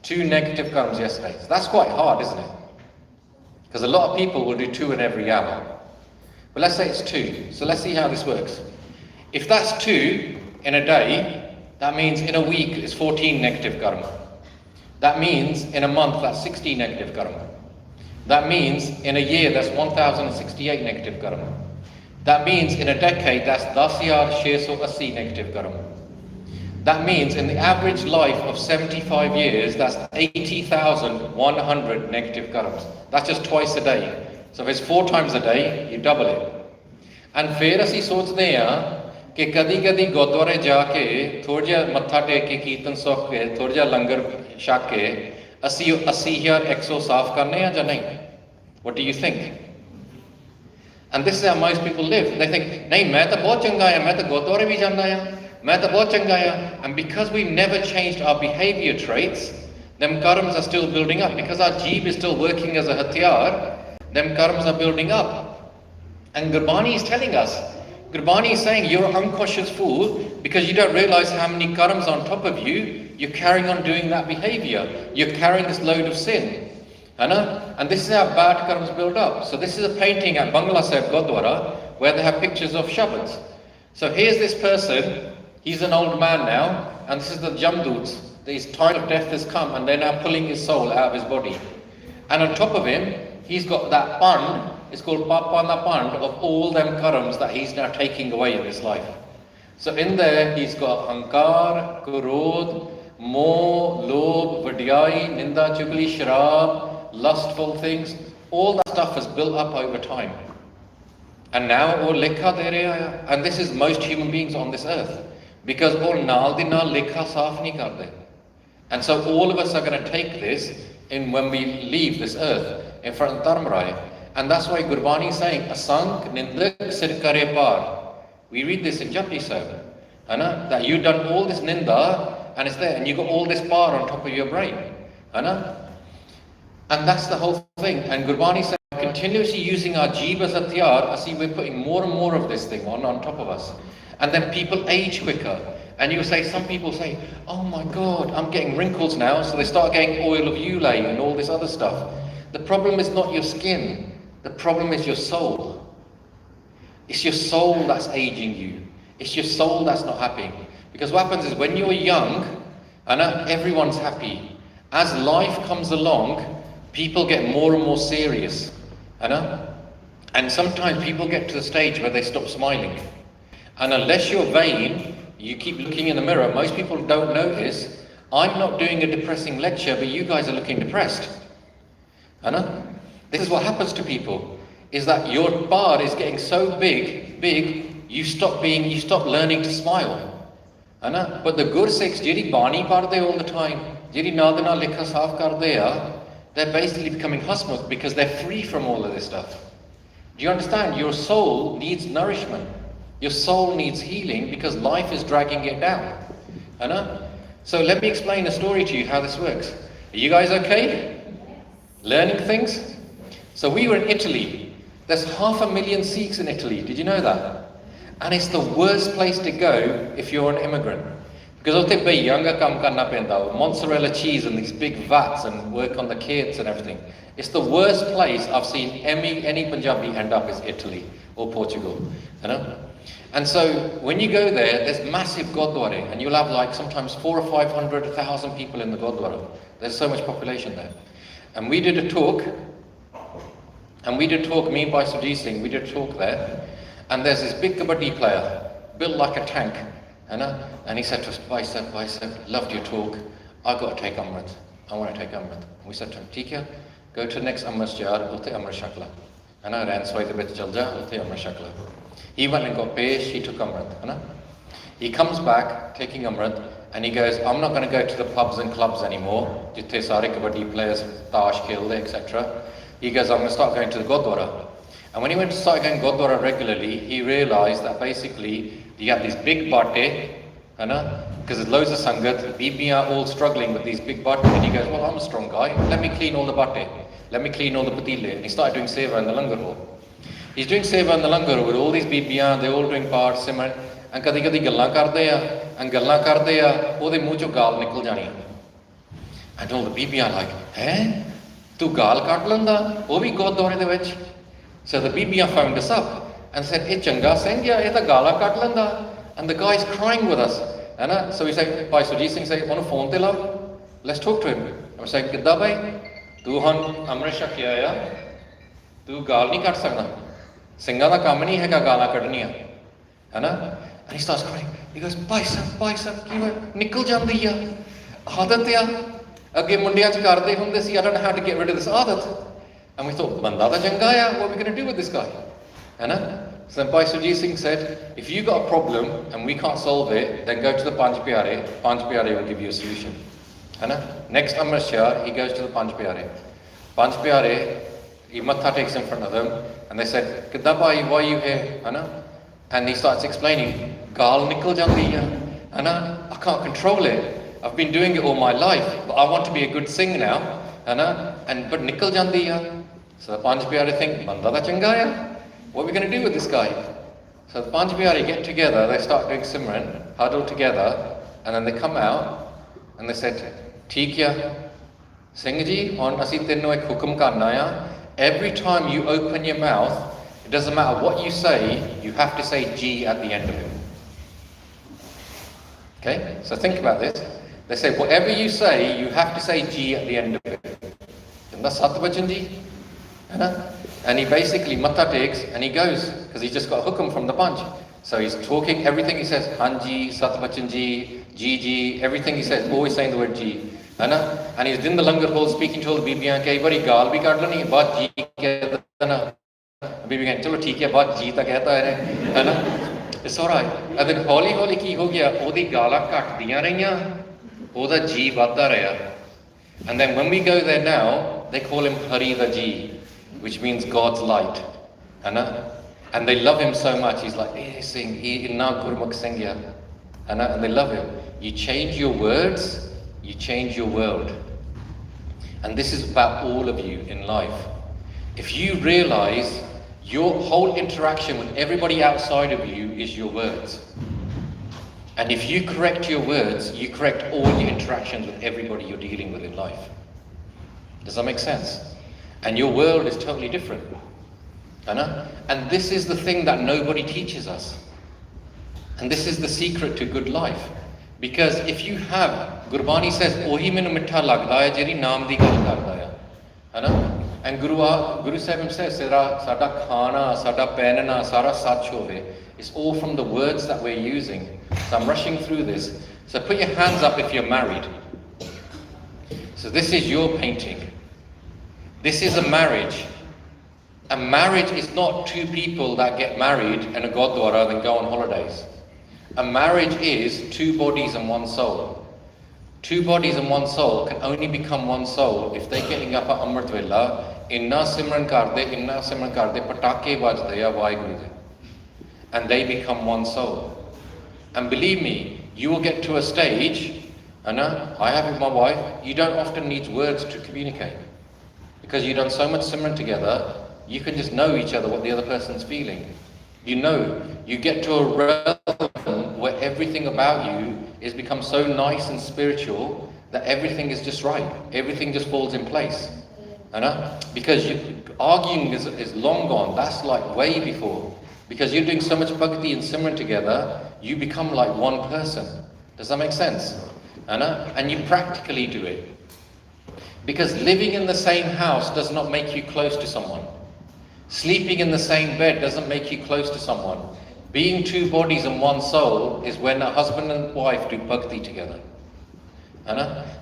2 negative karmas yesterday. So that's quite hard, isn't it? Because a lot of people will do 2 in every hour. But let's say it's 2. So let's see how this works. If that's 2 in a day, that means in a week it's 14 negative karma. That means in a month that's 60 negative karma. That means in a year that's 1068 negative karma. That means in a decade that's 10,680 negative karma. That means in the average life of 75 years, that's 80,100 negative karmas. That's just twice a day. So if it's 4 times a day, you double it. And फिर ਅਸੀਂ सोचते हैं कि कदी गुरुद्वारे जाके थोड़ा जिहा मत्था टेक के कीर्तन सुख के थोड़ा जिहा लंगर छक के ਅਸੀਂ 80,100 साफ करने हैं या नहीं? What do you think? And this is how most people live. They think, नहीं मैं तो बहुत चंगा है, मैं तो गुरुद्वारे भी जाना है, मैं तो बहुत चंगा है. And because we've never changed our behavior traits, them karmas are still building up. Because our jeeb is still working as a hatyar, them karmas are building up. And Gurbani is telling us, Gurbani is saying you're an unconscious fool because you don't realize how many karmas on top of you, you're carrying on doing that behavior. You're carrying this load of sin. And this is how bad karmas build up. So this is a painting at Bangla Sahib Gurdwara where they have pictures of Shabads. So here's this person, he's an old man now, and this is the Jamdoots. His time of death has come and they're now pulling his soul out of his body. And on top of him, he's got that pand, it's called Papana Pand, of all them karams that he's now taking away in his life. So in there, he's got Hankar, Kurod, Moh, Lob, Vadiyai, Ninda, Chugli, Sharab, lustful things. All that stuff has built up over time. And now, all lekha de rahe hai. And this is most human beings on this earth. Because all naal di naal lekha saaf nahi karde. And so all of us are going to take this in when we leave this earth in front of Dharmarai. And that's why Gurbani is saying, Asank nindak sir kare par. We read this in Japji Sahib. That you've done all this ninda and it's there and you got all this par on top of your brain. And that's the whole thing. And Gurbani said, continuously using our jeeb as a tiyar, I see we're putting more and more of this thing on top of us. And then people age quicker. And you say, some people say, oh my God, I'm getting wrinkles now. So they start getting oil of ulay and all this other stuff. The problem is not your skin. The problem is your soul. It's your soul that's aging you. It's your soul that's not happy. Because what happens is when you're young, everyone's happy. As life comes along, people get more and more serious. And sometimes people get to the stage where they stop smiling. And unless you're vain, you keep looking in the mirror. Most people don't notice. I'm not doing a depressing lecture, but you guys are looking depressed. This is what happens to people, is that your bar is getting so big, you stop learning to smile. But the Gursikhs, jiri bani parde all the time, jiri nadana likha saaf karde hai, they're basically becoming hasmukh because they're free from all of this stuff. Do you understand? Your soul needs nourishment. Your soul needs healing because life is dragging it down. So let me explain a story to you how this works. Are you guys okay? Learning things? So we were in Italy. There's 500,000 Sikhs in Italy. Did you know that? And it's the worst place to go if you're an immigrant. Because utte bhai yanga kam karna penda, mozzarella cheese and these big vats and work on the kids and everything. It's the worst place I've seen any Punjabi end up is Italy or Portugal. And so when you go there, there's massive Gurdwara and you'll have like sometimes 400 or 500, 1,000 people in the Gurdwara. There's so much population there. And we did a talk, me and Bhai Jagjit Singh, we did a talk there, and there's this big kabaddi player, built like a tank, and he said to us, Bhai Sahib, loved your talk, I've got to take Amrit, I want to take Amrit. And we said to him, Tikya, go to the next Amrit Jar, utte Amrit Shakla. And I ran sway the bit Jalja, utte Amrit Shakla. He went and got Pesh, he took Amrit. He comes back, taking Amrit, and he goes, I'm not going to go to the pubs and clubs anymore, jitte sare kabaddi players, tash, khelde, etc. He goes, I'm going to start going to the Gurdwara. And when he went to start going Gurdwara regularly, he realized that basically you have these big bate, because there's loads of sangat, bibiyan all struggling with these big bate, and he goes, well, I'm a strong guy, let me clean all the bate, let me clean all the patile. And he started doing seva in the langar hall. He's doing seva in the langar hall with all these bibiyan, they're all doing part, simran, and kadi gallan karde a, and gallan karde a, ਉਹਦੇ ਮੂੰਹ ਚੋਂ ਗਾਲ ਨਿਕਲ ਜਾਣੀ. And all the bibiyan like, ਹੈਂ? ਤੂੰ ਗਾਲ ਕੱਢ ਲੈਂਦਾ? ਉਹ ਵੀ ਗੁਰਦੁਆਰੇ ਦੇ ਵਿੱਚ? So the bibiyan phoned us up and said, ਇਹ ਚੰਗਾ ਸਿੰਘ ਆ, ਇਹ ਤਾਂ ਗਾਲਾਂ ਕੱਢ ਲੈਂਦਾ. And the guy's crying with us. So we say, Bhai Jagjit Singh say, ਉਹਨੂੰ phone ਤੇ ਲਾਓ. Let's talk to him. And we say, ਕਿੱਦਾਂ ਬਾਈ? ਤੂੰ ਹੁਣ ਅੰਮ੍ਰਿਤ ਛਕਿਆ ਆ, ਤੂੰ ਗਾਲ ਨਹੀਂ ਕੱਢ ਸਕਦਾ. ਸਿੰਘਾਂ ਦਾ ਕੰਮ ਨਹੀਂ ਹੈਗਾ ਗਾਲਾਂ ਕੱਢਣੀਆਂ. And he starts crying. He goes, Bhai Sahib, ਕੀ ਹੋਇਆ? ਨਿਕਲ ਜਾਂਦੀ ਆ. ਆਦਤ ਆ. ਅੱਗੇ ਮੁੰਡਿਆਂ 'ਚ ਕਰਦੇ ਹੁੰਦੇ ਸੀ, I don't know how to get rid of this adat. And we thought, ਬੰਦਾ ਤਾਂ ਚੰਗਾ ਆ, what are we going to do with this guy? So then Bhai Jagjit Singh said, if you got a problem and we can't solve it, then go to the Panj Pyare. Panj Pyare will give you a solution. Next Amrit Shah, he goes to the Panj Pyare. Panj Pyare, he matha takes in front of them, and they said, Kidda bhai, why are you here? And he starts explaining, Gaal nikal jandi hai. I can't control it. I've been doing it all my life, but I want to be a good singer now. But nikal jandi hai. So the Panj Pyare think, Banda da changa hai. What are we going to do with this guy? So the Panj Pyare get together, they start doing Simran, huddle together, and then they come out, and they said, Theek ya, Singh ji, hon asi tenu ek hukum karna hai. Every time you open your mouth, it doesn't matter what you say, you have to say G at the end of it. Okay, so think about this. They say, whatever you say, you have to say G at the end of it. And that's Satbachan ji. And he basically matha takes and he goes, because he's just got a hukum from the Panj. So he's talking, everything he says, Hanji, Satbachan ji, Ji, everything he says, always saying the word Ji. And he's in the langar hall speaking to all the bibiyan, kei bari gaal bhi kaad lani, baat Ji kehta na. Bibi kehte, chalo theek hai, baat Ji ta kehta hai. It's alright. And then holi ki ho gaya, odi gaala kat diyan rahiyan, oda Ji vadda raya. And then when we go there now, they call him Hari the Ji, which means God's light. And they love him so much. He's like, hey, sing, inna gurmukh singya. And they love him. You change your words, you change your world. And this is about all of you in life. If you realize your whole interaction with everybody outside of you is your words. And if you correct your words, you correct all your interactions with everybody you're dealing with in life. Does that make sense? And your world is totally different. And this is the thing that nobody teaches us. And this is the secret to good life. Because if you have, Gurbani says, Ohi menu mitha lagda hai, jeri naam di gal karda hai. And Guru Sahib says, Sada khana, sada penana, sara sach hove. It's all from the words that we're using. So I'm rushing through this. So put your hands up if you're married. So this is your painting. This is a marriage. A marriage is not two people that get married in a Gurdwara and go on holidays. A marriage is two bodies and one soul. Two bodies and one soul can only become one soul if they getting up at Amrit Vela, inna simran karde, patake bajde ya Vaheguru de. And they become one soul. And believe me, you will get to a stage, I have with my wife, you don't often need words to communicate. Because you've done so much simran together, you can just know each other, what the other person's feeling. You know, you get to a realm where everything about you is become so nice and spiritual that everything is just right. Everything just falls in place. Because arguing is long gone. That's like way before. Because you're doing so much bhakti and simran together, you become like one person. Does that make sense? And you practically do it. Because living in the same house does not make you close to someone. Sleeping in the same bed doesn't make you close to someone. Being two bodies and one soul is when a husband and wife do bhakti together.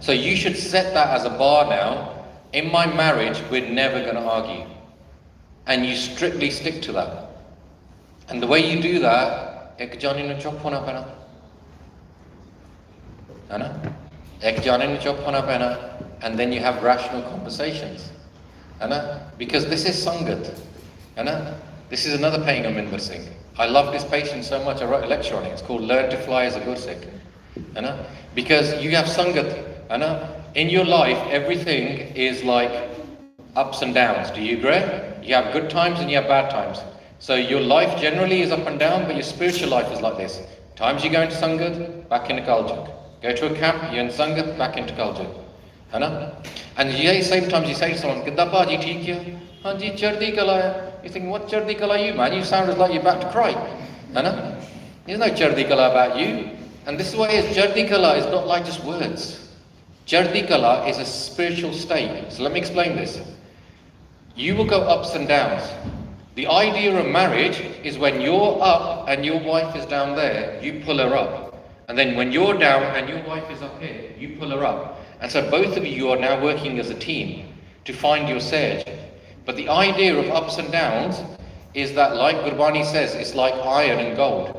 So you should set that as a bar now. In my marriage, we're never going to argue. And you strictly stick to that. And the way you do that, ek jani nu chup hona pena. Ek jani nu chup hona pena. And then you have rational conversations. Because this is Sangat. This is another painting of Minbar Singh. I love this painting so much, I wrote a lecture on it. It's called Learn to Fly as a Gursikh. Because you have Sangat, in your life, everything is like ups and downs. Do you agree? You have good times and you have bad times. So your life generally is up and down, but your spiritual life is like this. Times you go into Sangat, back into Kaljug. Go to a camp, you're in Sangat, back into Kaljug. And same times you say to someone, Kidda Bhaji theek hai? Hanji chardi kala hai. You think, what chardi kala you, man? You sound like you're about to cry. There's no chardi kala about you. And this is why chardi kala is not like just words. Chardi kala is a spiritual state. So let me explain this. You will go ups and downs. The idea of marriage is when you're up and your wife is down there, you pull her up. And then when you're down and your wife is up here, you pull her up. And so both of you are now working as a team to find your sage. But the idea of ups and downs is that, like Gurbani says, it's like iron and gold.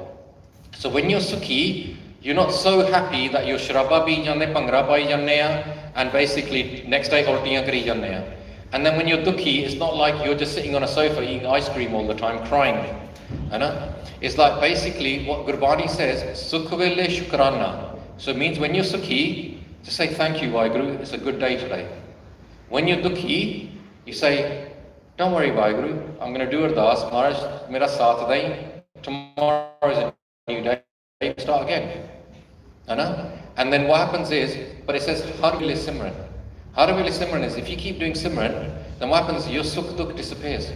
So when you're Sukhi, you're not so happy that you're Shraba bhi janne, Pangra bhi janne, and basically next day ultiyan kari janne. And then when you're Dukhi, it's not like you're just sitting on a sofa eating ice cream all the time, crying. It's like basically what Gurbani says, Sukh vele shukrana. So it means when you're Sukhi, just say thank you, Vaheguru, it's a good day today. When you're Dukhi, you say, don't worry, Vaheguru, I'm going to do Ardas, Maharaj, mera saath dain, tomorrow is a new day, start again. And then what happens is, but it says, Har Vele Simran. Har Vele Simran is, if you keep doing Simran, then what happens is your Sukh Dukh disappears.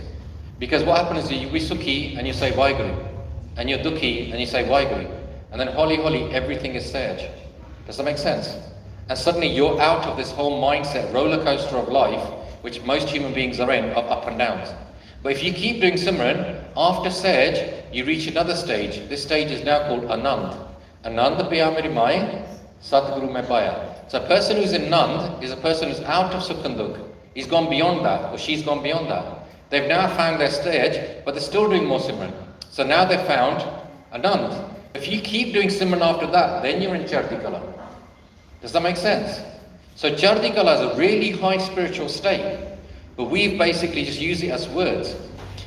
Because what happens is you be Sukhi and you say Vaheguru, and you're Dukhi and you say Vaheguru, and then holy, everything is Sage. Does that make sense? And suddenly you're out of this whole mindset, roller coaster of life, which most human beings are in, of up and downs. But if you keep doing Simran, after Sage, you reach another stage. This stage is now called Anand. Anand Piya Meri Mai, Satguru Mein Paya. So a person who's in Nand is a person who's out of Sukh and Dukh. He's gone beyond that, or she's gone beyond that. They've now found their stage, but they're still doing more Simran. So now they've found Anand. If you keep doing Simran after that, then you're in Chardi Kala. Does that make sense? So Chardi Kala is a really high spiritual state, but we've basically just used it as words.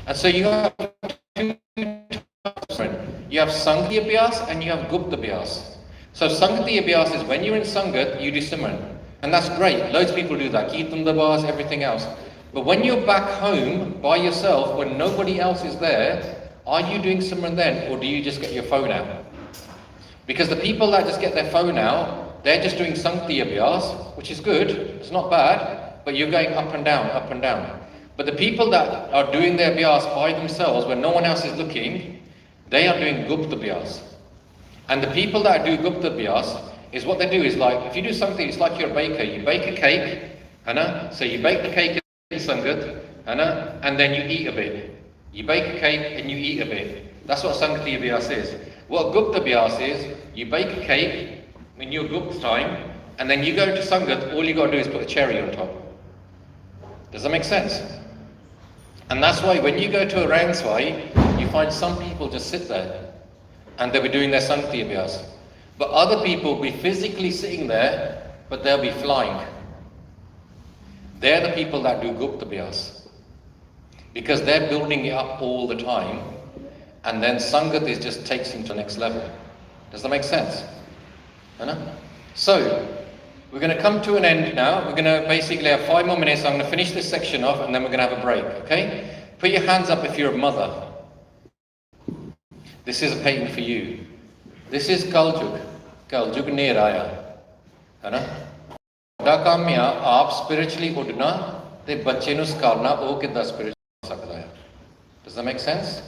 And so you have two types. You have Sanghati Abhyas and you have Gupta Abhyas. So Sanghati Abhyas is when you're in Sangat, you do Simran. And that's great. Loads of people do that. Kirtan Dabas, everything else. But when you're back home by yourself, when nobody else is there, are you doing Simran then, or do you just get your phone out? Because the people that just get their phone out, they're just doing Sanghati Abhyas, which is good, it's not bad, but you're going up and down, up and down. But the people that are doing their Abhyas by themselves, when no one else is looking, they are doing Gupta Abhyas. And the people that do Gupta Abhyas, is what they do is like, if you do something, it's like you're a baker, you bake a cake, so you bake the cake in Sangat, and then you eat a bit. You bake a cake and you eat a bit. That's what Sanghati Abhyas is. What Gupta Abhyas is, you bake a cake in your Gupta time, and then you go to Sangat, all you got to do is put a cherry on top. Does that make sense? And that's why when you go to a Rangswai, you find some people just sit there, and they'll be doing their Sanghati Abhyas. But other people will be physically sitting there, but they'll be flying. They're the people that do Gupta Abhyas. Because they're building it up all the time, and then Sangat is just takes them to the next level. Does that make sense? So, we're going to come to an end now. We're going to basically have 5 more minutes. I'm going to finish this section off, and then we're going to have a break, okay? Put your hands up if you're a mother. This is a painting for you. This is Kaljug. Kaljug near Aya. Does that make sense?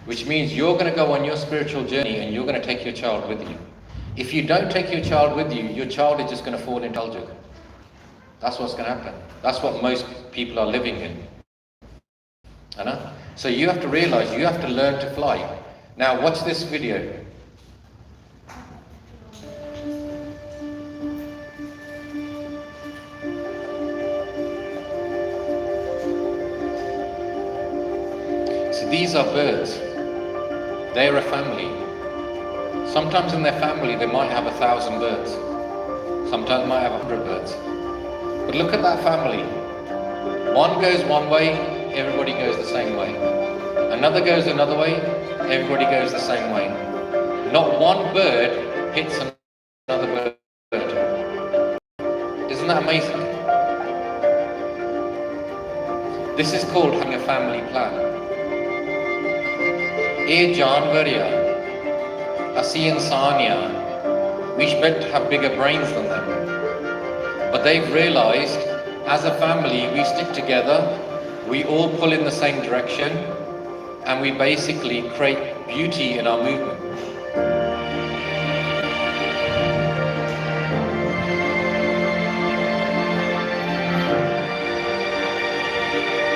Which means you're going to go on your spiritual journey and you're going to take your child with you. If you don't take your child with you, your child is just going to fall into Kaljug. That's what's going to happen. That's what most people are living in. So you have to realize you have to learn to fly. Now watch this video. These are birds. They're a family. Sometimes in their family they might have 1,000 birds. Sometimes they might have 100 birds. But look at that family. One goes one way, everybody goes the same way. another goes another way, everybody goes the same way. Not one bird hits another bird. Isn't that amazing? This is called having a family plan. A janvarya, asi insaniya, we should better have bigger brains than them. But they've realized, as a family, we stick together, we all pull in the same direction, and we basically create beauty in our movement.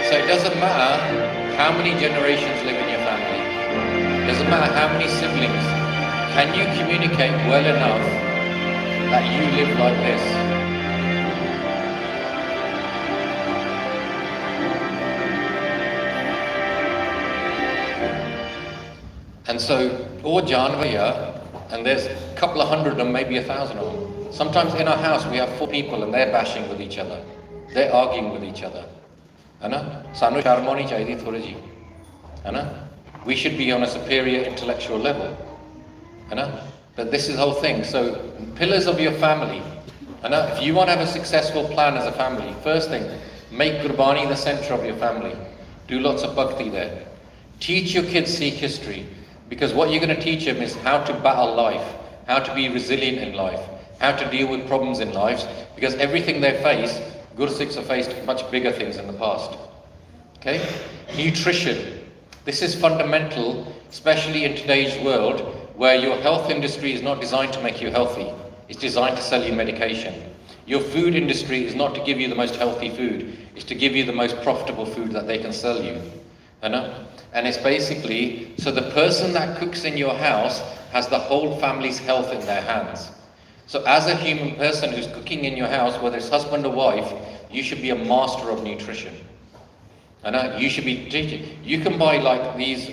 So it doesn't matter how many generations live in your family. It doesn't matter how many siblings. Can you communicate well enough that you live like this? And so, or janvaya, and there's a couple of hundred and maybe 1,000 of them. Sometimes in our house we have 4 people and they're bashing with each other. They're arguing with each other. Sanu sharm auni chahiye thodi ji. We should be on a superior intellectual level. But this is the whole thing. So, pillars of your family. If you want to have a successful plan as a family, first thing, make Gurbani the center of your family. Do lots of bhakti there. Teach your kids Sikh history. Because what you're going to teach them is how to battle life, how to be resilient in life, how to deal with problems in life. Because everything they face, Gursikhs have faced much bigger things in the past. Okay? Nutrition. This is fundamental, especially in today's world, where your health industry is not designed to make you healthy. It's designed to sell you medication. Your food industry is not to give you the most healthy food. It's to give you the most profitable food that they can sell you. And it's basically, so the person that cooks in your house has the whole family's health in their hands. So as a human person who's cooking in your house, whether it's husband or wife, you should be a master of nutrition. You should be teaching. You can buy like these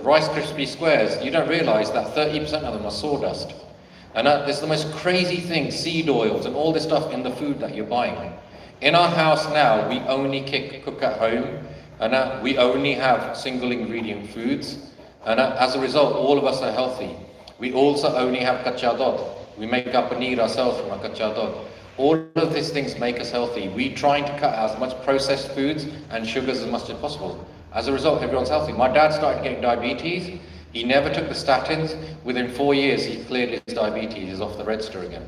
Rice Krispie squares. You don't realize that 30% of them are sawdust. There's the most crazy thing, seed oils and all this stuff in the food that you're buying. In our house now, we only cook at home. We only have single ingredient foods. As a result, all of us are healthy. We also only have kacha dod. We make our paneer ourselves from a kacha dod. All of these things make us healthy. We're trying to cut out as much processed foods and sugars as much as possible. As a result, everyone's healthy. My dad started getting diabetes. He never took the statins. Within 4 years, he cleared his diabetes. He's off the register again.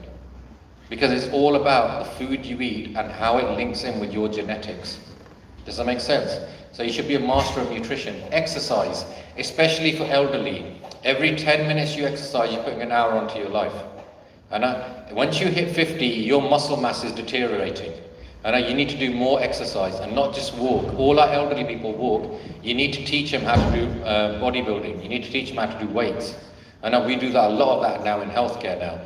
Because it's all about the food you eat and how it links in with your genetics. Does that make sense? So you should be a master of nutrition. Exercise, especially for elderly. Every 10 minutes you exercise, you're putting an hour onto your life. Once you hit 50, your muscle mass is deteriorating. You need to do more exercise and not just walk. All our elderly people walk. You need to teach them how to do bodybuilding. You need to teach them how to do weights. We do that, a lot of that now in healthcare now.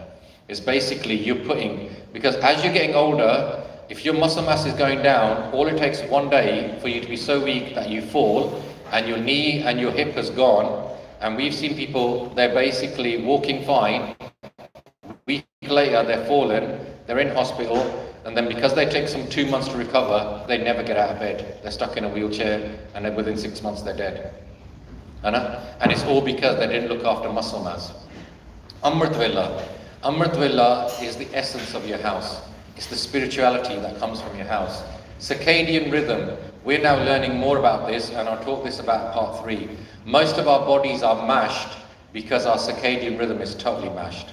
It's basically you're putting, because as you're getting older, if your muscle mass is going down, all it takes is 1 day for you to be so weak that you fall and your knee and your hip has gone. And we've seen people, they're basically walking fine. A week later, they're fallen, they're in hospital, and then because they take 2 months to recover, they never get out of bed. They're stuck in a wheelchair, and then within 6 months, they're dead. And it's all because they didn't look after muscle mass. Amrit Vela. Amrit Vela is the essence of your house. It's the spirituality that comes from your house. Circadian rhythm. We're now learning more about this, and I'll talk this about part 3. Most of our bodies are mashed because our circadian rhythm is totally mashed.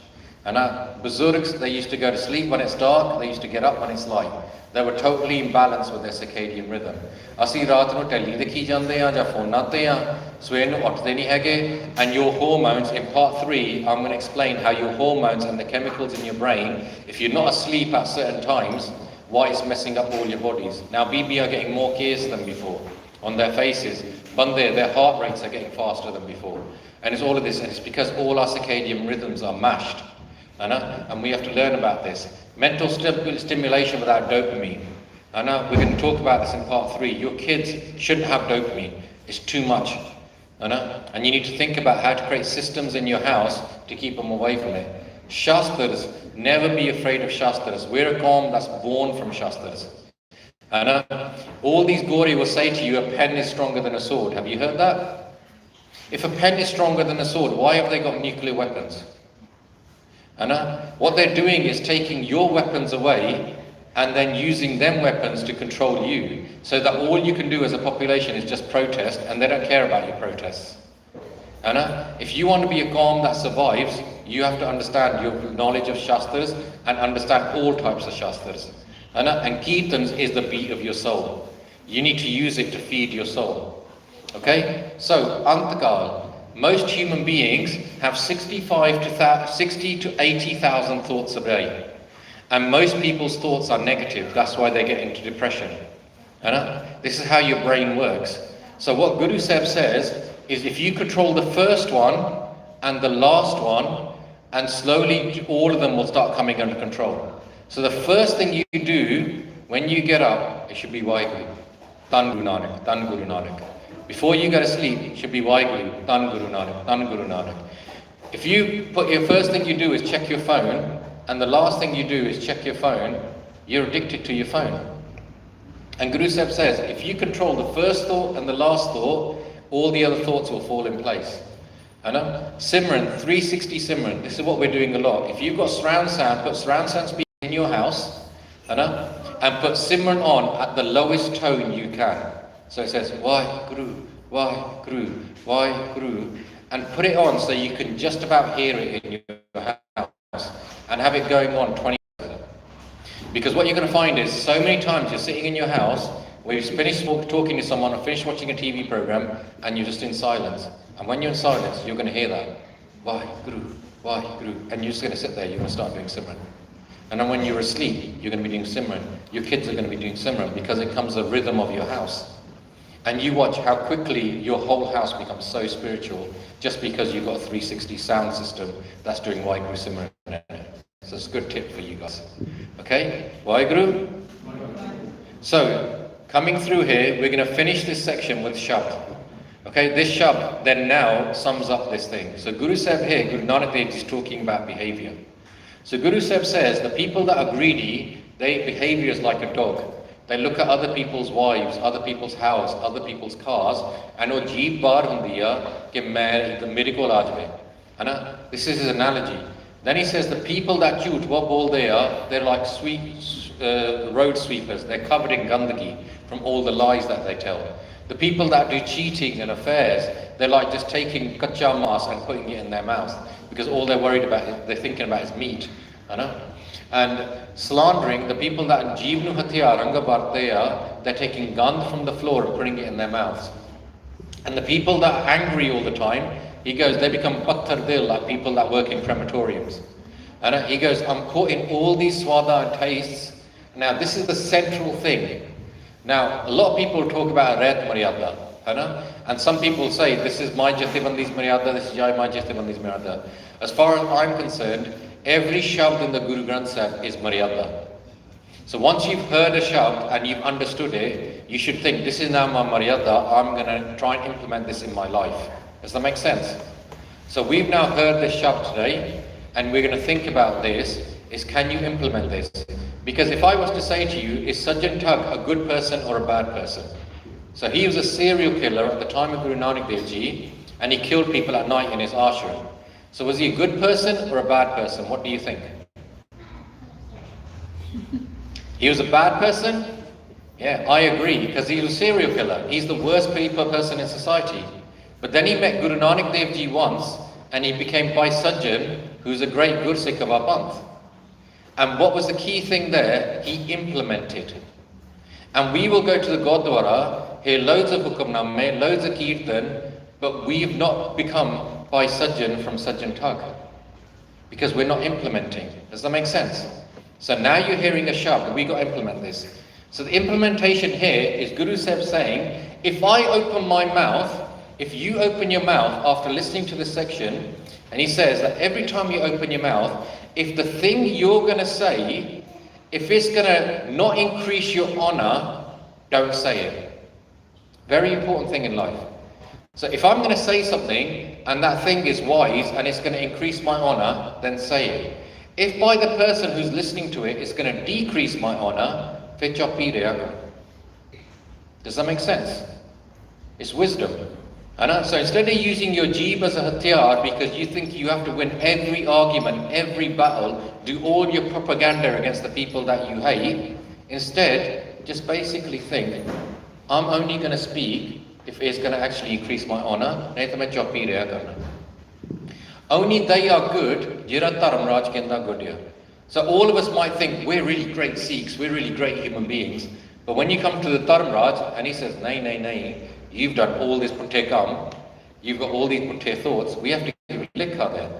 Bazurgs, they used to go to sleep when it's dark, they used to get up when it's light. They were totally imbalanced with their circadian rhythm. Asi raat nu telly dekhi jande aa ja phone te aa, swer nu uthde nahi hege, and your hormones in part 3, I'm going to explain how your hormones and the chemicals in your brain, if you're not asleep at certain times, why it's messing up all your bodies. Now BB are getting more gears than before on their faces. Bande, their heart rates are getting faster than before. And it's all of this, and it's because all our circadian rhythms are mashed. And we have to learn about this. Mental stimulation without dopamine. We're going to talk about this in part 3. Your kids shouldn't have dopamine. It's too much. And you need to think about how to create systems in your house to keep them away from it. Shastras, never be afraid of Shastras. We're a Qaum that's born from Shastras. All these Gori will say to you, a pen is stronger than a sword. Have you heard that? If a pen is stronger than a sword, why have they got nuclear weapons? What they're doing is taking your weapons away and then using them weapons to control you, so that all you can do as a population is just protest, and they don't care about your protests. If you want to be a Qawm that survives, you have to understand your knowledge of Shastras and understand all types of Shastras. And Kirtans is the beat of your soul. You need to use it to feed your soul. Okay? So, Antakal. Most human beings have 60 to 80,000 thoughts a day. And most people's thoughts are negative. That's why they get into depression. This is how your brain works. So what Guru Sahib says is, if you control the first one and the last one, and slowly all of them will start coming under control. So the first thing you do when you get up, it should be Waheguru. Dhan Guru Nanak, Dhan Guru Nanak. Before you go to sleep, it should be Waheguru, Dhan Guru Nanak, Dhan Guru Nanak. If you put your first thing you do is check your phone, and the last thing you do is check your phone, you're addicted to your phone. And Guru Sahib says, if you control the first thought and the last thought, all the other thoughts will fall in place. Simran, 360 Simran, this is what we're doing a lot. If you've got surround sound, put surround sound speakers in your house, and put Simran on at the lowest tone you can. So it says, Waheguru, Waheguru, Waheguru, and put it on so you can just about hear it in your house, and have it going on 20. Because what you're going to find is, so many times you're sitting in your house, where you've finished talking to someone or finished watching a TV program, and you're just in silence. And when you're in silence, you're going to hear that, Waheguru, Waheguru, and you're just going to sit there, you're going to start doing Simran. And then when you're asleep, you're going to be doing Simran. Your kids are going to be doing Simran, because it becomes the rhythm of your house. And you watch how quickly your whole house becomes so spiritual, just because you've got a 360 sound system that's doing Waheguru Simran. So it's a good tip for you guys. Okay? Waheguru? So, coming through here, we're going to finish this section with Shabd. Okay, this Shabd then now sums up this thing. So Guru Sahib here, Guru Nanak Dev is talking about behavior. So Guru Sahib says, the people that are greedy, their behavior is like a dog. They look at other people's wives, other people's house, other people's cars, and वो जीभ बार होती है कि मैं मेरे को आ जाए, है ना? This is his analogy. Then he says the people that jhoot, what bol they are, they're like road sweepers. They're covered in gandagi from all the lies that they tell. The people that do cheating and affairs, they're like just taking kacha mas and putting it in their mouth, because all they're worried about, they're thinking about is meat, you know? And slandering, the people that jeevnu hatya ranga bharteya, they're taking gand from the floor and putting it in their mouths. And the people that are angry all the time, he goes, they become patthar dil, like people that work in crematoriums. And he goes, I'm caught in all these swada and tastes. Now this is the central thing. Now a lot of people talk about Ret Maryada, and some people say this is my Jathibandi's Maryada, this is my Jathibandi's Maryada. As far as I'm concerned, every shabd in the Guru Granth Sahib is Maryada. So once you've heard a shabd and you've understood it, you should think, this is now my Maryada, I'm going to try and implement this in my life. Does that make sense? So we've now heard this shabd today, and we're going to think about this, is can you implement this? Because if I was to say to you, is Sajjan Tug a good person or a bad person? So he was a serial killer at the time of Guru Nanak Dev Ji, and he killed people at night in his ashram. So was he a good person or a bad person? What do you think? He was a bad person? Yeah, I agree, because he was a serial killer. He's the worst person in society. But then he met Guru Nanak Dev Ji once, and he became Bhai Sajjan, who's a great Gursikh of our Panth. And what was the key thing there? He implemented. And we will go to the Gurdwara, hear loads of Hukamname, loads of Kirtan, but we've not become Bhai Sajjan from Sajjan Tug, because we're not implementing. Does that make sense? So now you're hearing a shabd, we got to implement this. So the implementation here is Guru Sahib saying, if I open my mouth, if you open your mouth after listening to this section, and he says that every time you open your mouth, if the thing you're going to say, if it's going to not increase your honor, don't say it. Very important thing in life. So if I'm going to say something and that thing is wise and it's going to increase my honor, then say it. If by the person who's listening to it, it's going to decrease my honor, फिर चुप ही रहा करो. Does that make sense? It's wisdom. So instead of using your jeeb as a hatyar because you think you have to win every argument, every battle, do all your propaganda against the people that you hate, instead, just basically think, I'm only going to speak if it's going to actually increase my honour. Only they are good, jira Dharamraj kenda good ya. So all of us might think we're really great Sikhs, we're really great human beings. But when you come to the Dharamraj and he says, nay, nay, nay, you've done all this putte kam, you've got all these putte thoughts, we have to give it likha there.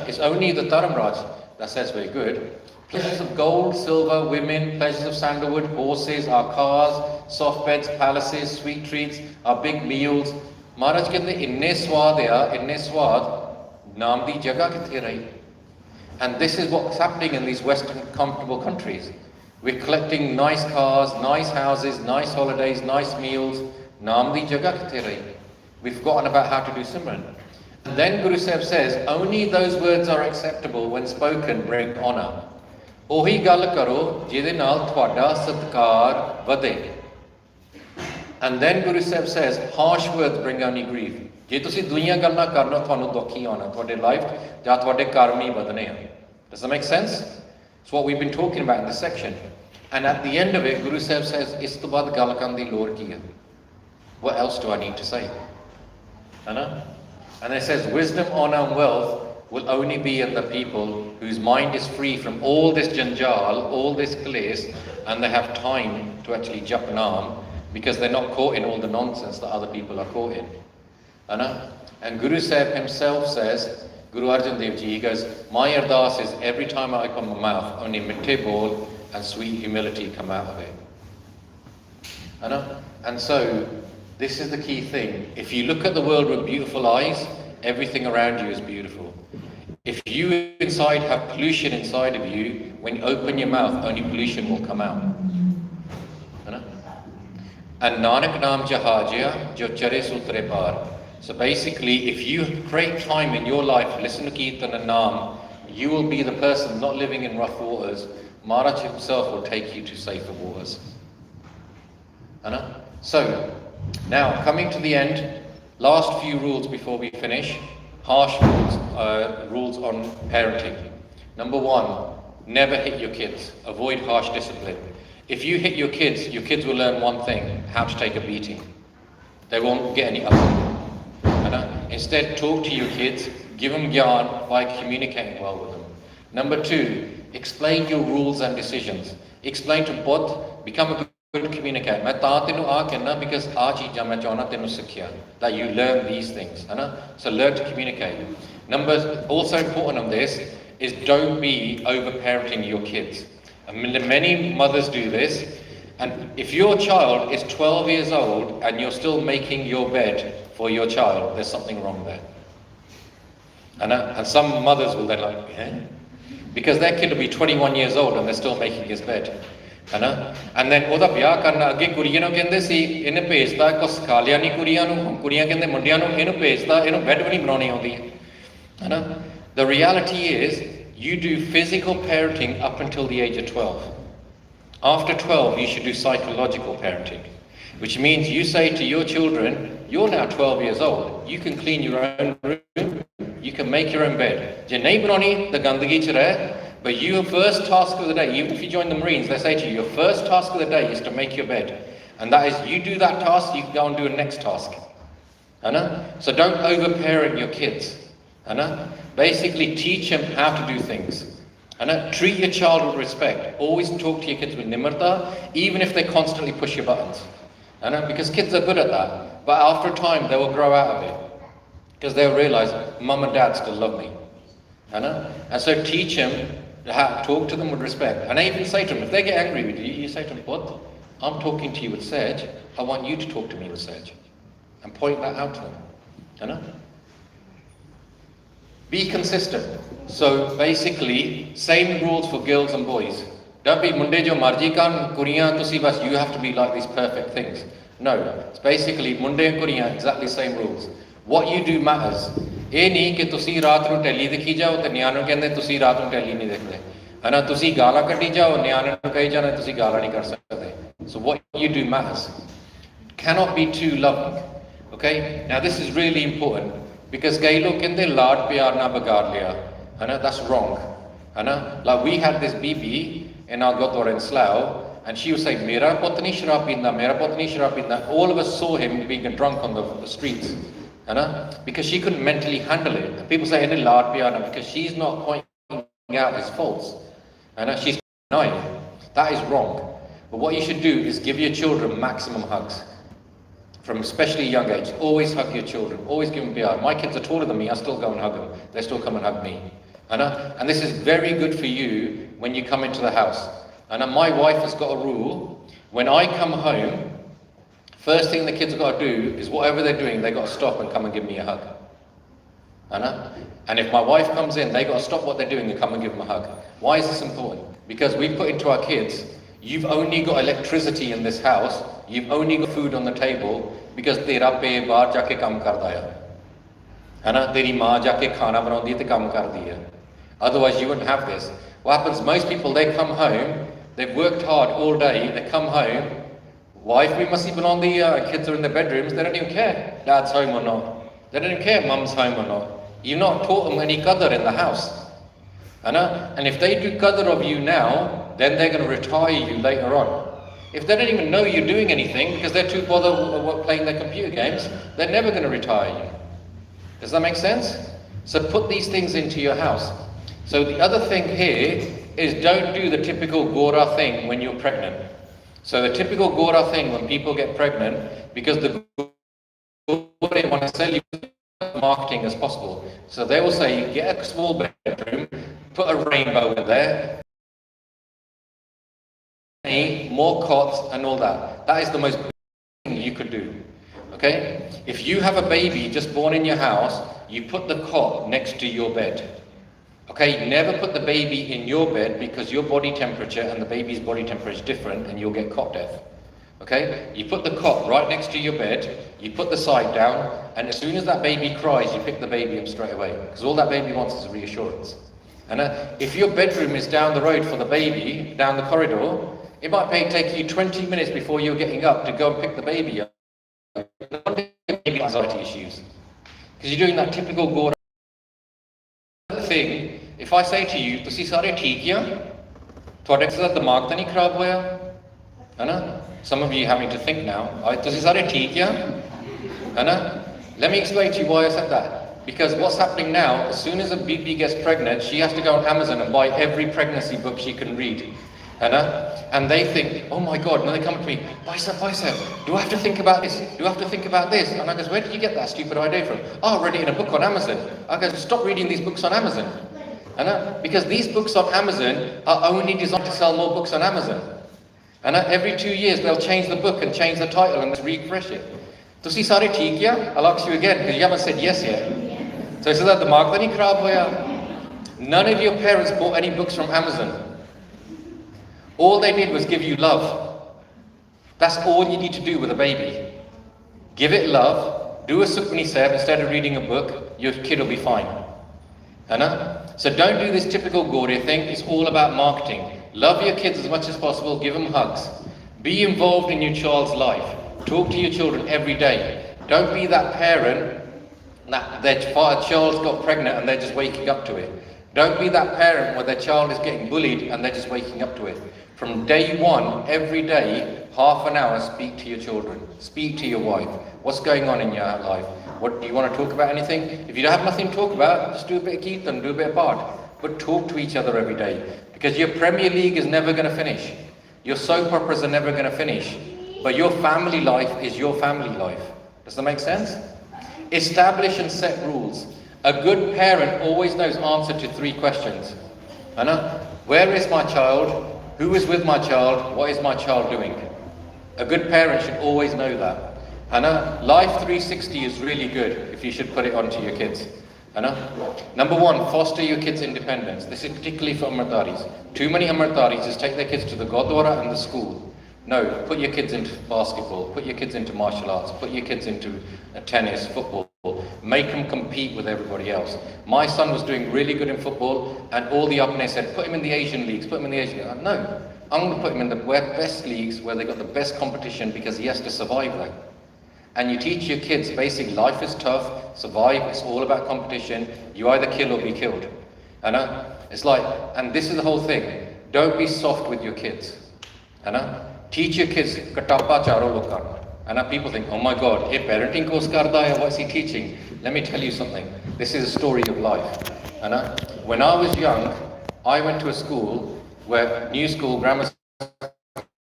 It's only the Dharamraj that says we're good. Pleasures of gold, silver, women, pleasures of sandalwood, horses, our cars, soft beds, palaces, sweet treats, our big meals. Maharaj kehte inne swad ya, inne swad, naam di jagah kithe rahi. And this is what's happening in these Western comfortable countries. We're collecting nice cars, nice houses, nice holidays, nice meals. Naam di jagah kithe rahi. We've forgotten about how to do Simran. And then Guru Sahib says, only those words are acceptable when spoken bring honour. Ohi gal karo jide naal thwada satkar vade. And then Guru Sahib says, harsh words bring only grief. Je tusi duiyan galna karna thwanu dukhi hona, thwade life ja thwade karmi badne han. Does that make sense? It's what we've been talking about in this section. And at the end of it, Guru Sahib says, is to baad gal kan di lor ki hai. What else do I need to say? And it says, wisdom, honor and wealth will only be in the people whose mind is free from all this janjal, all this kales, and they have time to actually jap naam, because they're not caught in all the nonsense that other people are caught in. And Guru Sahib himself says, Guru Arjan Dev Ji, he goes, my ardas is every time I open my mouth, only mitte bol and sweet humility come out of it. And so, this is the key thing. If you look at the world with beautiful eyes, everything around you is beautiful. If you inside have pollution inside of you, when you open your mouth, only pollution will come out. And Nanak Naam Jahajya Jo Chare Sutre Par. So basically, if you create time in your life, listen to Kirtan and Naam, you will be the person not living in rough waters. Maharaj himself will take you to safer waters. So, now coming to the end, last few rules before we finish. Harsh rules on parenting. Number one, never hit your kids. Avoid harsh discipline. If you hit your kids will learn one thing, how to take a beating. They won't get any other. Instead, talk to your kids, give them gyan by communicating well with them. Number two, explain your rules and decisions. Explain to both, become a good communicator. मैं ता तेनू आ कहना because आ चीज़ां मैं चाहना तेनू सिक्खिया, that you learn these things. So learn to communicate. Number, also important on this is don't be over-parenting your kids. Many mothers do this. And if your child is 12 years old and you're still making your bed for your child, there's something wrong there. And some mothers will then like, eh? Because their kid will be 21 years old and they're still making his bed. And then oda biyah karna agge kuriyan nu kende si ine bhejda ko sikha liya nahi kuriyan nu, kuriyan kende mundiyan nu inu bhejda, inu bed bhi nahi banauni aunਦੀ. The reality is you do physical parenting up until the age of 12. After 12, you should do psychological parenting, which means you say to your children, you're now 12 years old, you can clean your own room, you can make your own bed. Je nahi banani, the gandagi ch rahe, but your first task of the day, even if you join the Marines, they say to you, your first task of the day is to make your bed. And that is, you do that task, you can go and do a next task. So don't over-parent your kids. Basically teach them how to do things. Treat your child with respect. Always talk to your kids with nimarta, even if they constantly push your buttons. Because kids are good at that. But after a time, they will grow out of it. Because they'll realize, mum and dad still love me. And so teach them, talk to them with respect. And I even say to them, if they get angry with you, you say to them, what? I'm talking to you with Sej. I want you to talk to me with Sej. And point that out to them. Be consistent. So basically, same rules for girls and boys. Don't be munde jo marji kan, kuriyan tusi bas, you have to be like these perfect things. No, it's basically munde and kuriyan, exactly the same rules. What you do matters. ਇਹ ਨਹੀਂ ਕਿ ਤੁਸੀਂ ਰਾਤ ਨੂੰ Tally ਦੇਖੀ ਜਾਓ ਤੇ ਨਿਆਣੇ ਨੂੰ ਕਹਿੰਦੇ ਤੁਸੀਂ ਰਾਤ ਨੂੰ ਟੈਲੀ ਨਹੀਂ ਦੇਖਦੇ ਤੁਸੀਂ ਗਾਲਾਂ ਕੱਢੀ ਜਾਓ ਨਿਆਣੇ ਨੂੰ ਕਹੀ ਜਾਣਾ ਤੁਸੀਂ ਗਾਲਾਂ ਨਹੀਂ ਕੱਢ ਸਕਦੇ. So what you do matters. Cannot be too loving. Okay, now this is really important because kei log kehte laad pyar na bagaad liya, hai na? That's wrong, hai na? Like we had this bibi in our Gurdwara in Slough, and she was saying, "Mera putt nahi sharab peenda, mera putt nahi sharab peenda." All of us saw him being drunk on the streets, hai na? Because she couldn't mentally handle it. And people say, "Inne laad pyar na," because she's not pointing out his faults, hai na? She's denying it. That is wrong. But what you should do is give your children maximum hugs. From especially young age, always hug your children, always give them PR. My kids are taller than me, I still go and hug them. They still come and hug me. And this is very good for you when you come into the house. And my wife has got a rule, when I come home, first thing the kids have got to do is whatever they're doing, they've got to stop and come and give me a hug. And if my wife comes in, they've got to stop what they're doing and come and give them a hug. Why is this important? Because we put into our kids, you've only got electricity in this house, you've only got food on the table because tera pe baar jaake kam karda hai. Teri maa jaake khana banaundi hai te kam kardi hai. Otherwise you wouldn't have this. What happens, most people, they come home, they've worked hard all day, they come home, wife bhi masi banaundi hai, kids are in their bedrooms, they don't even care dad's home or not. They don't even care mum's home or not. You've not taught them any qadr in the house. And if they do qadr of you now, then they're going to retire you later on. If they don't even know you're doing anything because they're too bothered with playing their computer games, they're never going to retire you. Does that make sense? So put these things into your house. So the other thing here is don't do the typical Gora thing when you're pregnant. So the typical Gora thing when people get pregnant, because the Gora want to sell you marketing as possible. So they will say, get a small bedroom, put a rainbow in there, more cots and all that. That is the most thing you could do. Okay? If you have a baby just born in your house, you put the cot next to your bed. Okay? Never put the baby in your bed because your body temperature and the baby's body temperature is different and you'll get cot death. Okay? You put the cot right next to your bed, you put the side down, and as soon as that baby cries, you pick the baby up straight away. Because all that baby wants is reassurance. And if your bedroom is down the road for the baby, down the corridor, it might take you 20 minutes before you're getting up to go and pick the baby up. Baby anxiety issues. Because you're doing that typical Gora thing. If I say to you, "Tusi sare theek ya? Thode sa dimag ta nahi kharab hoya?" है ना? Some of you having to think now. Tusi sare theek ya? है ना? Let me explain to you why I said that. Because what's happening now, as soon as a BB gets pregnant, she has to go on Amazon and buy every pregnancy book she can read. And they think, "Oh my God," and they come to me, bicep, do I have to think about this? Do I have to think about this? And I go, "Where did you get that stupid idea from?" "Oh, I read it in a book on Amazon." I go, "Stop reading these books on Amazon." Because these books on Amazon are only designed to sell more books on Amazon. And every 2 years they'll change the book and change the title and refresh it. Tusi sare theek ya? I'll ask you again because you haven't said yes yet. So he said that dimag ta nahi kharab hoya. None of your parents bought any books from Amazon. All they did was give you love. That's all you need to do with a baby. Give it love, do a Sukhmani Sahib instead of reading a book, your kid will be fine. So don't do this typical Gaudiya thing, it's all about marketing. Love your kids as much as possible, give them hugs. Be involved in your child's life. Talk to your children every day. Don't be that parent that their child's got pregnant and they're just waking up to it. Don't be that parent where their child is getting bullied and they're just waking up to it. From day one, every day, half an hour, speak to your children. Speak to your wife. What's going on in your life? What do you want to talk about anything? If you don't have nothing to talk about, just do a bit of kirtan, do a bit of part. But talk to each other every day. Because your Premier League is never going to finish. Your soap operas are never going to finish. But your family life is your family life. Does that make sense? Establish and set rules. A good parent always knows answer to 3 questions. Where is my child? Who is with my child? What is my child doing? A good parent should always know that. Life 360 is really good if you should put it onto your kids. Number 1, foster your kids' independence. This is particularly for Amritaris. Too many Amritaris just take their kids to the Gurdwara and the school. No, put your kids into basketball, put your kids into martial arts, put your kids into tennis, football. Make them compete with everybody else. My son was doing really good in football and all the Apne said, put him in the Asian leagues, put him in the Asian leagues. No, I'm going to put him in the best leagues where they got the best competition because he has to survive that. and you teach your kids basic life is tough, survive, it's all about competition, you either kill or be killed. It's like, and this is the whole thing, don't be soft with your kids. Teach your kids katapa charo lokan. People think, oh my God, hey, parenting course karda hai, what's he teaching? Let me tell you something, this is a story of life. When I was young, I went to a school where new school, grammar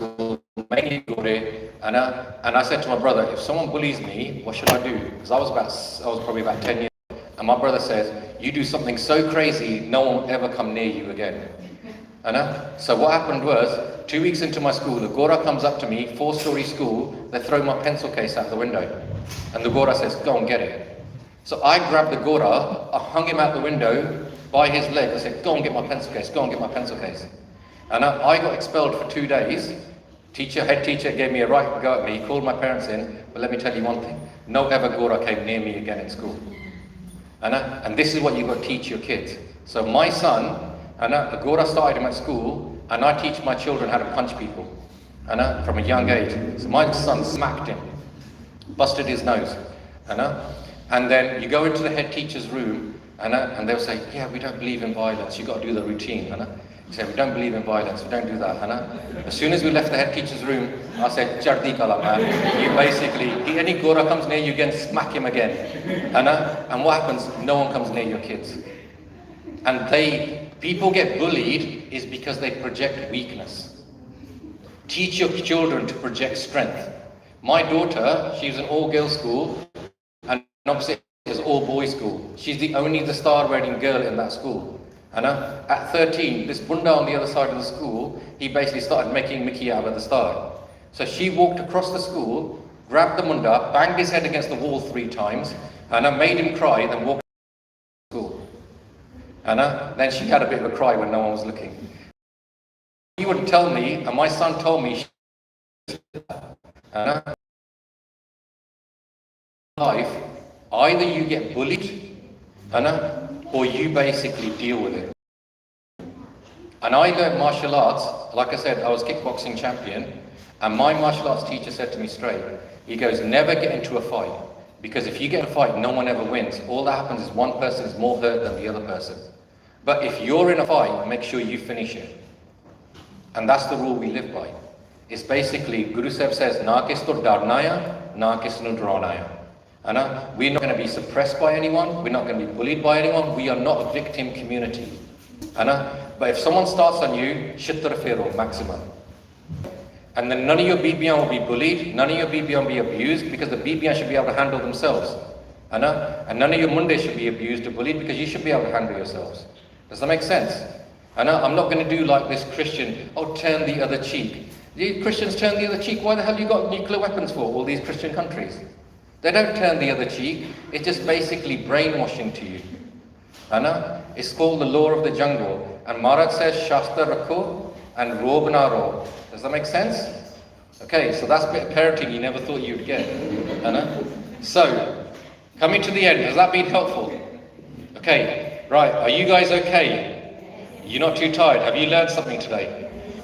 school, mainly Gore, and I said to my brother, if someone bullies me, what should I do? Because I was probably about 10 years old. And my brother says, you do something so crazy, no one will ever come near you again. So what happened was, 2 weeks into my school, the Gora comes up to me, 4-story school, they throw my pencil case out the window. And the Gora says, go and get it. So I grabbed the Gora, I hung him out the window by his leg. I said, go and get my pencil case, go and get my pencil case. And I got expelled for 2 days. Head teacher gave me a right go at me, he called my parents in, but let me tell you one thing, no ever Gora came near me again at school. And this is what you've got to teach your kids. So my son, the Gora started him at school, and I teach my children how to punch people, from a young age. So my son smacked him, busted his nose, and then you go into the head teacher's room, and they'll say, yeah, we don't believe in violence, you've got to do the routine. You say, we don't believe in violence, we don't do that. As soon as we left the head teacher's room, I said, Chardi Kala, man. You basically, any Gora comes near you again, smack him again. And what happens? No one comes near your kids. And people get bullied is because they project weakness. Teach your children to project strength. My daughter, she was in all-girls school, and opposite is all-boys school. She's the star-wearing girl in that school. At 13, this bunda on the other side of the school, he basically started making Mickey out of the star. So she walked across the school, grabbed the munda, banged his head against the wall 3 times, made him cry, then walked to school. Then she had a bit of a cry when no one was looking. He wouldn't tell me, and my son told me, life, either you get bullied, or you basically deal with it. And I learned martial arts, like I said, I was kickboxing champion, and my martial arts teacher said to me straight, he goes, never get into a fight, because if you get in a fight, no one ever wins. All that happens is one person is more hurt than the other person. But if you're in a fight, make sure you finish it. And that's the rule we live by. It's basically, Guru Sahib says, na kis to darna hai, na kis nu drona hai. We're not going to be suppressed by anyone, we're not going to be bullied by anyone, we are not a victim community. But if someone starts on you, shittar fero, maximum. And then none of your BBM will be bullied, none of your BBM will be abused, because the BBM should be able to handle themselves. And none of your Mondays should be abused or bullied, because you should be able to handle yourselves. Does that make sense? I'm not going to do like this Christian, turn the other cheek. You Christians turn the other cheek, why the hell you got nuclear weapons for, all these Christian countries? They don't turn the other cheek, it's just basically brainwashing to you. It's called the law of the jungle. And Maharaj says, Shastra rakho and rob na ro. Does that make sense? Okay, so that's a bit of parenting you never thought you'd get. So, coming to the end, has that been helpful? Okay, right, are you guys okay? You're not too tired? Have you learned something today?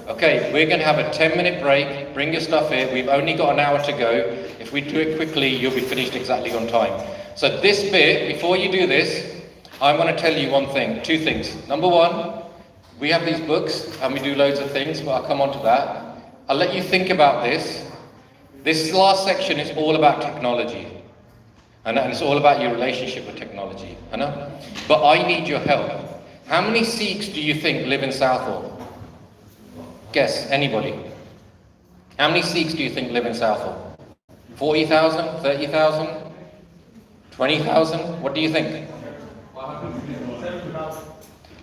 Okay, we're going to have a 10-minute break. Bring your stuff here. We've only got an hour to go. If we do it quickly, you'll be finished exactly on time. So this bit, before you do this, I'm going to tell you two things. Number one, we have these books and we do loads of things, but I'll come on to that. I'll let you think about this. This last section is all about technology. And it's all about your relationship with technology. But I need your help. How many Sikhs do you think live in Southall? Guess, anybody? How many Sikhs do you think live in Southall? 40,000? 30,000? 20,000? What do you think?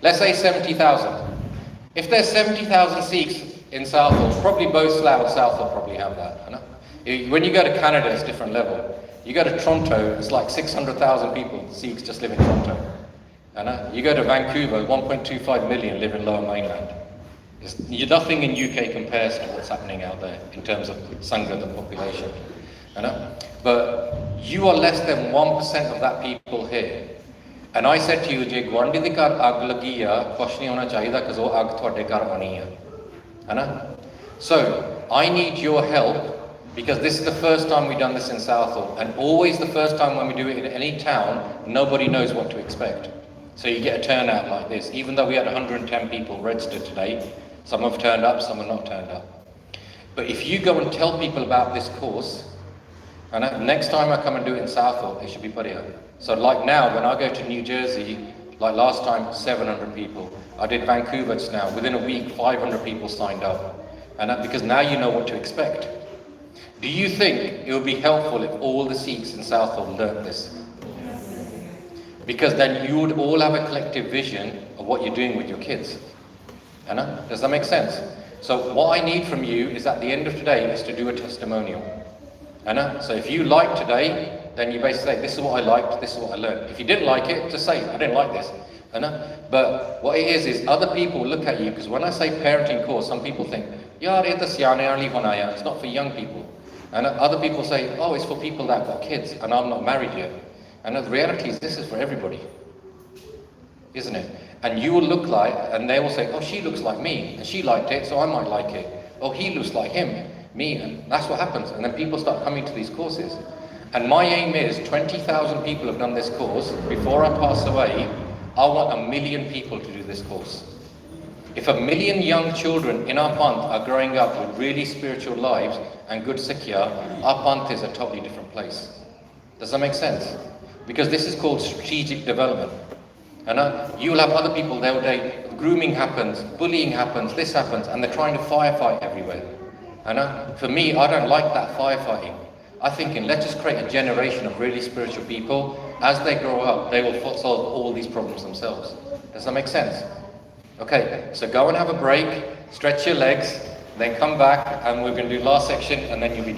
Let's say 70,000. If there's 70,000 Sikhs in Southall, probably both Slough and Southall probably have that. When you go to Canada, it's a different level. You go to Toronto, it's like 600,000 people, Sikhs just live in Toronto. You go to Vancouver, 1.25 million live in Lower Mainland. Nothing in UK compares to what's happening out there in terms of Sangha, the population. But you are less than 1% of that people here. And I said to you, je Gwandi di kar ag lagi hai, kuch nahi hona chahida because ag thode kar aani hai. So I need your help, Because this is the first time we've done this in Southall, and always the first time when we do it in any town, nobody knows what to expect. So you get a turnout like this. Even though we had 110 people registered today, some have turned up, some have not turned up. But if you go and tell people about this course, and next time I come and do it in Southall, it should be put here. So like now, when I go to New Jersey, like last time, 700 people. I did Vancouver just now. Within a week, 500 people signed up. And because now you know what to expect. Do you think it would be helpful if all the Sikhs in Southall learnt this? Because then you would all have a collective vision of what you're doing with your kids. Anna, does that make sense? So what I need from you is at the end of today is to do a testimonial. Anna, so if you like today, then you basically say, this is what I liked, this is what I learned. If you didn't like it, just say, I didn't like this. Anna, but what it is other people look at you, because when I say parenting course, some people think, yaar, ye to siyane wali banaya, it's not for young people. And other people say, oh, it's for people that have got kids, and I'm not married yet. And the reality is, this is for everybody, isn't it? And you will look like, and they will say, oh, she looks like me, and she liked it, so I might like it. Oh, he looks like him, me, and that's what happens. And then people start coming to these courses. And my aim is 20,000 people have done this course. Before I pass away, I want 1 million people to do this course. If 1 million young children in our Panth are growing up with really spiritual lives and good Sikhya, our Panth is a totally different place. Does that make sense? Because this is called strategic development. And you will have other people, they'll say, grooming happens, bullying happens, this happens, and they're trying to firefight everywhere. And for me, I don't like that firefighting. I think let's just create a generation of really spiritual people. As they grow up, they will solve all these problems themselves. Does that make sense? Okay, so go and have a break, stretch your legs, then come back, and we're going to do last section, and then you'll be done.